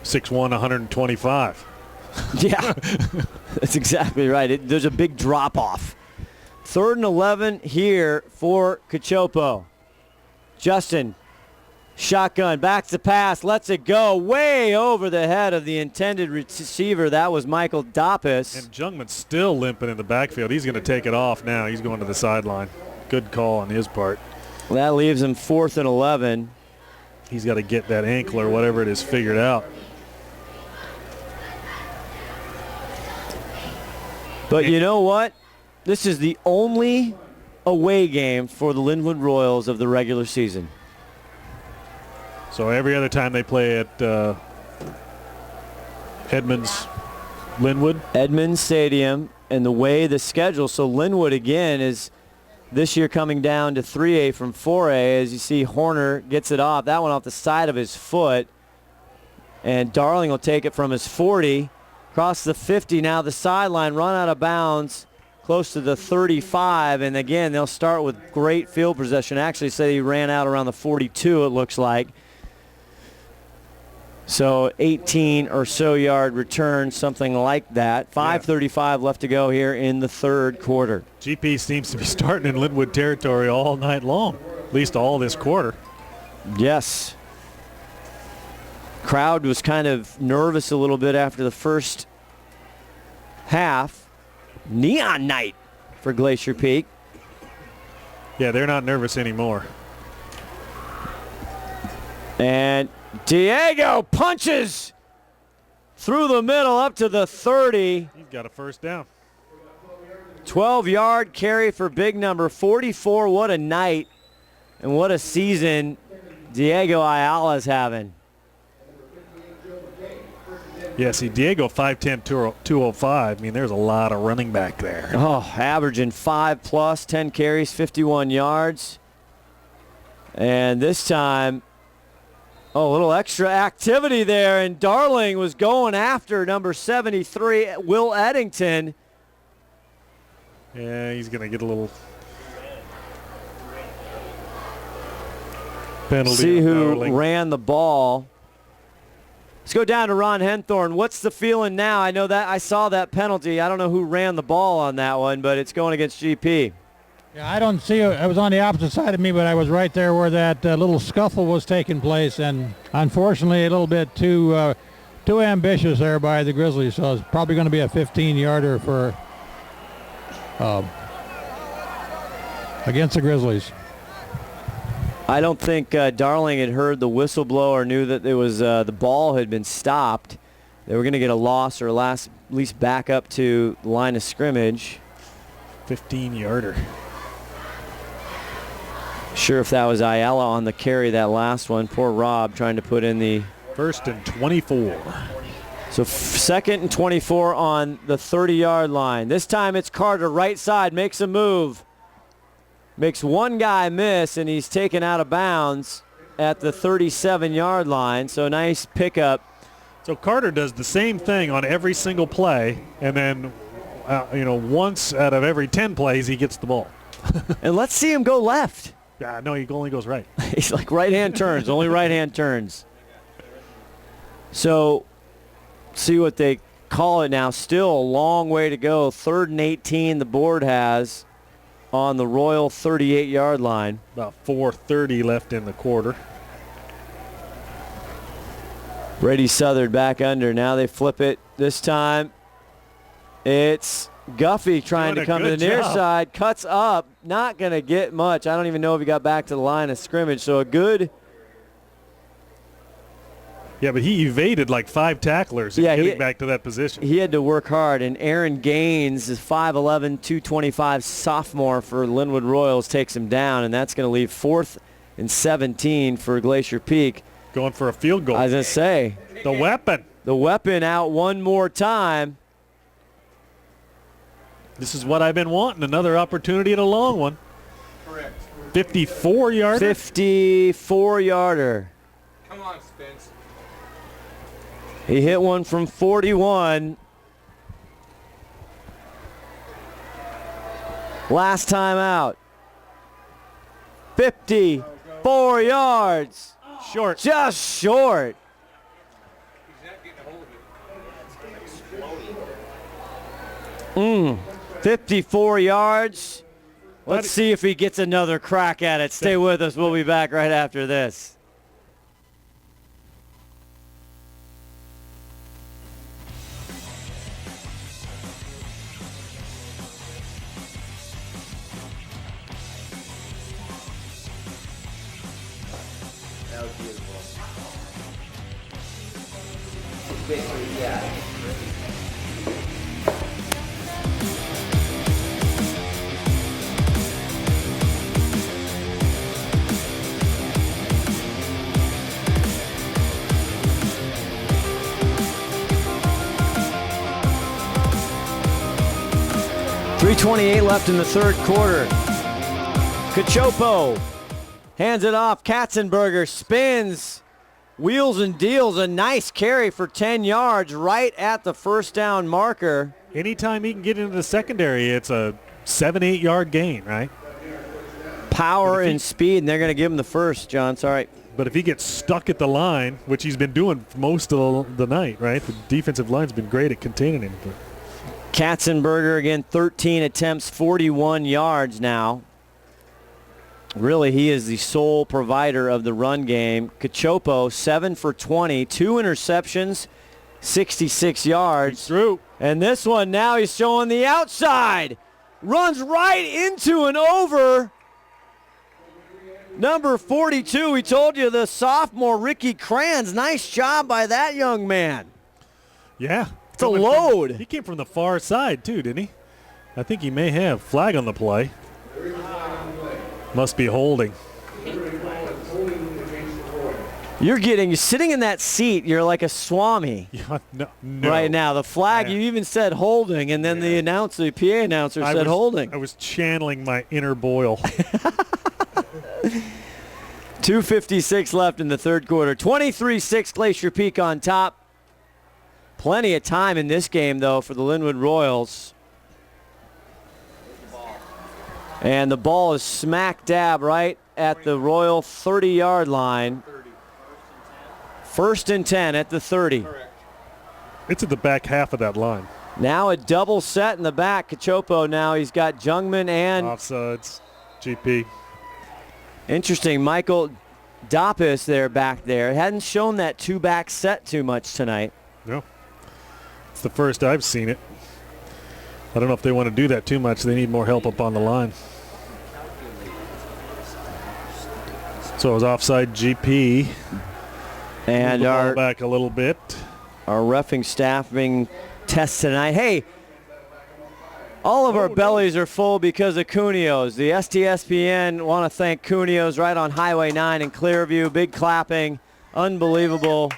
6'1", 125. Yeah, that's exactly right. There's a big drop-off. 3rd and 11 here for Cachopo. Justin, shotgun, backs the pass, lets it go way over the head of the intended receiver. That was Michael Dappas. And Jungmann's still limping in the backfield. He's going to take it off now. He's going to the sideline. Good call on his part. That leaves him 4th and 11. He's got to get that ankle or whatever it is figured out. But you know what? This is the only away game for the Lynnwood Royals of the regular season. So every other time they play at Edmonds Stadium, and the way the schedule, so Lynnwood again is this year coming down to 3A from 4A. As you see, Horner gets it off. That one off the side of his foot. And Darling will take it from his 40. Across the 50, now the sideline, run out of bounds, close to the 35. And again, they'll start with great field possession. Actually, say he ran out around the 42, it looks like. So 18 or so yard return, something like that. 5:35 left to go here in the 3rd quarter. GP seems to be starting in Lynnwood territory all night long, at least all this quarter. Yes. Crowd was kind of nervous a little bit after the first half. Neon night for Glacier Peak. Yeah, they're not nervous anymore. And Diego punches through the middle up to the 30. He's got a first down. 12-yard carry for big number 44. What a night and what a season Diego Ayala's having. Yeah, see, Diego 5'10", 205. I mean, there's a lot of running back there. Oh, averaging 5+, 10 carries, 51 yards. And this time, a little extra activity there, and Darling was going after number 73, Will Eddington. Yeah, he's going to get a little penalty. See who Darling ran the ball. Let's go down to Ron Henthorne. What's the feeling now? I know that I saw that penalty. I don't know who ran the ball on that one, but it's going against GP. Yeah, I don't see it. I was on the opposite side of me, but I was right there where that little scuffle was taking place, and unfortunately a little bit too ambitious there by the Grizzlies, so it's probably going to be a 15-yarder for against the Grizzlies. I don't think Darling had heard the whistleblower or knew that it was the ball had been stopped. They were going to get a loss or at least back up to the line of scrimmage. 15-yarder. Sure if that was Ayala on the carry, that last one. Poor Rob trying to put in the 1st and 24. So 2nd and 24 on the 30-yard line. This time it's Carter, right side, makes a move. Makes one guy miss, and he's taken out of bounds at the 37-yard line. So nice pickup. So Carter does the same thing on every single play, and then once out of every 10 plays, he gets the ball. And let's see him go left. No, he only goes right. He's like right-hand turns, only right-hand turns. So, see what they call it now. Still a long way to go. 3rd and 18 the board has on the Royal 38-yard line. About 4:30 left in the quarter. Brady Southard back under. Now they flip it. This time it's Guffey trying to come to the near side. Cuts up. Not going to get much. I don't even know if he got back to the line of scrimmage. So a good... Yeah, but he evaded like 5 tacklers getting back to that position. He had to work hard. And Aaron Gaines is 5'11", 225 sophomore for Lynnwood Royals, takes him down. And that's going to leave 4th and 17 for Glacier Peak. Going for a field goal. I was going to say. The weapon. The weapon out one more time. This is what I've been wanting. Another opportunity at a long one. Correct. 54-yarder? 54-yarder. Come on, Spence. He hit one from 41. Last time out. 54 yards. Short. Just short. 54 yards. Let's see if he gets another crack at it. Stay with us. We'll be back right after this. That was beautiful. Yeah. 3:28 left in the third quarter. Cachopo hands it off. Katzenberger spins, wheels and deals. A nice carry for 10 yards right at the first down marker. Anytime he can get into the secondary, it's a 7-8 yard gain, right? Power and speed, and they're going to give him the first, John. Sorry. But if he gets stuck at the line, which he's been doing most of the night, right? The defensive line's been great at containing him. But Katzenberger again, 13 attempts, 41 yards now. Really, he is the sole provider of the run game. Cachopo, 7 for 20, 2 interceptions, 66 yards. He's through. And this one now he's showing the outside. Runs right into an over. Number 42, we told you, the sophomore Ricky Kranz. Nice job by that young man. Yeah. It's a load. He came from the far side, too, didn't he? I think he may have. Flag on the play. Must be holding. You're sitting in that seat, you're like a swami no. right now. The flag, you even said holding, and then the PA announcer said holding. I was channeling my inner Boyle. 2:56 left in the third quarter. 23-6 Glacier Peak on top. Plenty of time in this game, though, for the Lynnwood Royals. And the ball is smack dab right at the Royal 30-yard line. 1st and 10 at the 30. It's at the back half of that line. Now a double set in the back. Cachopo now. He's got Jungman and... Offsides. GP. Interesting. Michael Doppis back there. Hadn't shown that two-back set too much tonight. No. It's the first I've seen it. I don't know if they want to do that too much. They need more help up on the line. So it was offside GP. And our back a little bit. Our reffing staff being tested tonight. Hey, all of our bellies are full because of Cunio's. The STSPN want to thank Cunio's right on Highway 9 in Clearview. Big clapping. Unbelievable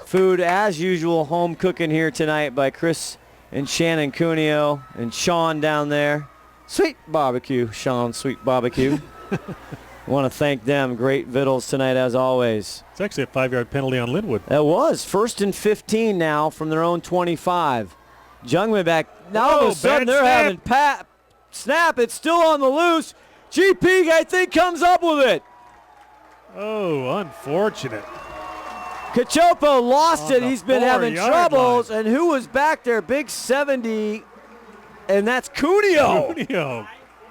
food as usual. Home cooking here tonight by Chris and Shannon Cunio and Sean down there. Sweet barbecue, Sean, sweet barbecue. I want to thank them. Great vittles tonight as always. It's actually a 5-yard penalty on Lynnwood. It was. 1st and 15 now from their own 25. Jungmann back. Now all of a sudden they're having snap. It's still on the loose. GP, I think, comes up with it. Oh, unfortunate. Cachopo lost it. He's been having troubles. Line. And who was back there? Big 70. And that's Cuneo.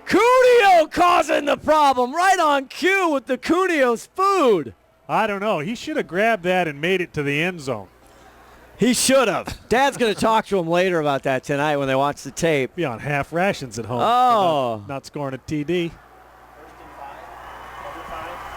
Cuneo causing the problem. Right on cue with the Cuneo's food. I don't know. He should have grabbed that and made it to the end zone. He should have. Dad's going to talk to him later about that tonight when they watch the tape. Be on half rations at home. Oh. Not scoring a TD.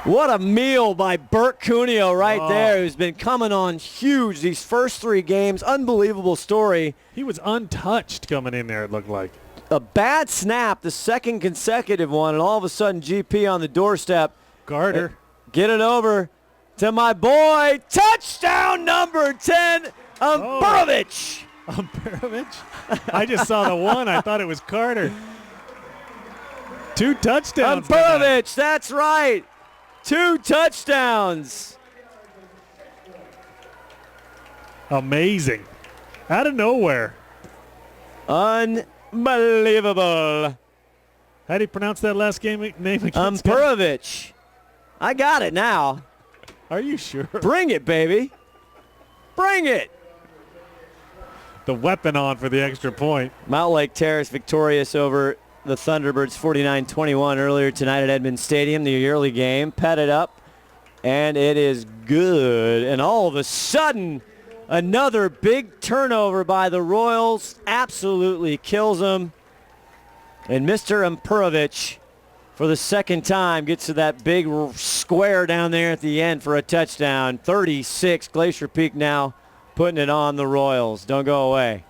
What a meal by Bert Cuneo right there, who's been coming on huge these first 3 games. Unbelievable story. He was untouched coming in there, it looked like. A bad snap, the second consecutive one, and all of a sudden GP on the doorstep. Garter. Get it over to my boy. Touchdown number 10, Umperovic. Umperovic? I just saw the one. I thought it was Carter. 2 touchdowns. Umperovic, that's right. 2 touchdowns. Amazing. Out of nowhere. Unbelievable. How do you pronounce that last name again? Umperovic. I got it now. Are you sure? Bring it, baby. Bring it. The weapon on for the extra point. Mount Lake Terrace victorious over the Thunderbirds 49-21 earlier tonight at Edmonds Stadium, the early game. Petted up, and it is good. And all of a sudden, another big turnover by the Royals absolutely kills them. And Mr. Umperovic, for the second time, gets to that big square down there at the end for a touchdown. 36, Glacier Peak now putting it on the Royals. Don't go away.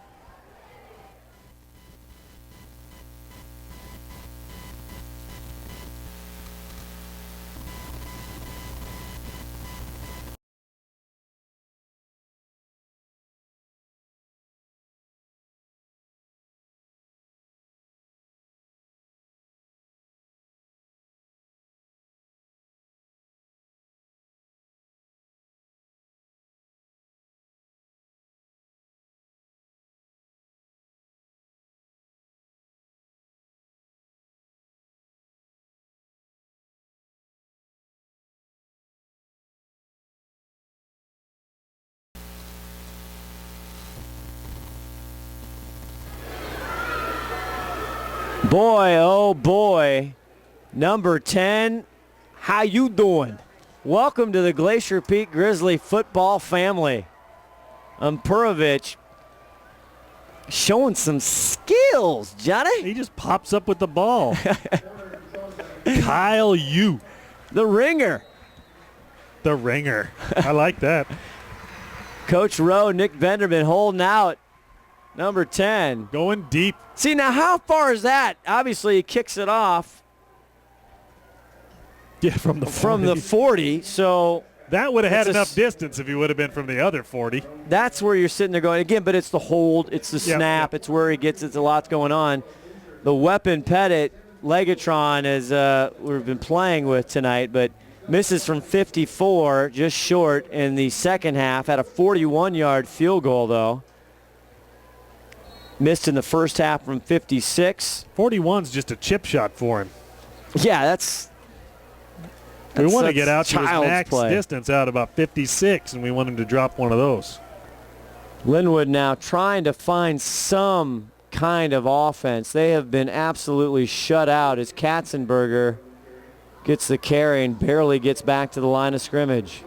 Boy, oh boy, number 10, how you doing? Welcome to the Glacier Peak Grizzly football family. Umperovic showing some skills, Johnny. He just pops up with the ball. Kyle Yu. The ringer. The ringer. I like that. Coach Rowe, Nick Benderman holding out. Number 10. Going deep. See, now how far is that? Obviously, he kicks it off. Yeah, from the 40. From the 40, so... That would have had enough distance if he would have been from the other 40. That's where you're sitting there going, again, but it's the hold, it's the snap, it's where he gets, it's a lot going on. The weapon Pettit, Legatron, as we've been playing with tonight, but misses from 54, just short in the second half. Had a 41-yard field goal, though. Missed in the first half from 56. 41's just a chip shot for him. Yeah, that's we want to get out to his max play. Distance out about 56, and we want him to drop one of those. Lynnwood now trying to find some kind of offense. They have been absolutely shut out as Katzenberger gets the carry and barely gets back to the line of scrimmage.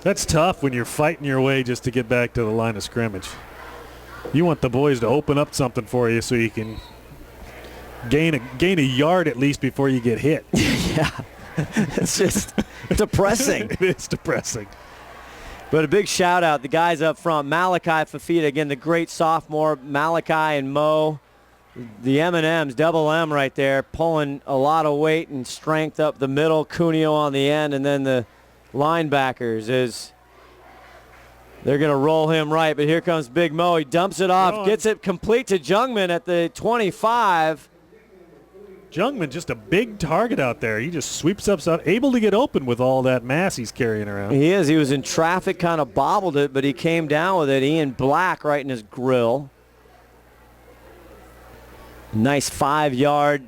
That's tough when you're fighting your way just to get back to the line of scrimmage. You want the boys to open up something for you so you can gain a yard at least before you get hit. Yeah, it's just depressing. It is depressing. But a big shout out, the guys up front, Malachi Fafita, again, the great sophomore, Malachi and Mo, the M&Ms, double M right there, pulling a lot of weight and strength up the middle, Cuneo on the end, and then the linebackers is... They're going to roll him right, but here comes Big Mo. He dumps it off, gets it complete to Jungmann at the 25. Jungmann just a big target out there. He just sweeps up stuff, able to get open with all that mass he's carrying around. He is. He was in traffic, kind of bobbled it, but he came down with it. Ian Black right in his grill. Nice 5-yard.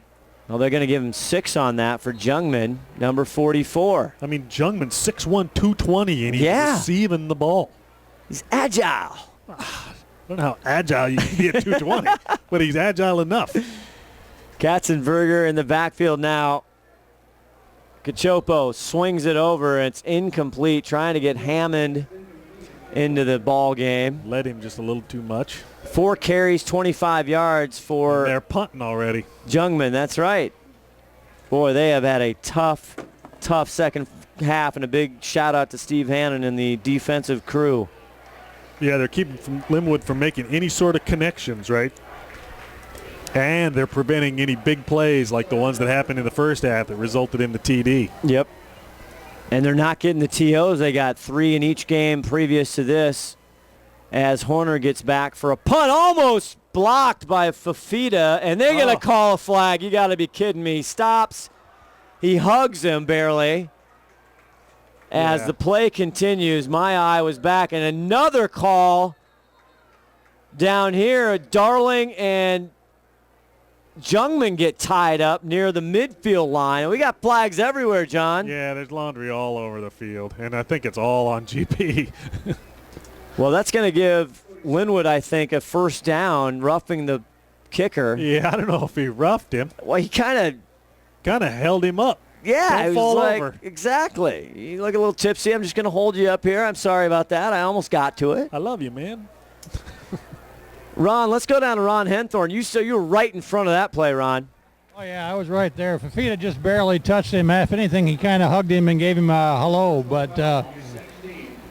Well, they're going to give him 6 on that for Jungmann, number 44. I mean, Jungmann 6'1", 220, and he's receiving the ball. He's agile. I don't know how agile you can be at 220, but he's agile enough. Katzenberger in the backfield now. Cachopo swings it over. It's incomplete, trying to get Hammond into the ball game. Led him just a little too much. 4 carries, 25 yards for... And they're punting already. Jungmann, that's right. Boy, they have had a tough second half, and a big shout-out to Steve Hannon and the defensive crew. Yeah, they're keeping Lynnwood from making any sort of connections, right? And they're preventing any big plays like the ones that happened in the first half that resulted in the TD. Yep. And they're not getting the TOs. They got 3 in each game previous to this as Horner gets back for a punt. Almost blocked by Fafita, and they're going to call a flag. You got to be kidding me. He stops. He hugs him barely. As the play continues, my eye was back, and another call down here. Darling and Jungmann get tied up near the midfield line. We got flags everywhere, John. Yeah, there's laundry all over the field, and I think it's all on GP. Well, that's going to give Lynnwood, I think, a first down, roughing the kicker. Yeah, I don't know if he roughed him. Well, he kind of held him up. Yeah, Don't it fall was like, over. Exactly. You look a little tipsy. I'm just going to hold you up here. I'm sorry about that. I almost got to it. I love you, man. Ron, let's go down to Ron Henthorne. You were right in front of that play, Ron. Oh, yeah, I was right there. Fafita just barely touched him. If anything, he kind of hugged him and gave him a hello. But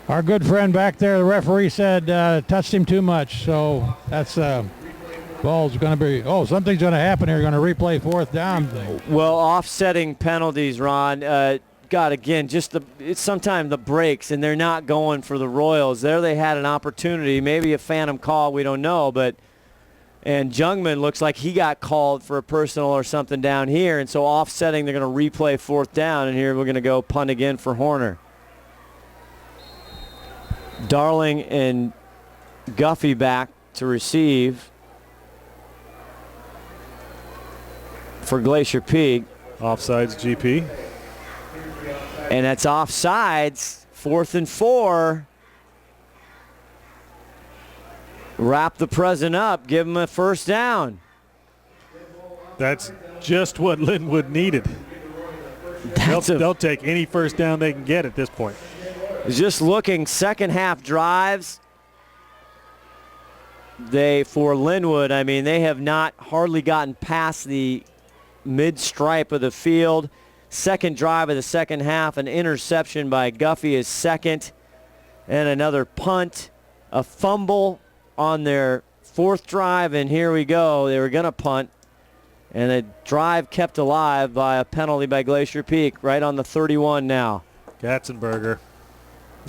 our good friend back there, the referee, said touched him too much. So that's ball's going to be, something's going to happen here. Going to replay 4th down. Well, offsetting penalties, Ron. God, again, it's sometimes the breaks, and they're not going for the Royals. There they had an opportunity, maybe a phantom call, we don't know, and Jungmann looks like he got called for a personal or something down here, and so offsetting, they're going to replay 4th down, and here we're going to go punt again for Horner. Darling and Guffey back to receive for Glacier Peak. Offsides, GP. And that's offsides, 4th and 4. Wrap the present up, give them a first down. That's just what Lynnwood needed. They'll take any first down they can get at this point. Just looking, second half drives. For Lynnwood, I mean, they have not hardly gotten past the mid-stripe of the field. Second drive of the second half, an interception by Guffey is second, and another punt, a fumble on their 4th drive, and here we go. They were going to punt, and a drive kept alive by a penalty by Glacier Peak right on the 31 now. Katzenberger.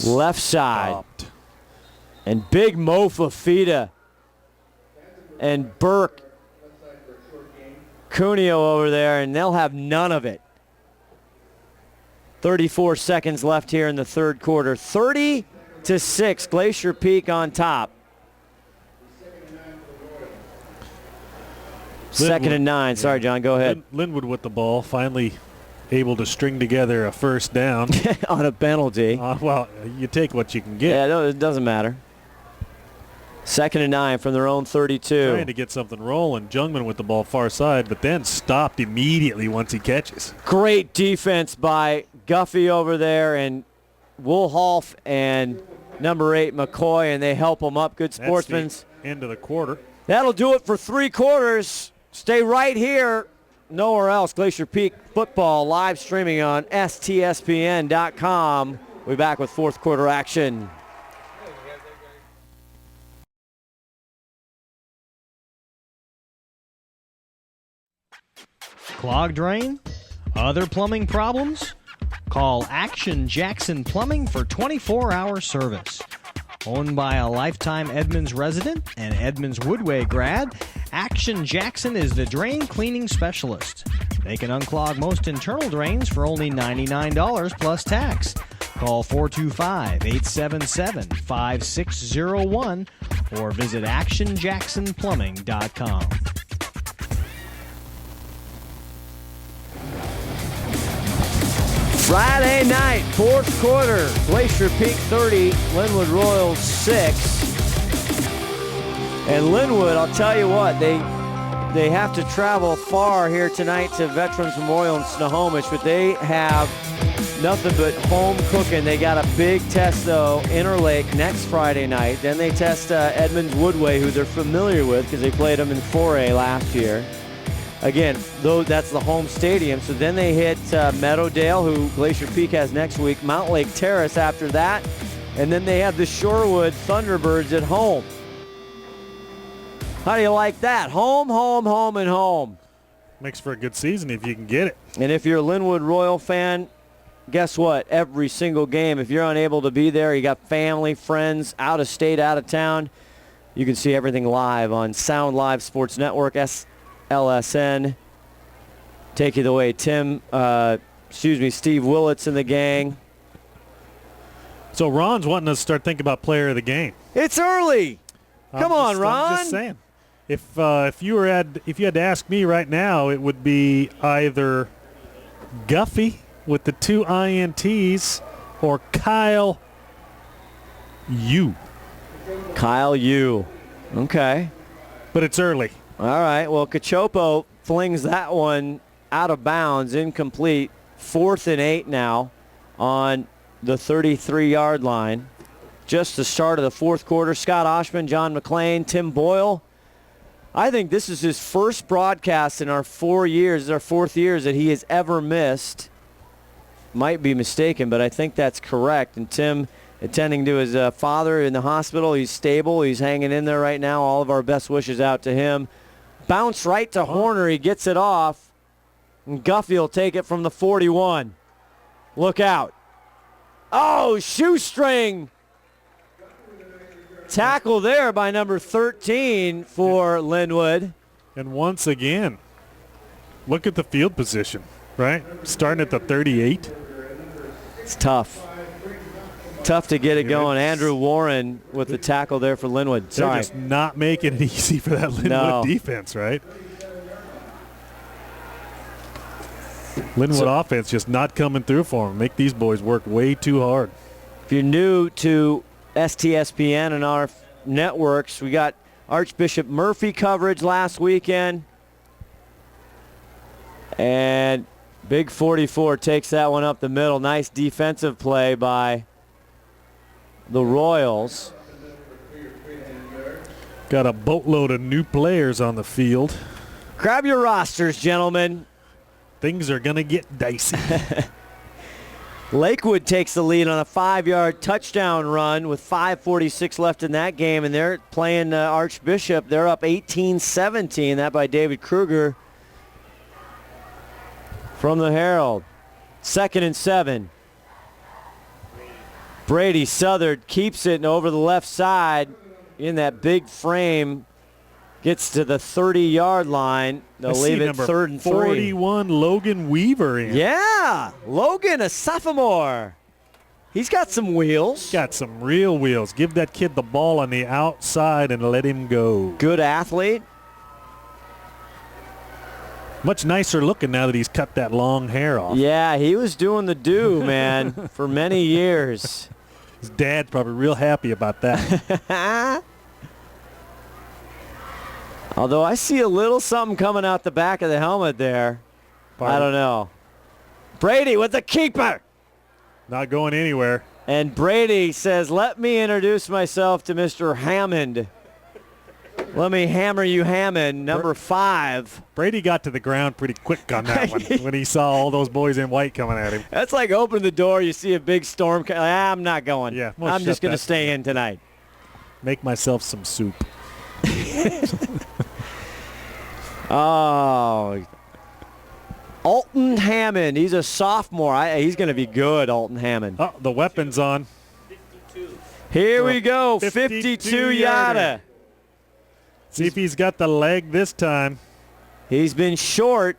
Left side. Stopped. And big Mo Fafita and Burke. Cuneo over there, and they'll have none of it. 34 seconds left here in the 3rd quarter. 30-6, Glacier Peak on top. 2nd and 9. Sorry, John, go ahead. Lynnwood with the ball, finally able to string together a first down. On a penalty. Well, you take what you can get. Yeah, no, it doesn't matter. 2nd and 9 from their own 32. Trying to get something rolling. Jungmann with the ball far side, but then stopped immediately once he catches. Great defense by Guffey over there and Woolhoff and number 8 McCoy, and they help them up. Good sportsmen. That's the end of the quarter. That'll do it for 3 quarters. Stay right here. Nowhere else. Glacier Peak football live streaming on STSPN.com. We'll be back with 4th quarter action. Clogged drain? Other plumbing problems? Call Action Jackson Plumbing for 24-hour service. Owned by a lifetime Edmonds resident and Edmonds Woodway grad, Action Jackson is the drain cleaning specialist. They can unclog most internal drains for only $99 plus tax. Call 425-877-5601 or visit actionjacksonplumbing.com. Friday night, fourth quarter, Glacier Peak 30, Lynnwood Royals 6. And Lynnwood, I'll tell you what, they have to travel far here tonight to Veterans Memorial in Snohomish, but they have nothing but home cooking. They got a big test, though, Interlake next Friday night. Then they test Edmonds Woodway, who they're familiar with because they played them in 4A last year. Again, though that's the home stadium. So then they hit Meadowdale, who Glacier Peak has next week, Mount Lake Terrace after that, and then they have the Shorewood Thunderbirds at home. How do you like that? Home, home, home, and home. Makes for a good season if you can get it. And if you're a Lynnwood Royal fan, guess what? Every single game, if you're unable to be there, you got family, friends, out of state, out of town, you can see everything live on Sound Live Sports Network, LSN. Take it away, Steve Willits and the gang. So Ron's wanting us to start thinking about player of the game. It's early. Come on, Ron. I'm just saying. If you had to ask me right now, it would be either Guffey with the 2 INTs or Kyle Yu. Kyle Yu. Okay. But it's early. All right. Well, Cachopo flings that one out of bounds, incomplete. 4th and 8 now on the 33-yard line. Just the start of the fourth quarter. Scott Oshman, John McClain, Tim Boyle. I think this is his first broadcast in our 4 years, our 4th years that he has ever missed. Might be mistaken, but I think that's correct. And Tim, attending to his father in the hospital, he's stable. He's hanging in there right now. All of our best wishes out to him. Bounce right to Horner. He gets it off. And Guffey will take it from the 41. Look out. Oh, shoestring. Tackle there by number 13 for Lynnwood. And once again, look at the field position, right? Starting at the 38. It's tough. Tough to get it going. Andrew Warren with the tackle there for Lynnwood. Sorry. They're just not making it easy for that Lynnwood defense, right? Lynnwood offense just not coming through for them. Make these boys work way too hard. If you're new to STSPN and our networks, we got Archbishop Murphy coverage last weekend. And Big 44 takes that one up the middle. Nice defensive play by the Royals. Got a boatload of new players on the field. Grab your rosters, gentlemen. Things are going to get dicey. Lakewood takes the lead on a 5-yard touchdown run with 5:46 left in that game, and they're playing Archbishop. They're up 18-17. That by David Kruger from the Herald. 2nd and 7. Brady Southard keeps it and over the left side in that big frame. Gets to the 30-yard line. They'll leave it 3rd and 3. 41, Logan Weaver in. Yeah, Logan, a sophomore. He's got some wheels. Got some real wheels. Give that kid the ball on the outside and let him go. Good athlete. Much nicer looking now that he's cut that long hair off. Yeah, he was doing the do, man, for many years. His dad probably real happy about that. Although I see a little something coming out the back of the helmet there. I don't know. Brady with the keeper. Not going anywhere. And Brady says, let me introduce myself to Mr. Hammond. Let me hammer you, Hammond, number 5. Brady got to the ground pretty quick on that one when he saw all those boys in white coming at him. That's like opening the door, you see a big storm. I'm not going. Yeah, I'm just going to stay in tonight. Make myself some soup. Oh, Alton Hammond. He's a sophomore. He's going to be good, Alton Hammond. Oh, the weapon's on. 52. Here we go, 52 yada. See if he's got the leg this time. He's been short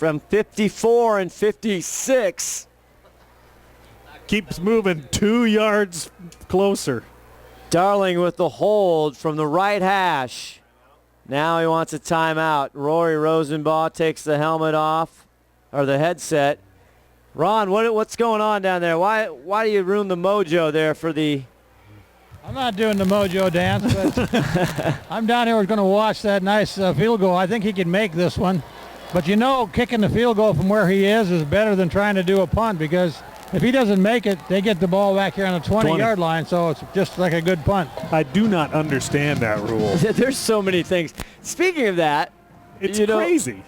from 54 and 56. Keeps moving 2 yards closer. Darling with the hold from the right hash. Now he wants a timeout. Rory Rosenbaugh takes the helmet off, or the headset. Ron, what's going on down there? Why do you ruin the mojo there for the... I'm not doing the mojo dance, but I'm down here going to watch that nice field goal. I think he can make this one. But you know, kicking the field goal from where he is better than trying to do a punt, because if he doesn't make it, they get the ball back here on the 20-yard line, so it's just like a good punt. I do not understand that rule. There's so many things. Speaking of that, it's crazy.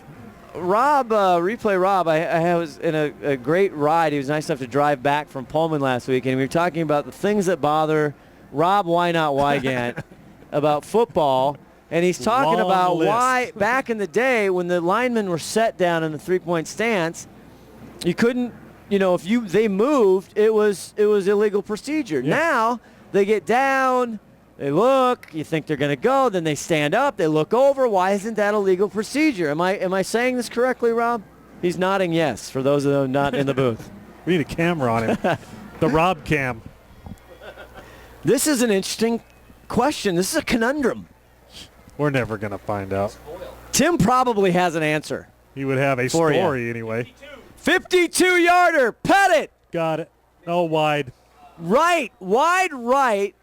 Rob, Replay Rob, I was in a great ride. He was nice enough to drive back from Pullman last week, and we were talking about the things that bother Rob Why Not Wygant about football. And he's talking about why back in the day when the linemen were set down in the three-point stance, you couldn't, if they moved, it was illegal procedure. Yeah. Now they get down, they look, you think they're going to go, then they stand up, they look over. Why isn't that a legal procedure? Am I saying this correctly, Rob? He's nodding yes for those of them not in the booth. We need a camera on him. The Rob cam. This is an interesting question. This is a conundrum. We're never going to find out. Tim probably has an answer. He would have a story anyway. 52-yarder, Pettit. Got it. Oh, wide. Right, wide right.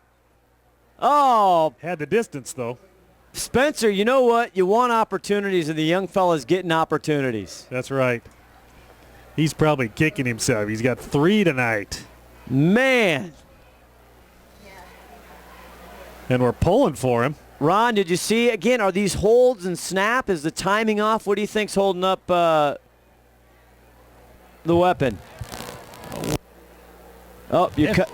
Oh. Had the distance, though. Spencer, you know what? You want opportunities, and the young fella's getting opportunities. That's right. He's probably kicking himself. He's got 3 tonight. Man. And we're pulling for him. Ron, did you see, again, are these holds and snap? Is the timing off? What do you think's holding up the weapon? Oh, you cut.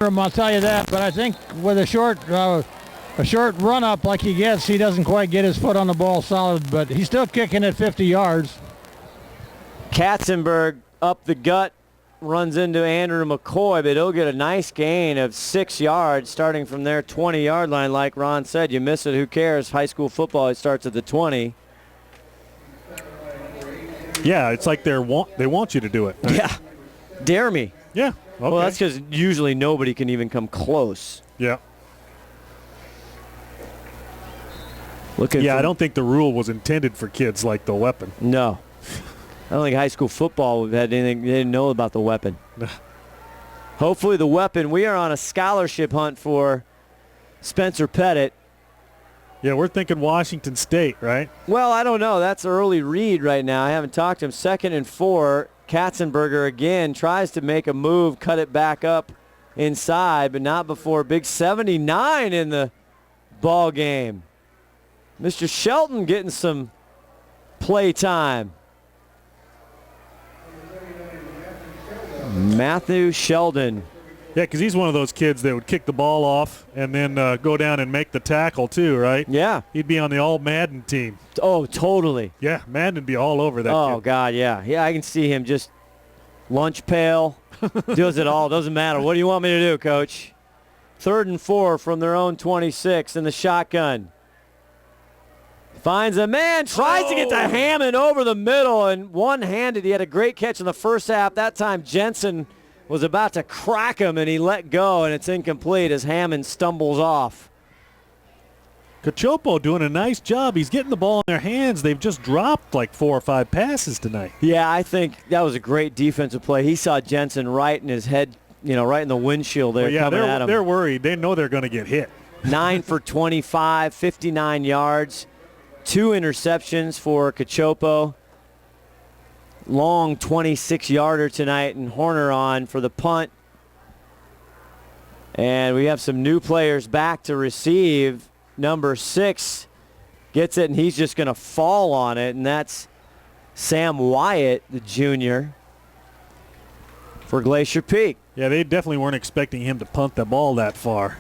I'll tell you that, but I think with a short run-up like he gets, he doesn't quite get his foot on the ball solid, but he's still kicking at 50 yards. Katzenberg up the gut. Runs into Andrew McCoy, but he'll get a nice gain of 6 yards starting from their 20-yard line. Like Ron said, you miss it, who cares? High school football, it starts at the 20. Yeah, it's like they want you to do it. Right? Yeah. Dare me. Yeah. Okay. Well, that's because usually nobody can even come close. Yeah. I don't think the rule was intended for kids like the weapon. No. I don't think high school football had anything. They didn't know about the weapon. Hopefully the weapon. We are on a scholarship hunt for Spencer Pettit. Yeah, we're thinking Washington State, right? Well, I don't know. That's early read right now. I haven't talked to him. 2nd and 4. Katzenberger again tries to make a move, cut it back up inside, but not before big 79 in the ball game. Mr. Shelton getting some play time. Matthew Sheldon. Yeah, because he's one of those kids that would kick the ball off and then go down and make the tackle too, right? Yeah. He'd be on the all-Madden team. Oh, totally. Yeah, Madden would be all over that kid. God, yeah. Yeah, I can see him just lunch pail, does it all. Doesn't matter. What do you want me to do, Coach? 3rd and 4 from their own 26 in the shotgun. Finds a man, tries to get to Hammond over the middle, and one-handed. He had a great catch in the first half. That time Jensen was about to crack him, and he let go, and it's incomplete as Hammond stumbles off. Cachopo doing a nice job. He's getting the ball in their hands. They've just dropped like 4 or 5 passes tonight. Yeah, I think that was a great defensive play. He saw Jensen right in his head, right in the windshield there coming at him. They're worried. They know they're going to get hit. 9 for 25, 59 yards. 2 interceptions for Cachopo. Long 26-yarder tonight, and Horner on for the punt. And we have some new players back to receive. Number 6 gets it, and he's just going to fall on it, and that's Sam Wyatt, the junior, for Glacier Peak. Yeah, they definitely weren't expecting him to punt the ball that far.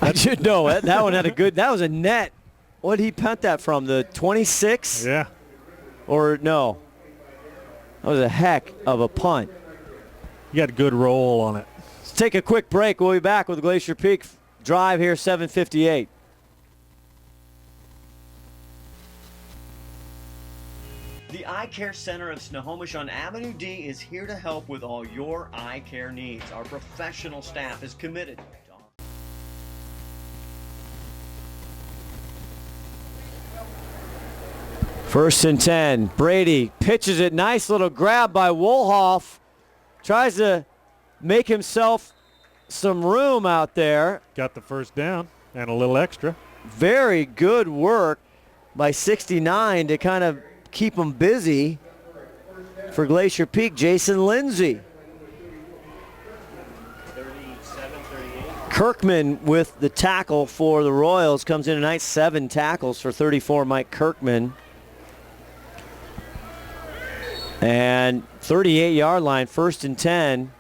I should know. That one had that was a net. What did he punt that from? The 26? Yeah. Or no? That was a heck of a punt. You got a good roll on it. Let's take a quick break. We'll be back with Glacier Peak Drive here, 7:58. The Eye Care Center of Snohomish on Avenue D is here to help with all your eye care needs. Our professional staff is committed to First and 10. Brady pitches it. Nice little grab by Wolhoff. Tries to make himself some room out there. Got the first down and a little extra. Very good work by 69 to kind of keep him busy for Glacier Peak. Jason Lindsay. Kirkman with the tackle for the Royals. Comes in tonight, 7 tackles for 34, Mike Kirkman. And 38-yard line, first and 10.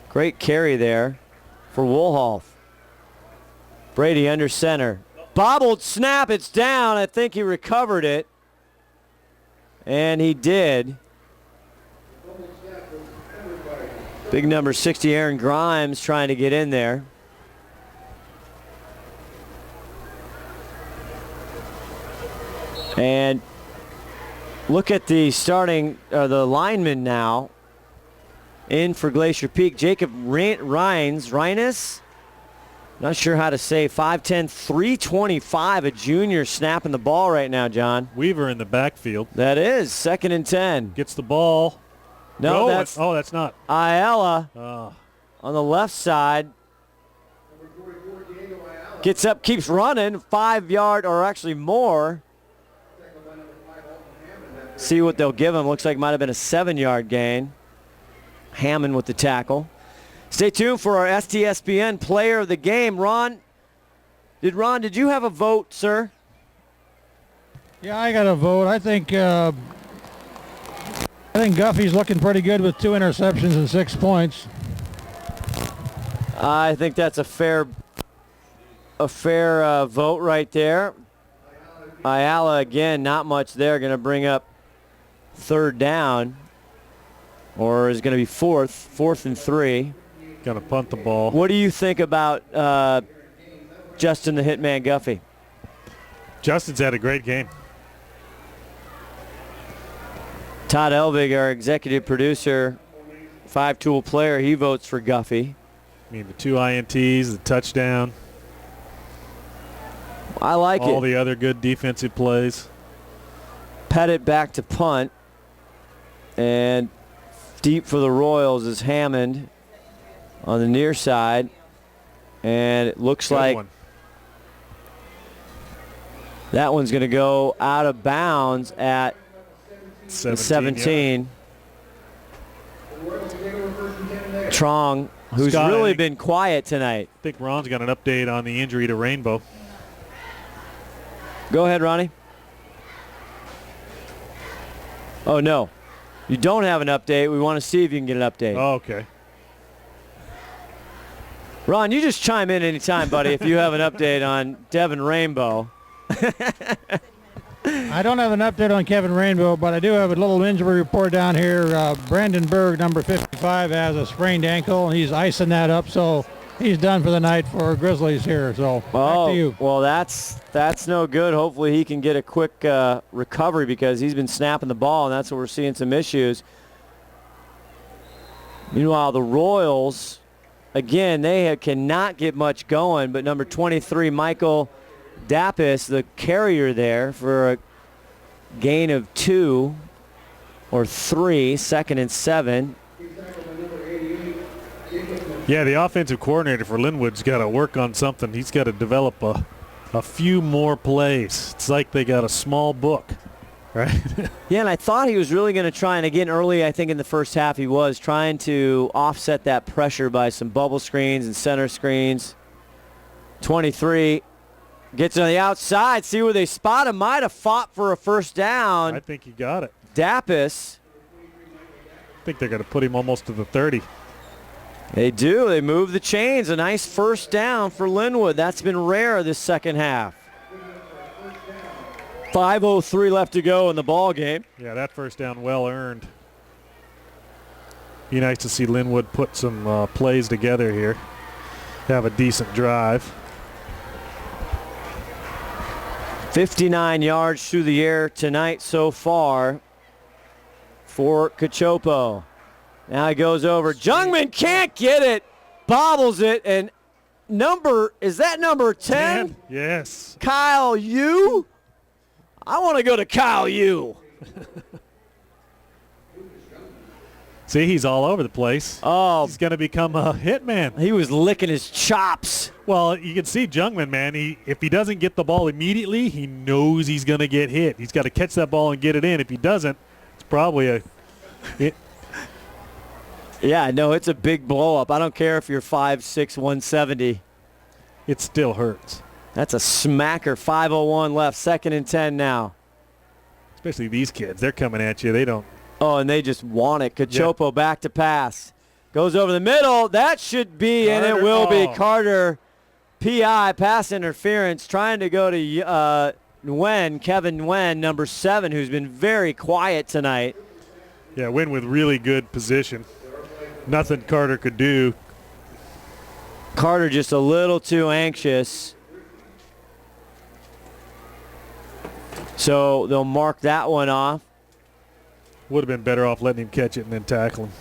Great carry there for Wolhoff. Brady under center. Bobbled snap, it's down. I think he recovered it. And he did. Big number 60, Aaron Grimes, trying to get in there. And look at the the lineman now in for Glacier Peak. Jacob Reines, not sure how to say, 5'10", 325, a junior snapping the ball right now, John. Weaver in the backfield. That is, second and 10. Gets the ball. No, that's not. Ayala on the left side. Gets up, keeps running, 5 yard, or actually more. See what they'll give him. Looks like it might have been a 7-yard gain. Hammond with the tackle. Stay tuned for our STSPN player of the game. Ron, did you have a vote, sir? Yeah, I got a vote. I think Guffey's looking pretty good with 2 interceptions and 6 points. I think that's a fair vote right there. Ayala, again, not much there. Going to bring up third down, or is going to be fourth and 3. Going to punt the ball. What do you think about Justin the Hitman Guffey? Justin's had a great game. Todd Elvig, our executive producer, 5-tool player, he votes for Guffey. I mean, the 2 INTs, the touchdown. I like all the other good defensive plays. Pettit back to punt. And deep for the Royals is Hammond on the near side. And it looks like that one's going to go out of bounds at 17. Trong, who's really been quiet tonight. I think Ron's got an update on the injury to Rainbow. Go ahead, Ronnie. Oh, no. You don't have an update. We want to see if you can get an update. Oh, okay. Ron, you just chime in anytime, buddy, if you have an update on Devin Rainbow. I don't have an update on Kevin Rainbow, but I do have a little injury report down here. Brandon Berg, number 55, has a sprained ankle, and he's icing that up, so he's done for the night for Grizzlies here. So back to you. Well, that's no good. Hopefully he can get a quick recovery, because he's been snapping the ball, and that's what we're seeing some issues. Meanwhile, the Royals, again, they cannot get much going, but number 23, Michael Dapis, the carrier there, for a gain of 2 or 3, second and 7. Yeah, the offensive coordinator for Lynnwood's got to work on something. He's got to develop a few more plays. It's like they got a small book, right? Yeah, and I thought he was really going to try, and again, early, I think in the first half, he was trying to offset that pressure by some bubble screens and center screens. 23 gets on the outside, see where they spot him. Might have fought for a first down. I think he got it. Dapis. I think they're going to put him almost to the 30. They do. They move the chains. A nice first down for Lynnwood. That's been rare this second half. 5:03 left to go in the ball game. Yeah, that first down well earned. Be nice to see Lynnwood put some plays together here. Have a decent drive. 59 yards through the air tonight so far for Cachopo. Now he goes over. Jungmann can't get it. Bobbles it. And is that number 10? Yes. Kyle Yu? I want to go to Kyle Yu. See, he's all over the place. Oh. He's going to become a hitman. He was licking his chops. Well, you can see Jungmann, man, if he doesn't get the ball immediately, he knows he's going to get hit. He's got to catch that ball and get it in. If he doesn't, it's probably a hit. Yeah, no, it's a big blow-up. I don't care if you're 5'6", 170. It still hurts. That's a smacker. 5:01 left. 2nd and 10 now. Especially these kids. They're coming at you. They don't. Oh, and they just want it. Cachopo back to pass. Goes over the middle. That should be, Carter, and it will be Carter. PI, pass interference, trying to go to Kevin Nguyen, number 7, who's been very quiet tonight. Yeah, Nguyen with really good position. Nothing Carter could do. Carter just a little too anxious. So they'll mark that one off. Would have been better off letting him catch it and then tackle him.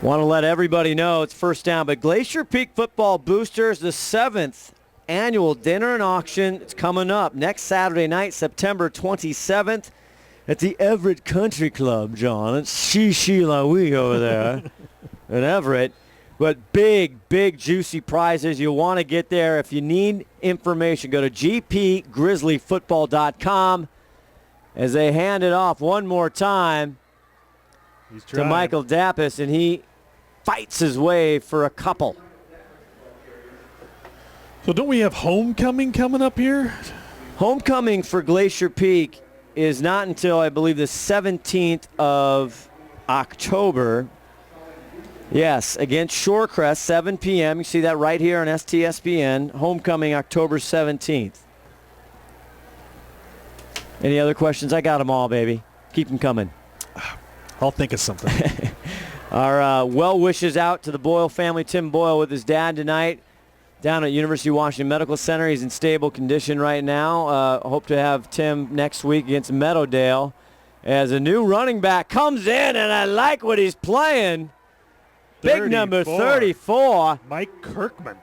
Want to let everybody know it's first down, but Glacier Peak Football Boosters, the 7th annual dinner and auction. It's coming up next Saturday night, September 27th, at the Everett Country Club, John. It's Shishi-La-Wee over there in Everett. But big, juicy prizes. You'll want to get there. If you need information, go to gpgrizzlyfootball.com as they hand it off one more time to Michael Dappas, and he fights his way for a couple. So don't we have homecoming coming up here? Homecoming for Glacier Peak is not until, I believe, the 17th of October. Yes, against Shorecrest, 7 p.m. You see that right here on STSPN. Homecoming October 17th. Any other questions? I got them all, baby. Keep them coming. I'll think of something. Our well wishes out to the Boyle family. Tim Boyle with his dad tonight down at University of Washington Medical Center. He's in stable condition right now. Hope to have Tim next week against Meadowdale as a new running back comes in, and I like what he's playing. 34. Big number 34. Mike Kirkman.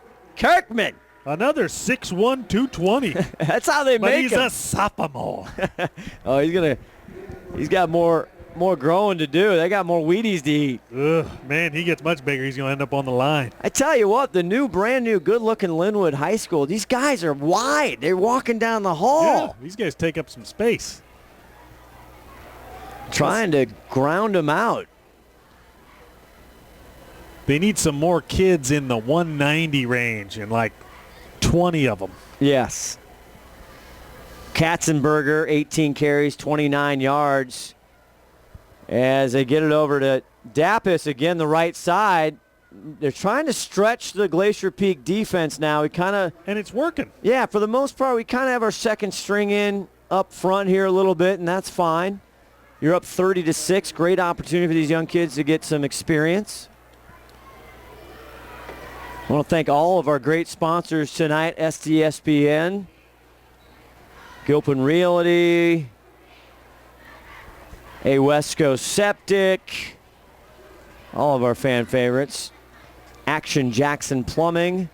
Another 6'1", 220. That's how they make him. But he's a sophomore. Oh, he's got more growing to do. They got more Wheaties to eat. Ugh, man, he gets much bigger. He's going to end up on the line. I tell you what, the brand new, good-looking Lynnwood High School, these guys are wide. They're walking down the hall. Yeah, these guys take up some space. Trying to ground them out. They need some more kids in the 190 range and like 20 of them. Yes. Katzenberger, 18 carries, 29 yards. As they get it over to Dappas, again, the right side. They're trying to stretch the Glacier Peak defense now. And it's working. Yeah, for the most part, we kind of have our second string in up front here a little bit, and that's fine. You're up 30-6. Great opportunity for these young kids to get some experience. I want to thank all of our great sponsors tonight, STSPN, Gilpin Realty, A Wesco Septic, all of our fan favorites. Action Jackson Plumbing,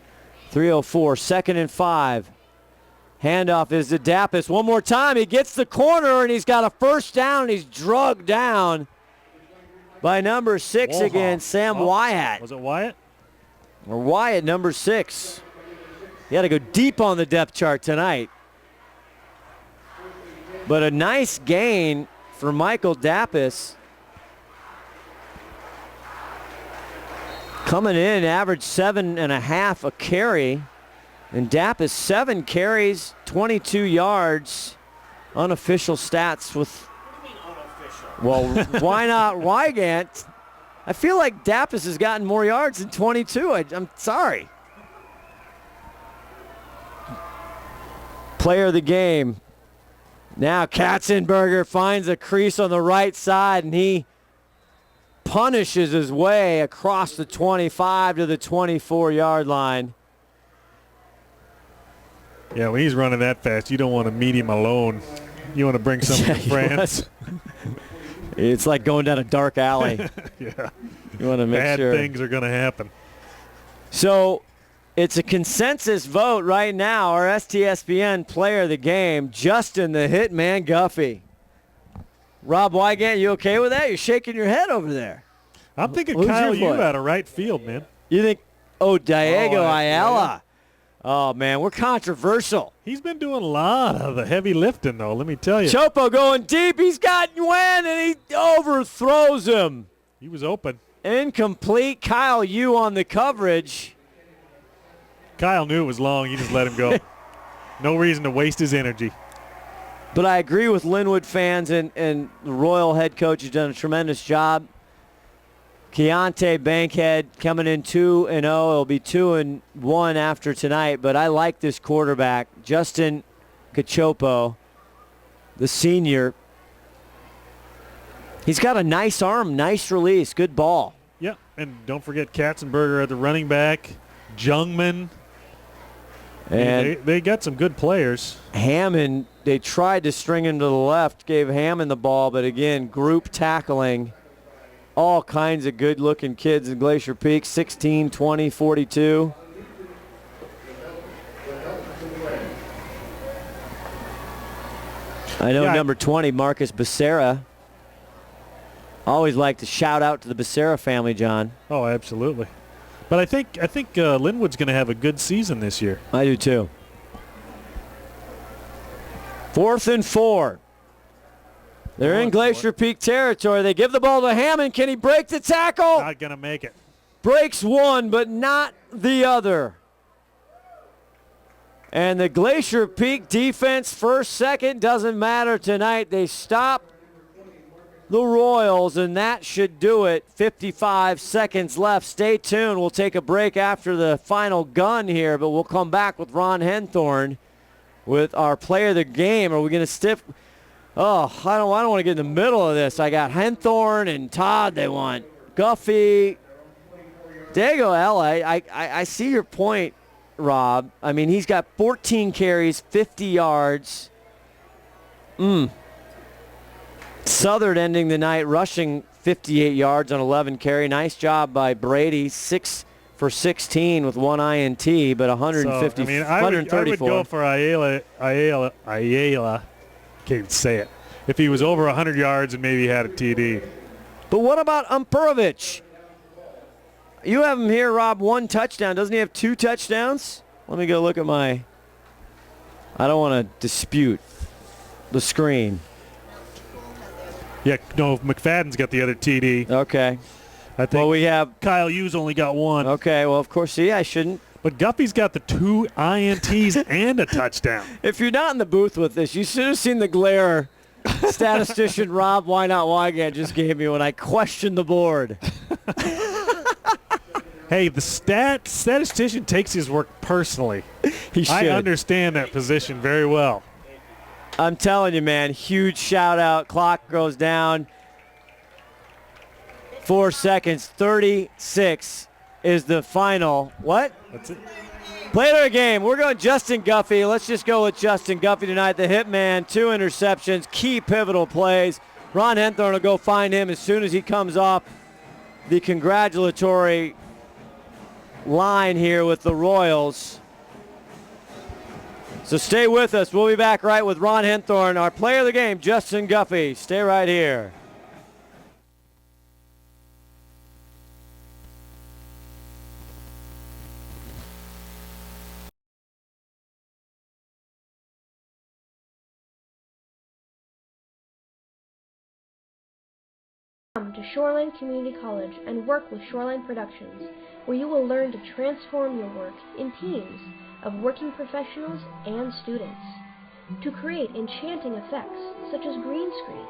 3:04, 2nd and 5. Handoff is to Dappas. One more time, he gets the corner, and he's got a first down, and he's drugged down by number 6 again, Sam Wyatt. Was it Wyatt? Or Wyatt, number 6. He had to go deep on the depth chart tonight. But a nice gain for Michael Dappas. Coming in, average 7.5 a carry. And Dappas, 7 carries, 22 yards. Unofficial stats with... What do you mean unofficial? Well, why not Wygant? I feel like Dappas has gotten more yards than 22. I'm sorry. Player of the game. Now Katzenberger finds a crease on the right side, and he punishes his way across the 25 to the 24-yard line. Yeah, when he's running that fast, you don't want to meet him alone. You want to bring some of your friends. It's like going down a dark alley. Yeah. You want to make sure. Bad things are going to happen. So it's a consensus vote right now. Our STSPN player of the game, Justin the Hitman Guffey. Rob Wygant, you okay with that? You're shaking your head over there. I'm thinking Who's Kyle your Yu boy? out of right field, man. You think, Diego Ayala. Yeah. Oh, man, we're controversial. He's been doing a lot of the heavy lifting, though, let me tell you. Chopo going deep. He's got Nguyen, and he overthrows him. He was open. Incomplete. Kyle Yu on the coverage. Kyle knew it was long. He just let him go. No reason to waste his energy. But I agree with Lynnwood fans, and the Royal head coach has done a tremendous job. Keontae Bankhead coming in 2-0. It'll be 2-1 after tonight. But I like this quarterback, Justin Cachopo, the senior. He's got a nice arm, nice release, good ball. Yeah, and don't forget Katzenberger at the running back, Jungman. And they got some good players. Hammond, they tried to string him to the left, gave Hammond the ball, but again, group tackling. All kinds of good-looking kids in Glacier Peak, 16, 20, 42. I know number 20, Marcus Becerra. Always like to shout out to the Becerra family, John. Oh, absolutely. But I think Lynnwood's going to have a good season this year. I do too. 4th and 4. They're in Glacier Peak territory. They give the ball to Hammond. Can he break the tackle? Not going to make it. Breaks one, but not the other. And the Glacier Peak defense, first, second, doesn't matter tonight. They stop the Royals, and that should do it. 55 seconds left. Stay tuned. We'll take a break after the final gun here, but we'll come back with Ron Henthorn with our player of the game. Are we going to stiff? Oh, I don't want to get in the middle of this. I got Henthorn and Todd they want. Guffey. Diego L.A., I see your point, Rob. I mean, he's got 14 carries, 50 yards. Southern ending the night rushing 58 yards on 11 carry. Nice job by Brady, 6 for 16 with one INT, but 150. So, I would go for Ayala. Can't say it. If he was over 100 yards and maybe had a TD. But what about Umperovich? You have him here, Rob, 1 touchdown. Doesn't he have 2 touchdowns? Let me go look at my. I don't want to dispute the screen. Yeah, no, McFadden's got the other TD. Okay. I think we have Kyle Yu's only got 1. Okay, well, of course, see, I shouldn't. But Guffey's got the 2 INTs and a touchdown. If you're not in the booth with this, you should have seen the glare statistician Rob Why Not Wygant just gave me when I questioned the board. Hey, the statistician takes his work personally. He should. I understand that position very well. I'm telling you, man, huge shout out. Clock goes down. 4 seconds. 36 is the final. What? That's it. Player of the game. We're going Justin Guffey. Let's just go with Justin Guffey tonight. The hitman, 2 interceptions, key pivotal plays. Ron Henthorn will go find him as soon as he comes off the congratulatory line here with the Royals. So stay with us. We'll be back right with Ron Henthorn, our player of the game, Justin Guffey. Stay right here. Come to Shoreline Community College and work with Shoreline Productions, where you will learn to transform your work in teams of working professionals and students to create enchanting effects such as green screen,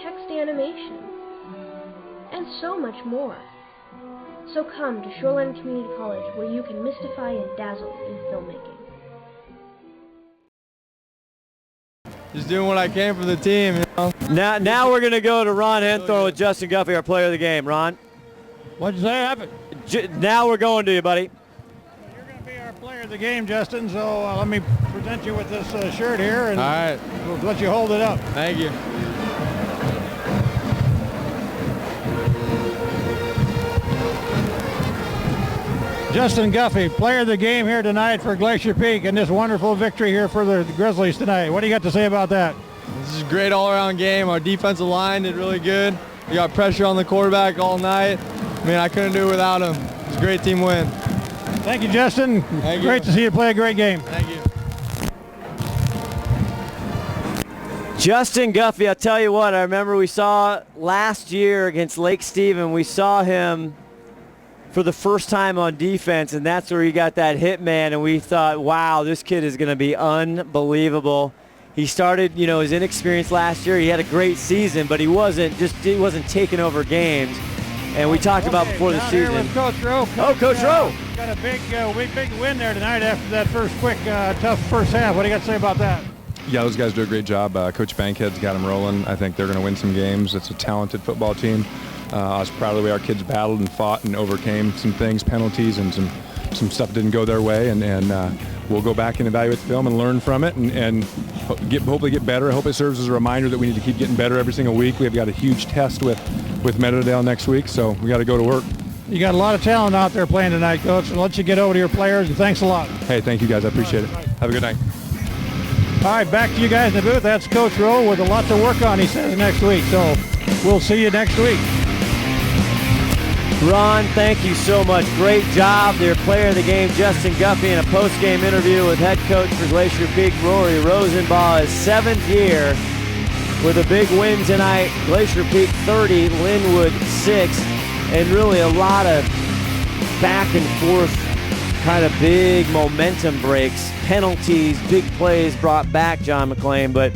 text animation, and so much more. So come to Shoreline Community College, where you can mystify and dazzle in filmmaking. Just doing what I can for the team, you know. Now we're going to go to Ron Henthorn with Justin Guffey, our player of the game. Ron? What'd you say happened? Now we're going to you, buddy. You're going to be our Player of the game, Justin. So let me present you with this shirt here, and All right. we'll let you hold it up. Thank you. Justin Guffey, player of the game here tonight for Glacier Peak, and this wonderful victory here for the Grizzlies tonight. What do you got to say about that? This is a great all-around game. Our defensive line did really good. We got pressure on the quarterback all night. I mean, I couldn't do it without him. It was a great team win. Thank you, Justin. Thank you. Great to see you play a great game. Thank you. Justin Guffey, I'll tell you what, I remember we saw last year against Lake Stephen, we saw him for the first time on defense, and that's where he got that hit man, and we thought, wow, this kid is going to be unbelievable. He started, his inexperience last year. He had a great season, but he wasn't taking over games. And we talked about before the season. Here with Coach Rowe. Coach Rowe. Got a big win there tonight after that first quick, tough first half. What do you got to say about that? Yeah, those guys do a great job. Coach Bankhead's got them rolling. I think they're going to win some games. It's a talented football team. I was proud of the way our kids battled and fought and overcame some things, penalties, and some stuff didn't go their way. And we'll go back and evaluate the film and learn from it and hopefully get better. I hope it serves as a reminder that we need to keep getting better every single week. We've got a huge test with Meadowdale next week, so we got to go to work. You got a lot of talent out there playing tonight, Coach. I'll let you get over to your players, and thanks a lot. Hey, thank you guys. I appreciate it. Have a good night. All right, back to you guys in the booth. That's Coach Rowe with a lot to work on, he says, next week. So we'll see you next week. Ron, thank you so much. Great job. Their player of the game, Justin Guffey, in a post-game interview with head coach for Glacier Peak, Rory Rosenbaugh, his 7th year with a big win tonight. Glacier Peak 30, Lynnwood 6, and really a lot of back and forth kind of big momentum breaks, penalties, big plays brought back John McClain. But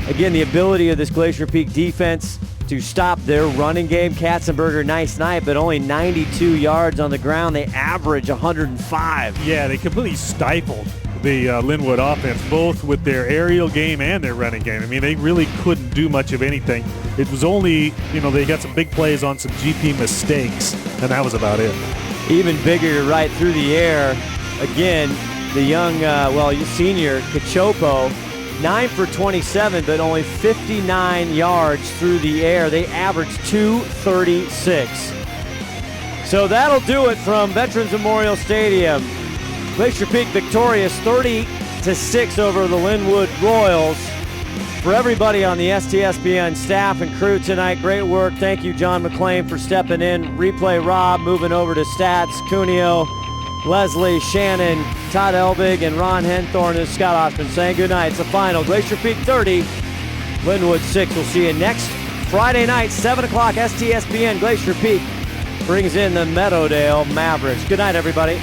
again, the ability of this Glacier Peak defense to stop their running game. Katzenberger, nice night, but only 92 yards on the ground. They average 105. Yeah, they completely stifled the Lynnwood offense, both with their aerial game and their running game. I mean, they really couldn't do much of anything. It was only, they got some big plays on some GP mistakes, and that was about it. Even bigger, right through the air. Again, the young, senior, Cachopo, 9 for 27, but only 59 yards through the air. They averaged 236. So that'll do it from Veterans Memorial Stadium. Glacier Peak victorious 30-6 over the Lynnwood Royals. For everybody on the STSPN staff and crew tonight, great work. Thank you, John McClain, for stepping in. Replay Rob, moving over to stats, Cuneo, Leslie, Shannon, Todd Elbig, and Ron Henthorne and Scott Osmond saying good night. It's the final. Glacier Peak 30, Lynnwood 6. We'll see you next Friday night, 7 o'clock, STSPN. Glacier Peak brings in the Meadowdale Mavericks. Good night, everybody.